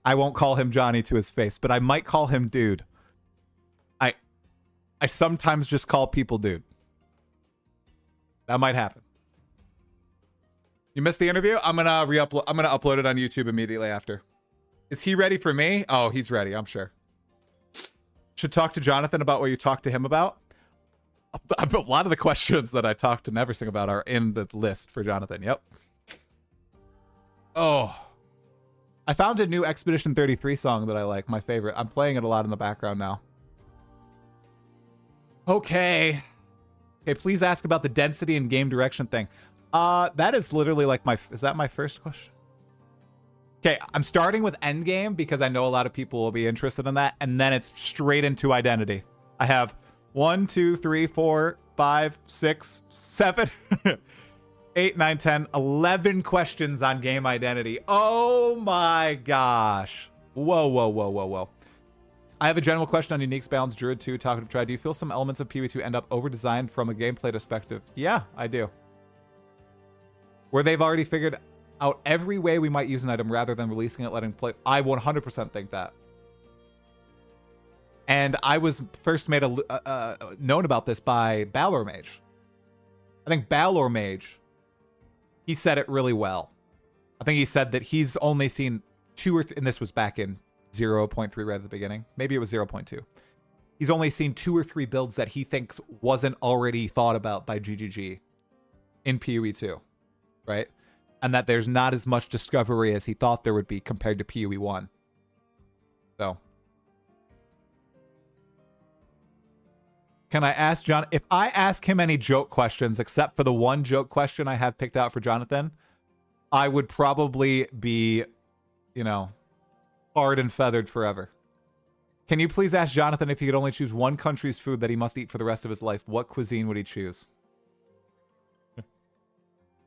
I won't call him Johnny to his face, but I might call him dude. I sometimes just call people dude. That might happen. You missed the interview? I'm gonna re-upload. I'm gonna upload it on YouTube immediately after. Is he ready for me? Oh, he's ready, I'm sure. Should talk to Jonathan about what you talked to him about. A lot of the questions that I talked to Neversink about are in the list for Jonathan. Yep. Oh. I found a new Expedition 33 song that I like, my favorite. I'm playing it a lot in the background now. Okay. Okay, please ask about the density and game direction thing. That is literally like is that my first question? Okay, I'm starting with endgame because I know a lot of people will be interested in that, and then it's straight into identity. I have 1, 2, 3, 4, 5, 6, 7, 8, 9, 10, 11 questions on game identity. Oh my gosh. Whoa, whoa, whoa, whoa, whoa. I have a general question on Unique's Balance Druid 2, Talkative Try. Do you feel some elements of PoE2 end up over-designed from a gameplay perspective? Yeah, I do. Where they've already figured out every way we might use an item rather than releasing it, letting play. I 100% think that. And I was first made known about this by Balor Mage. I think Balor Mage, he said it really well. I think he said that he's only seen 2 or and this was back in 0.3 right at the beginning. Maybe it was 0.2. He's only seen 2 or 3 builds that he thinks wasn't already thought about by GGG in PoE2, right? And that there's not as much discovery as he thought there would be compared to PoE1. So, can I ask John, if I ask him any joke questions, except for the one joke question I have picked out for Jonathan, I would probably be, you know, tarred and feathered forever. Can you please ask Jonathan if he could only choose one country's food that he must eat for the rest of his life? What cuisine would he choose?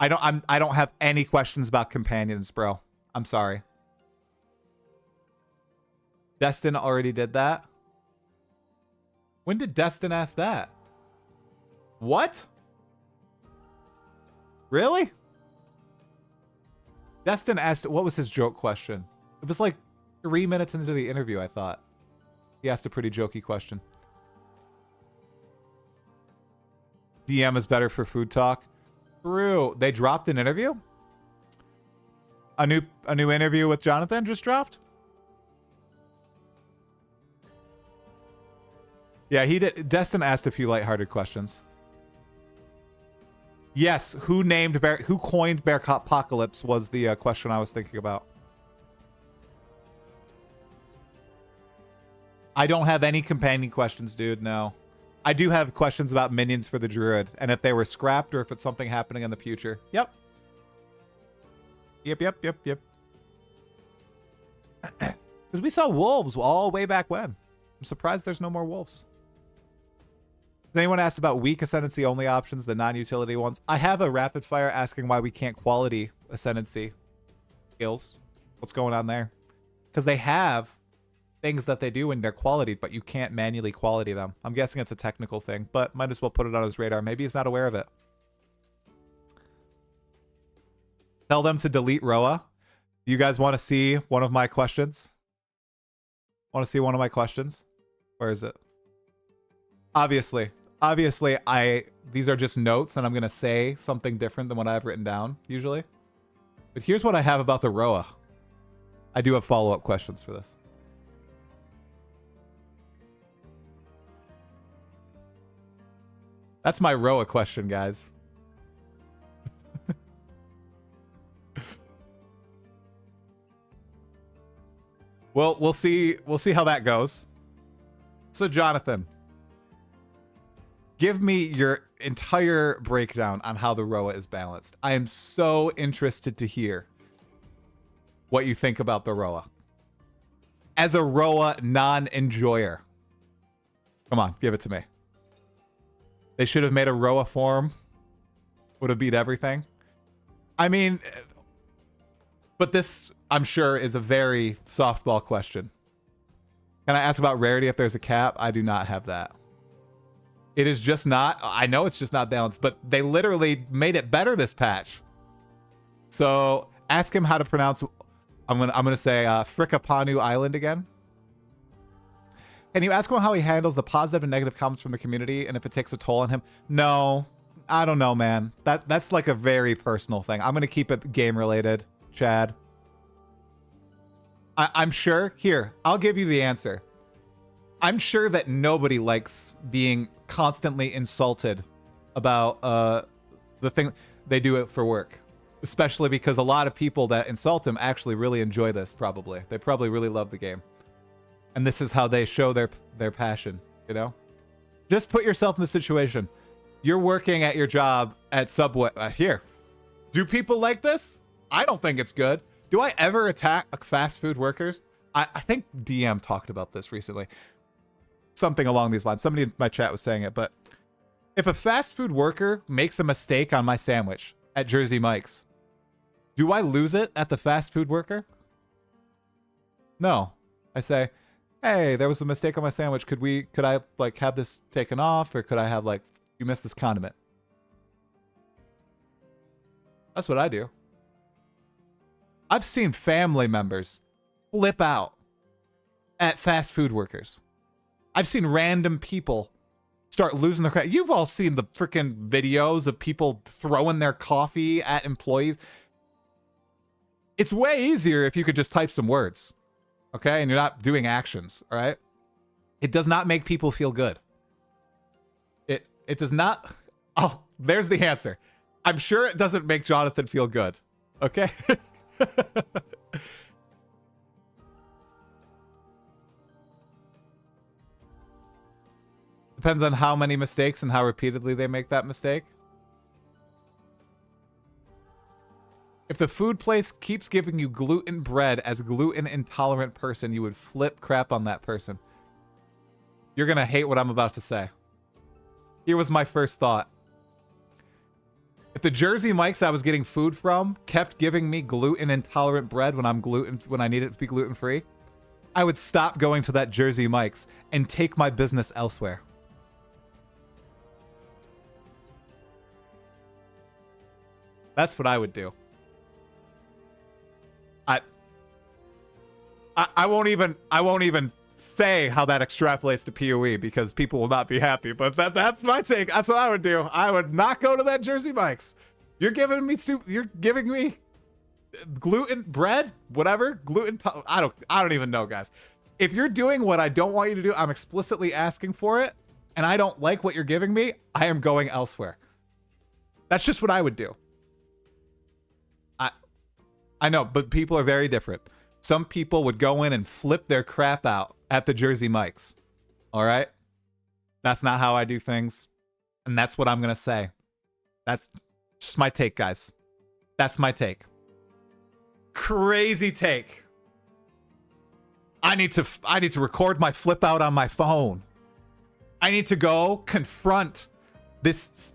I don't have any questions about companions, bro. I'm sorry. Destin already did that. When did Destin ask that? What? Really? Destin asked, what was his joke question? It was like 3 minutes into the interview, I thought. He asked a pretty jokey question. DM is better for food talk. True. They dropped an interview? A new interview with Jonathan just dropped? Yeah, he did. Destin asked a few lighthearted questions. Yes, who coined Bear Apocalypse was the question I was thinking about. I don't have any companion questions, dude. No. I do have questions about minions for the Druid, and if they were scrapped or if it's something happening in the future. Yep. Yep. Because we saw wolves all way back when. I'm surprised there's no more wolves. Does anyone ask about weak ascendancy only options, the non-utility ones? I have a rapid fire asking why we can't quality ascendancy skills. What's going on there? Because they have things that they do in their quality, but you can't manually quality them. I'm guessing it's a technical thing, but might as well put it on his radar. Maybe he's not aware of it. Tell them to delete Roa. Do you guys want to see one of my questions? Want to see one of my questions? Where is it? Obviously, these are just notes, and I'm going to say something different than what I have written down, usually. But here's what I have about the Roa. I do have follow-up questions for this. That's my Roa question, guys. Well, we'll see how that goes. So, Jonathan, give me your entire breakdown on how the Roa is balanced. I am so interested to hear what you think about the Roa. As a Roa non-enjoyer. Come on, give it to me. They should have made a Roa form. Would have beat everything. I mean, but this I'm sure is a very softball question. Can I ask about rarity if there's a cap? I do not have that. It is just not, I know it's just not balanced, but they literally made it better this patch. So ask him how to pronounce, I'm gonna say Frikapanu Island again. Can you ask him how he handles the positive and negative comments from the community and if it takes a toll on him? No, I don't know, man. That's like a very personal thing. I'm gonna keep it game related, Chad. I'm sure, here, I'll give you the answer. I'm sure that nobody likes being constantly insulted about the thing they do it for work. Especially because a lot of people that insult him actually really enjoy this, probably. They probably really love the game. And this is how they show their passion, you know? Just put yourself in the situation. You're working at your job at Subway. Here. Do people like this? I don't think it's good. Do I ever attack fast food workers? I think DM talked about this recently. Something along these lines. Somebody in my chat was saying it, but if a fast food worker makes a mistake on my sandwich at Jersey Mike's, do I lose it at the fast food worker? No. I say, hey, there was a mistake on my sandwich. Could I like have this taken off, or could I have like, you missed this condiment? That's what I do. I've seen family members flip out at fast food workers. I've seen random people start losing their crap. You've all seen the freaking videos of people throwing their coffee at employees. It's way easier if you could just type some words, okay? And you're not doing actions, all right? It does not make people feel good. It does not. Oh, there's the answer. I'm sure it doesn't make Jonathan feel good, okay? Depends on how many mistakes and how repeatedly they make that mistake. If the food place keeps giving you gluten bread as a gluten intolerant person, you would flip crap on that person. You're gonna hate what I'm about to say. Here was my first thought. If the Jersey Mike's I was getting food from kept giving me gluten intolerant bread when I need it to be gluten free, I would stop going to that Jersey Mike's and take my business elsewhere. That's what I would do. I won't even say how that extrapolates to PoE because people will not be happy. But that's my take. That's what I would do. I would not go to that Jersey Mike's. You're giving me soup. You're giving me gluten bread, whatever gluten. I don't even know, guys. If you're doing what I don't want you to do, I'm explicitly asking for it, and I don't like what you're giving me, I am going elsewhere. That's just what I would do. I know, but people are very different. Some people would go in and flip their crap out at the Jersey Mike's. All right? That's not how I do things. And that's what I'm going to say. That's just my take, guys. That's my take. Crazy take. I need to record my flip out on my phone. I need to go confront this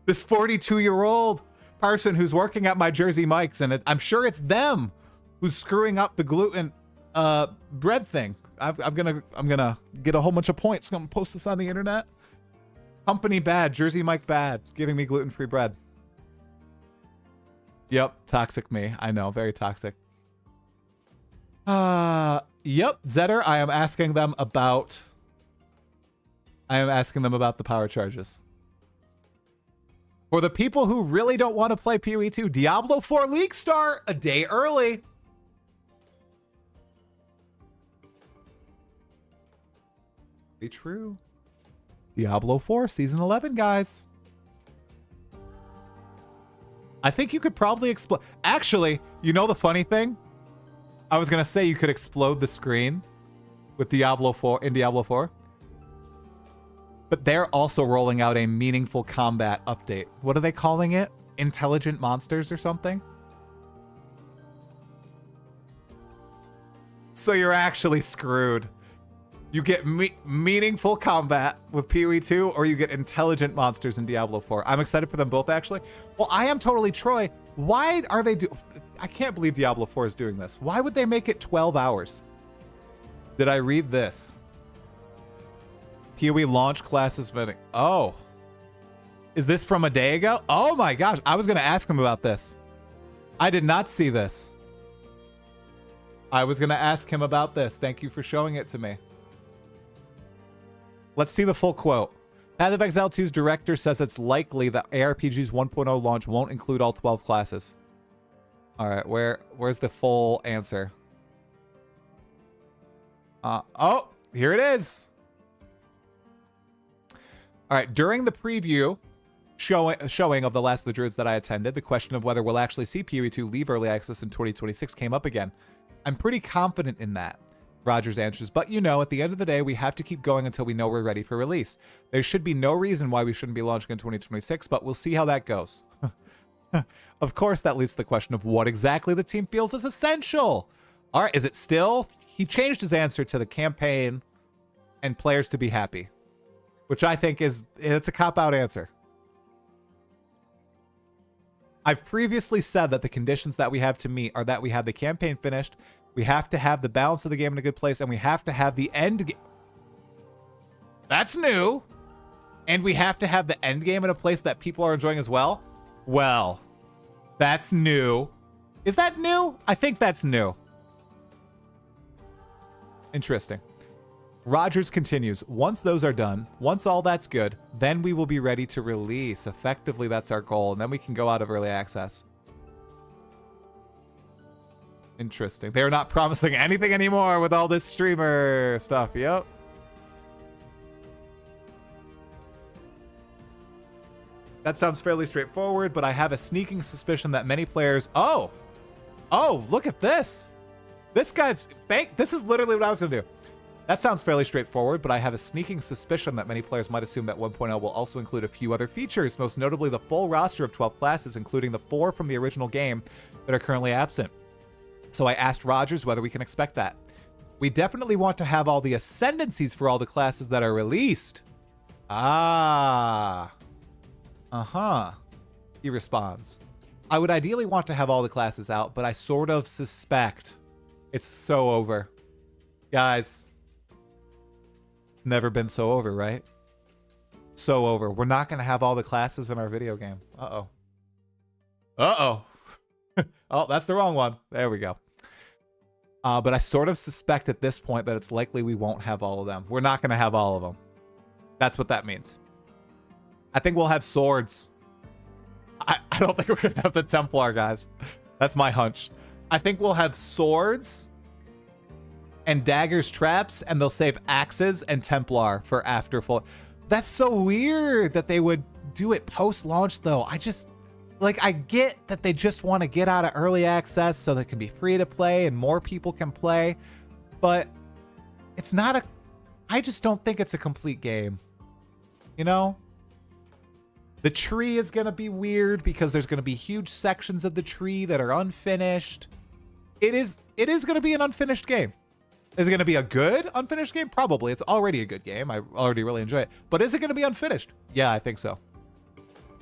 42-year-old person who's working at my Jersey Mike's, and I'm sure it's them who's screwing up the gluten bread thing. I'm gonna get a whole bunch of points. I'm gonna post this on the internet. Company bad, Jersey Mike bad, giving me gluten-free bread. Yep, toxic me. I know, very toxic. Yep, Zetter, I am asking them about the power charges. For the people who really don't want to play PoE 2, Diablo 4 League start a day early. Be true. Diablo 4 Season 11, guys. I think you could probably explode. Actually, you know the funny thing? I was going to say you could explode the screen with Diablo 4 in Diablo 4. But they're also rolling out a meaningful combat update. What are they calling it? Intelligent monsters or something? So you're actually screwed. You get meaningful combat with PoE 2, or you get intelligent monsters in Diablo 4. I'm excited for them both, actually. Well, I am totally Troy. Why are they I can't believe Diablo 4 is doing this. Why would they make it 12 hours? Did I read this? PoE launch classes meeting. Oh. Is this from a day ago? Oh my gosh. I was going to ask him about this. I did not see this. I was going to ask him about this. Thank you for showing it to me. Let's see the full quote. Path of Exile 2's director says it's likely that ARPG's 1.0 launch won't include all 12 classes. All right, where's the full answer? Oh, here it is. All right, during the preview showing of The Last of the Druids that I attended, the question of whether we'll actually see PoE 2 leave early access in 2026 came up again. I'm pretty confident in that. Rogers answers, but you know, at the end of the day, we have to keep going until we know we're ready for release. There should be no reason why we shouldn't be launching in 2026, but we'll see how that goes. Of course, that leads to the question of what exactly the team feels is essential. All right, is it still? He changed his answer to the campaign and players to be happy, which I think it's a cop-out answer. I've previously said that the conditions that we have to meet are that we have the campaign finished, we have to have the balance of the game in a good place, and we have to have the end game. That's new. And we have to have the end game in a place that people are enjoying as well. Well, that's new. Is that new? I think that's new. Interesting. Rogers continues, once those are done, once all that's good, then we will be ready to release. Effectively, that's our goal, and then we can go out of early access. Interesting. They're not promising anything anymore with all this streamer stuff. Yep. That sounds fairly straightforward, but I have a sneaking suspicion that many players... Oh, look at this. This guy's fake. This is literally what I was going to do. That sounds fairly straightforward, but I have a sneaking suspicion that many players might assume that 1.0 will also include a few other features, most notably the full roster of 12 classes, including the 4 from the original game that are currently absent. So I asked Rogers whether we can expect that. We definitely want to have all the ascendancies for all the classes that are released. Ah. Uh-huh. He responds. I would ideally want to have all the classes out, but I sort of suspect it's so over. Guys. Never been so over, right? So over. We're not going to have all the classes in our video game. Uh-oh. Uh-oh. Oh, that's the wrong one. There we go. But I sort of suspect at this point that it's likely we won't have all of them. We're not going to have all of them. That's what that means. I think we'll have swords. I don't think we're going to have the Templar, guys. That's my hunch. I think we'll have swords and daggers, traps, and they'll save axes and Templar for after full. That's so weird that they would do it post-launch, though. I just... Like, I get that they just want to get out of early access so that it can be free to play and more people can play, but it's not a... I just don't think it's a complete game. You know? The tree is going to be weird because there's going to be huge sections of the tree that are unfinished. It is going to be an unfinished game. Is it going to be a good unfinished game? Probably. It's already a good game. I already really enjoy it. But is it going to be unfinished? Yeah, I think so.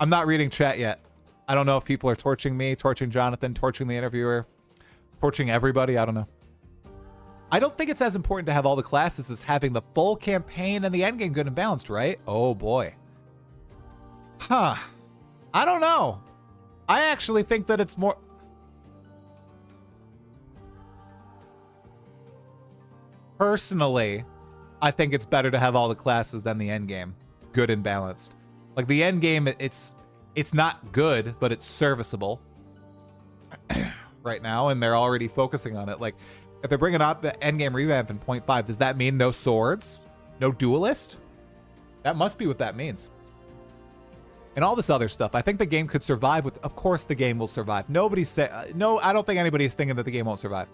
I'm not reading chat yet. I don't know if people are torching me, torching Jonathan, torching the interviewer, torching everybody. I don't know. I don't think it's as important to have all the classes as having the full campaign and the endgame good and balanced, right? Oh, boy. Huh. I don't know. I actually think that it's more... Personally, I think it's better to have all the classes than the endgame. Good and balanced. Like, the endgame, it's not good, but it's serviceable right now, and they're already focusing on it. Like, if they're bringing out the endgame revamp in 0.5, does that mean no swords? No duelist? That must be what that means. And all this other stuff. I think the game could survive with... Of course the game will survive. Nobody's saying... No, I don't think anybody's thinking that the game won't survive.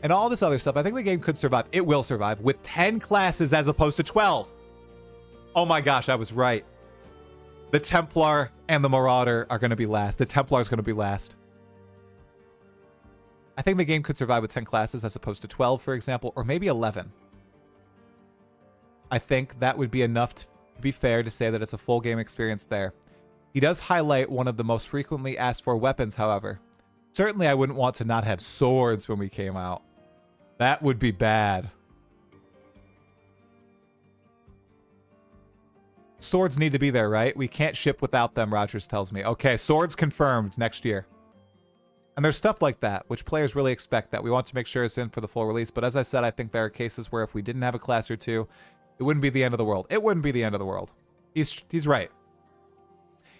And all this other stuff, I think the game could survive. It will survive with 10 classes as opposed to 12. Oh my gosh, I was right. The Templar and the Marauder are going to be last. The Templar is going to be last. I think the game could survive with 10 classes as opposed to 12, for example, or maybe 11. I think that would be enough to be fair to say that it's a full game experience there. He does highlight one of the most frequently asked for weapons, however. Certainly I wouldn't want to not have swords when we came out. That would be bad. Swords need to be there, right? We can't ship without them, Rogers tells me. Okay, swords confirmed next year. And there's stuff like that, which players really expect that. We want to make sure it's in for the full release. But as I said, I think there are cases where if we didn't have a class or two, it wouldn't be the end of the world. It wouldn't be the end of the world. He's right.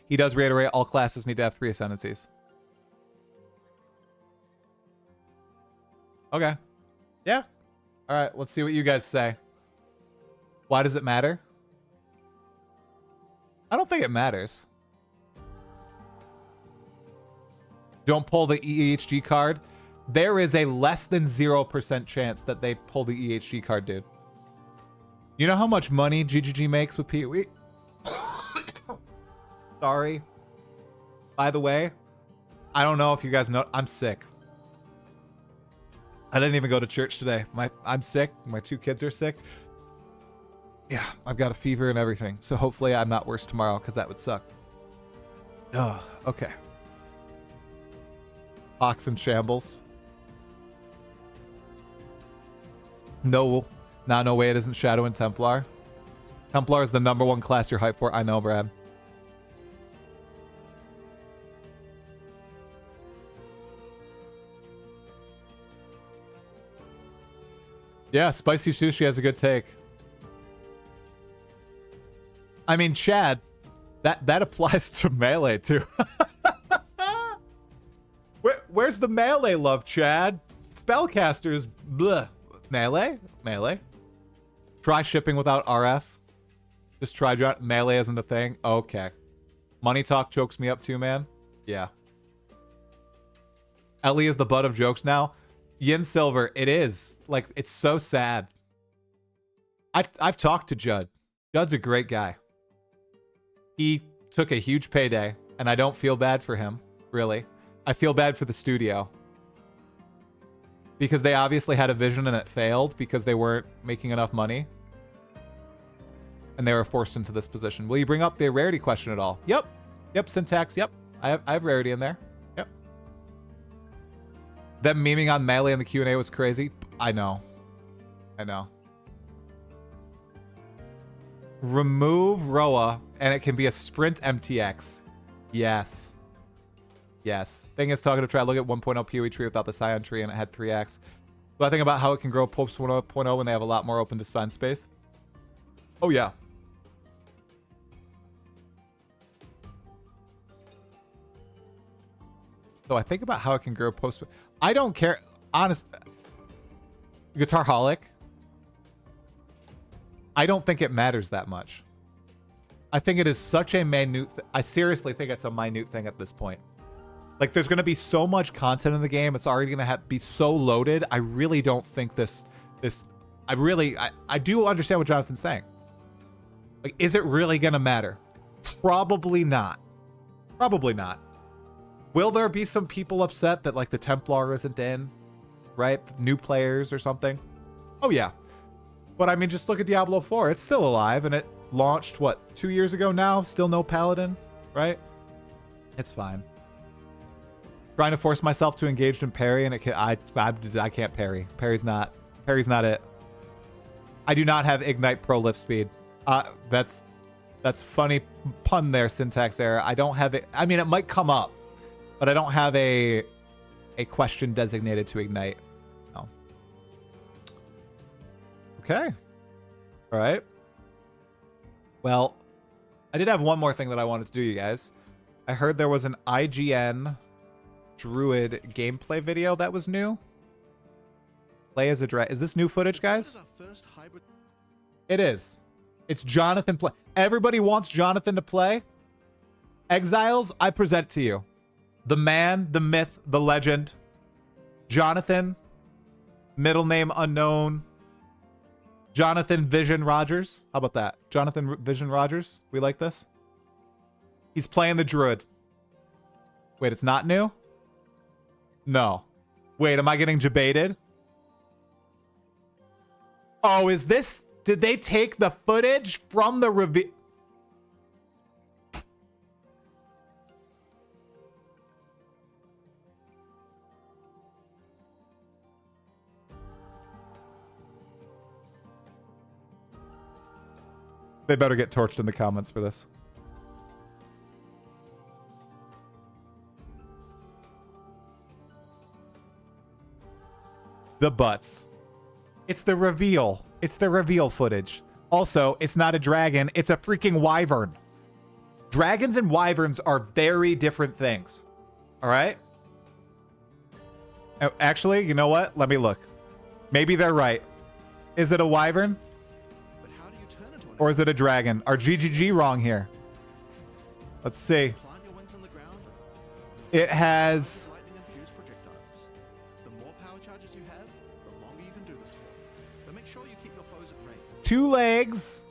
He does reiterate all classes need to have 3 ascendancies. Okay. Yeah. All right, let's see what you guys say. Why does it matter? I don't think it matters. Don't pull the EHG card. There is a less than 0% chance that they pull the EHG card, dude. You know how much money GGG makes with PoE? Sorry. By the way, I don't know if you guys know, I'm sick. I didn't even go to church today. I'm sick. My 2 kids are sick. Yeah, I've got a fever and everything. So hopefully I'm not worse tomorrow, because that would suck. Oh, okay. Fox and Shambles. No. Nah, no way it isn't Shadow and Templar. Templar is the #1 class you're hyped for. I know, Brad. Yeah, Spicy Sushi has a good take. I mean, Chad, that applies to Melee, too. Where's the Melee love, Chad? Spellcasters, bleh. Melee? Melee? Try shipping without RF. Just try Melee isn't a thing. Okay. Money talk chokes me up too, man. Yeah. Ellie is the butt of jokes now. Yin Silver, it is. Like, it's so sad. I've talked to Judd. Judd's a great guy. He took a huge payday, and I don't feel bad for him, really. I feel bad for the studio. Because they obviously had a vision and it failed because they weren't making enough money. And they were forced into this position. Will you bring up the rarity question at all? Yep. Yep, syntax, yep. I have rarity in there. Yep. Them memeing on Melee in the Q&A was crazy. I know. I know. Remove Roa, and it can be a sprint MTX. Yes. Yes. Thing is, talking to try look at 1.0 PoE tree without the Scion tree, and it had 3x. But I think about how it can grow post 1.0 when they have a lot more open design space. Oh, yeah. So I think about how it can grow post. I don't care. Honest. Guitarholic. I don't think it matters that much. I think it is such a minute. I seriously think it's a minute thing at this point. Like, there's going to be so much content in the game. It's already going to be so loaded. I really don't think I do understand what Jonathan's saying. Like, is it really going to matter? Probably not. Probably not. Will there be some people upset that, like, the Templar isn't in? Right? New players or something? Oh, yeah. But, I mean, just look at Diablo 4. It's still alive, and it launched, what, 2 years ago now? Still no Paladin, right? It's fine. Trying to force myself to engage in parry, and I can't parry. Parry's not it. I do not have Ignite Pro lift speed. That's funny pun there, syntax error. I don't have it. I mean, it might come up, but I don't have a question designated to Ignite. No. Okay. All right. Well, I did have one more thing that I wanted to do, you guys. I heard there was an IGN Druid gameplay video that was new. Play as a Druid. Is this new footage, guys? It is. It's Jonathan play. Everybody wants Jonathan to play. Exiles, I present to you. The man, the myth, the legend. Jonathan. Middle name unknown. Jonathan Vision Rogers. How about that? Jonathan Vision Rogers. We like this? He's playing the Druid. Wait, it's not new? No. Wait, am I getting debated? Oh, is this... Did they take the footage from the review? They better get torched in the comments for this. The butts. It's the reveal. It's the reveal footage. Also, it's not a dragon. It's a freaking wyvern. Dragons and wyverns are very different things. All right? Actually, you know what? Let me look. Maybe they're right. Is it a wyvern? But how do you turn into an Or is it a dragon? Are GGG wrong here? Let's see. plant your wings on the ground? It has... Lightning infused projectiles. The more power charges you have, the longer you can do this for. But make sure you keep your foes at range. 2 legs,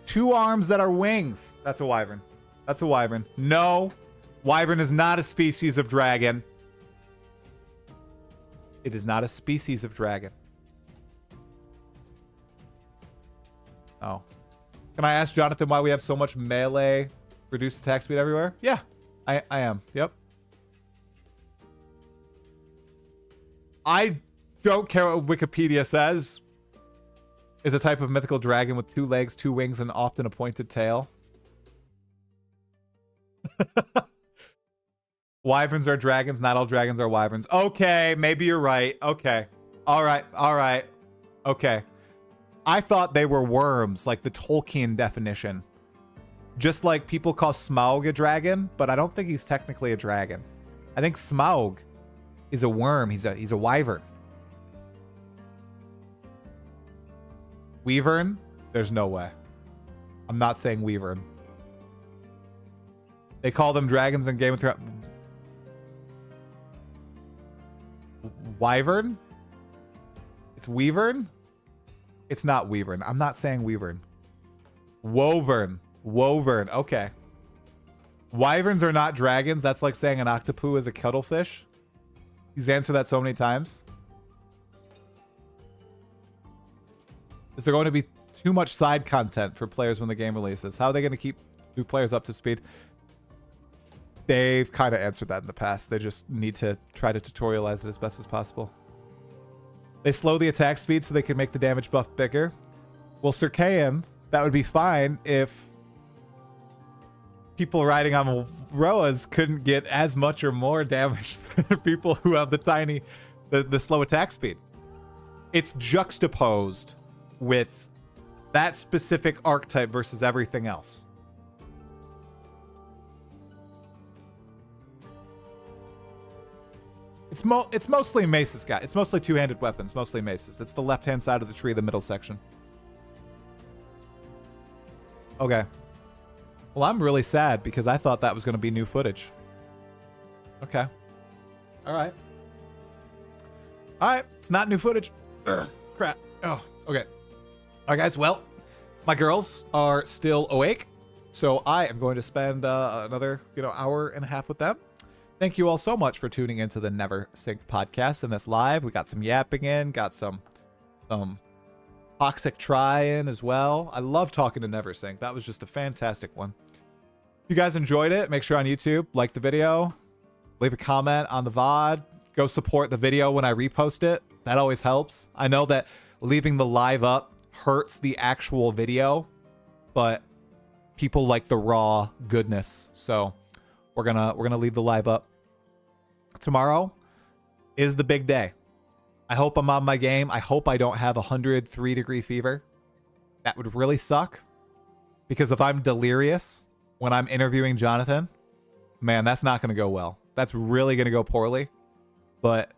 2 arms that are wings. That's a wyvern. That's a wyvern. No, wyvern is not a species of dragon. It is not a species of dragon. Oh. Can I ask Jonathan why we have so much melee reduced attack speed everywhere? Yeah, I am. Yep. I don't care what Wikipedia says. Is a type of mythical dragon with 2 legs, 2 wings, and often a pointed tail. Wyverns are dragons. Not all dragons are wyverns. Okay, maybe you're right. Okay. All right. All right. Okay. I thought they were worms, like the Tolkien definition. Just like people call Smaug a dragon, but I don't think he's technically a dragon. I think Smaug is a worm. He's a wyvern. Weavern? There's no way. I'm not saying Weavern. They call them dragons in Game of Thrones. Wyvern? It's Weavern? It's not Weavern. I'm not saying Weavern. Wovern. Wovern. Okay. Wyverns are not dragons. That's like saying an octopus is a cuttlefish. He's answered that so many times. Is there going to be too much side content for players when the game releases? How are they going to keep new players up to speed? They've kind of answered that in the past. They just need to try to tutorialize it as best as possible. They slow the attack speed so they can make the damage buff bigger. Well, Circaean, that would be fine if people riding on Roas couldn't get as much or more damage than people who have the slow attack speed. It's juxtaposed with that specific archetype versus everything else. It's mostly maces, guy. It's mostly two-handed weapons, mostly maces. It's the left-hand side of the tree, the middle section. Okay. Well, I'm really sad because I thought that was going to be new footage. Okay. All right. All right. It's not new footage. Ugh, crap. Oh, okay. All right, guys. Well, my girls are still awake, so I am going to spend another, hour and a half with them. Thank you all so much for tuning into the Neversink podcast and this live. We got some yapping in, got some toxic try in as well. I love talking to Neversink. That was just a fantastic one. If you guys enjoyed it, make sure on YouTube, like the video, leave a comment on the VOD, go support the video when I repost it. That always helps. I know that leaving the live up hurts the actual video, but people like the raw goodness. So we're gonna leave the live up. Tomorrow is the big day. I hope I'm on my game. I hope I don't have 103-degree fever. That would really suck. Because if I'm delirious when I'm interviewing Jonathan, man, that's not going to go well. That's really going to go poorly. But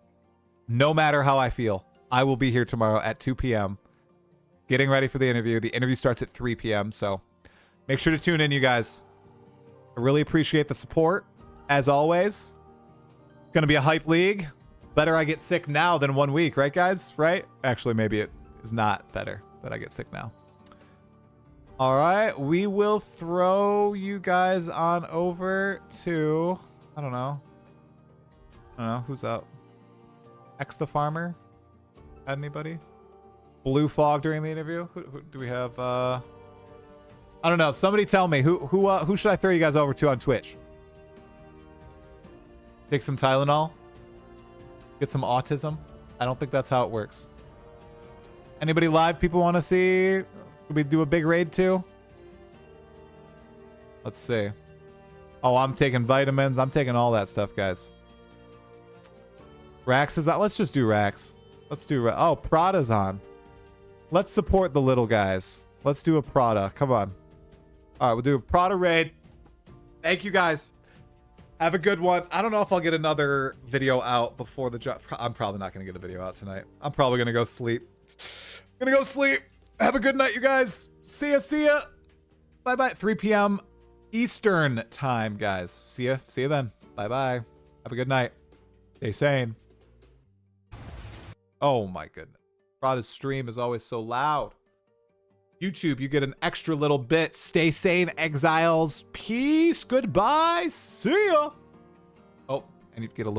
no matter how I feel, I will be here tomorrow at 2 p.m. getting ready for the interview. The interview starts at 3 p.m. So make sure to tune in, you guys. I really appreciate the support, as always. Going to be a hype league. Better I get sick now than 1 week, right, guys? Right? Actually, maybe it is not better that I get sick now. All right. We will throw you guys on over to... I don't know. Who's up? X the Farmer? Had anybody? Blue Fog during the interview? Who do we have? I don't know. Somebody tell me. Who should I throw you guys over to on Twitch? Take some Tylenol? Get some autism? I don't think that's how it works. Anybody live people want to see? Should we do a big raid too? Let's see. Oh, I'm taking vitamins. I'm taking all that stuff, guys. Rax is out. Let's just do Rax. Let's do... Oh, Prada's on. Let's support the little guys. Let's do a Prada. Come on. All right, we'll do a Prada raid. Thank you, guys. Have a good one. I don't know if I'll get another video out before the drop. I'm probably not going to get a video out tonight. I'm probably going to go sleep. Gonna go sleep. Have a good night, you guys. See ya. See ya. Bye-bye. 3 p.m. Eastern time, guys. See ya. See ya then. Bye-bye. Have a good night. Stay sane. Oh, my goodness. Prada's stream is always so loud. YouTube, you get an extra little bit. Stay sane, Exiles. Peace. Goodbye. See ya. Oh, and you get a little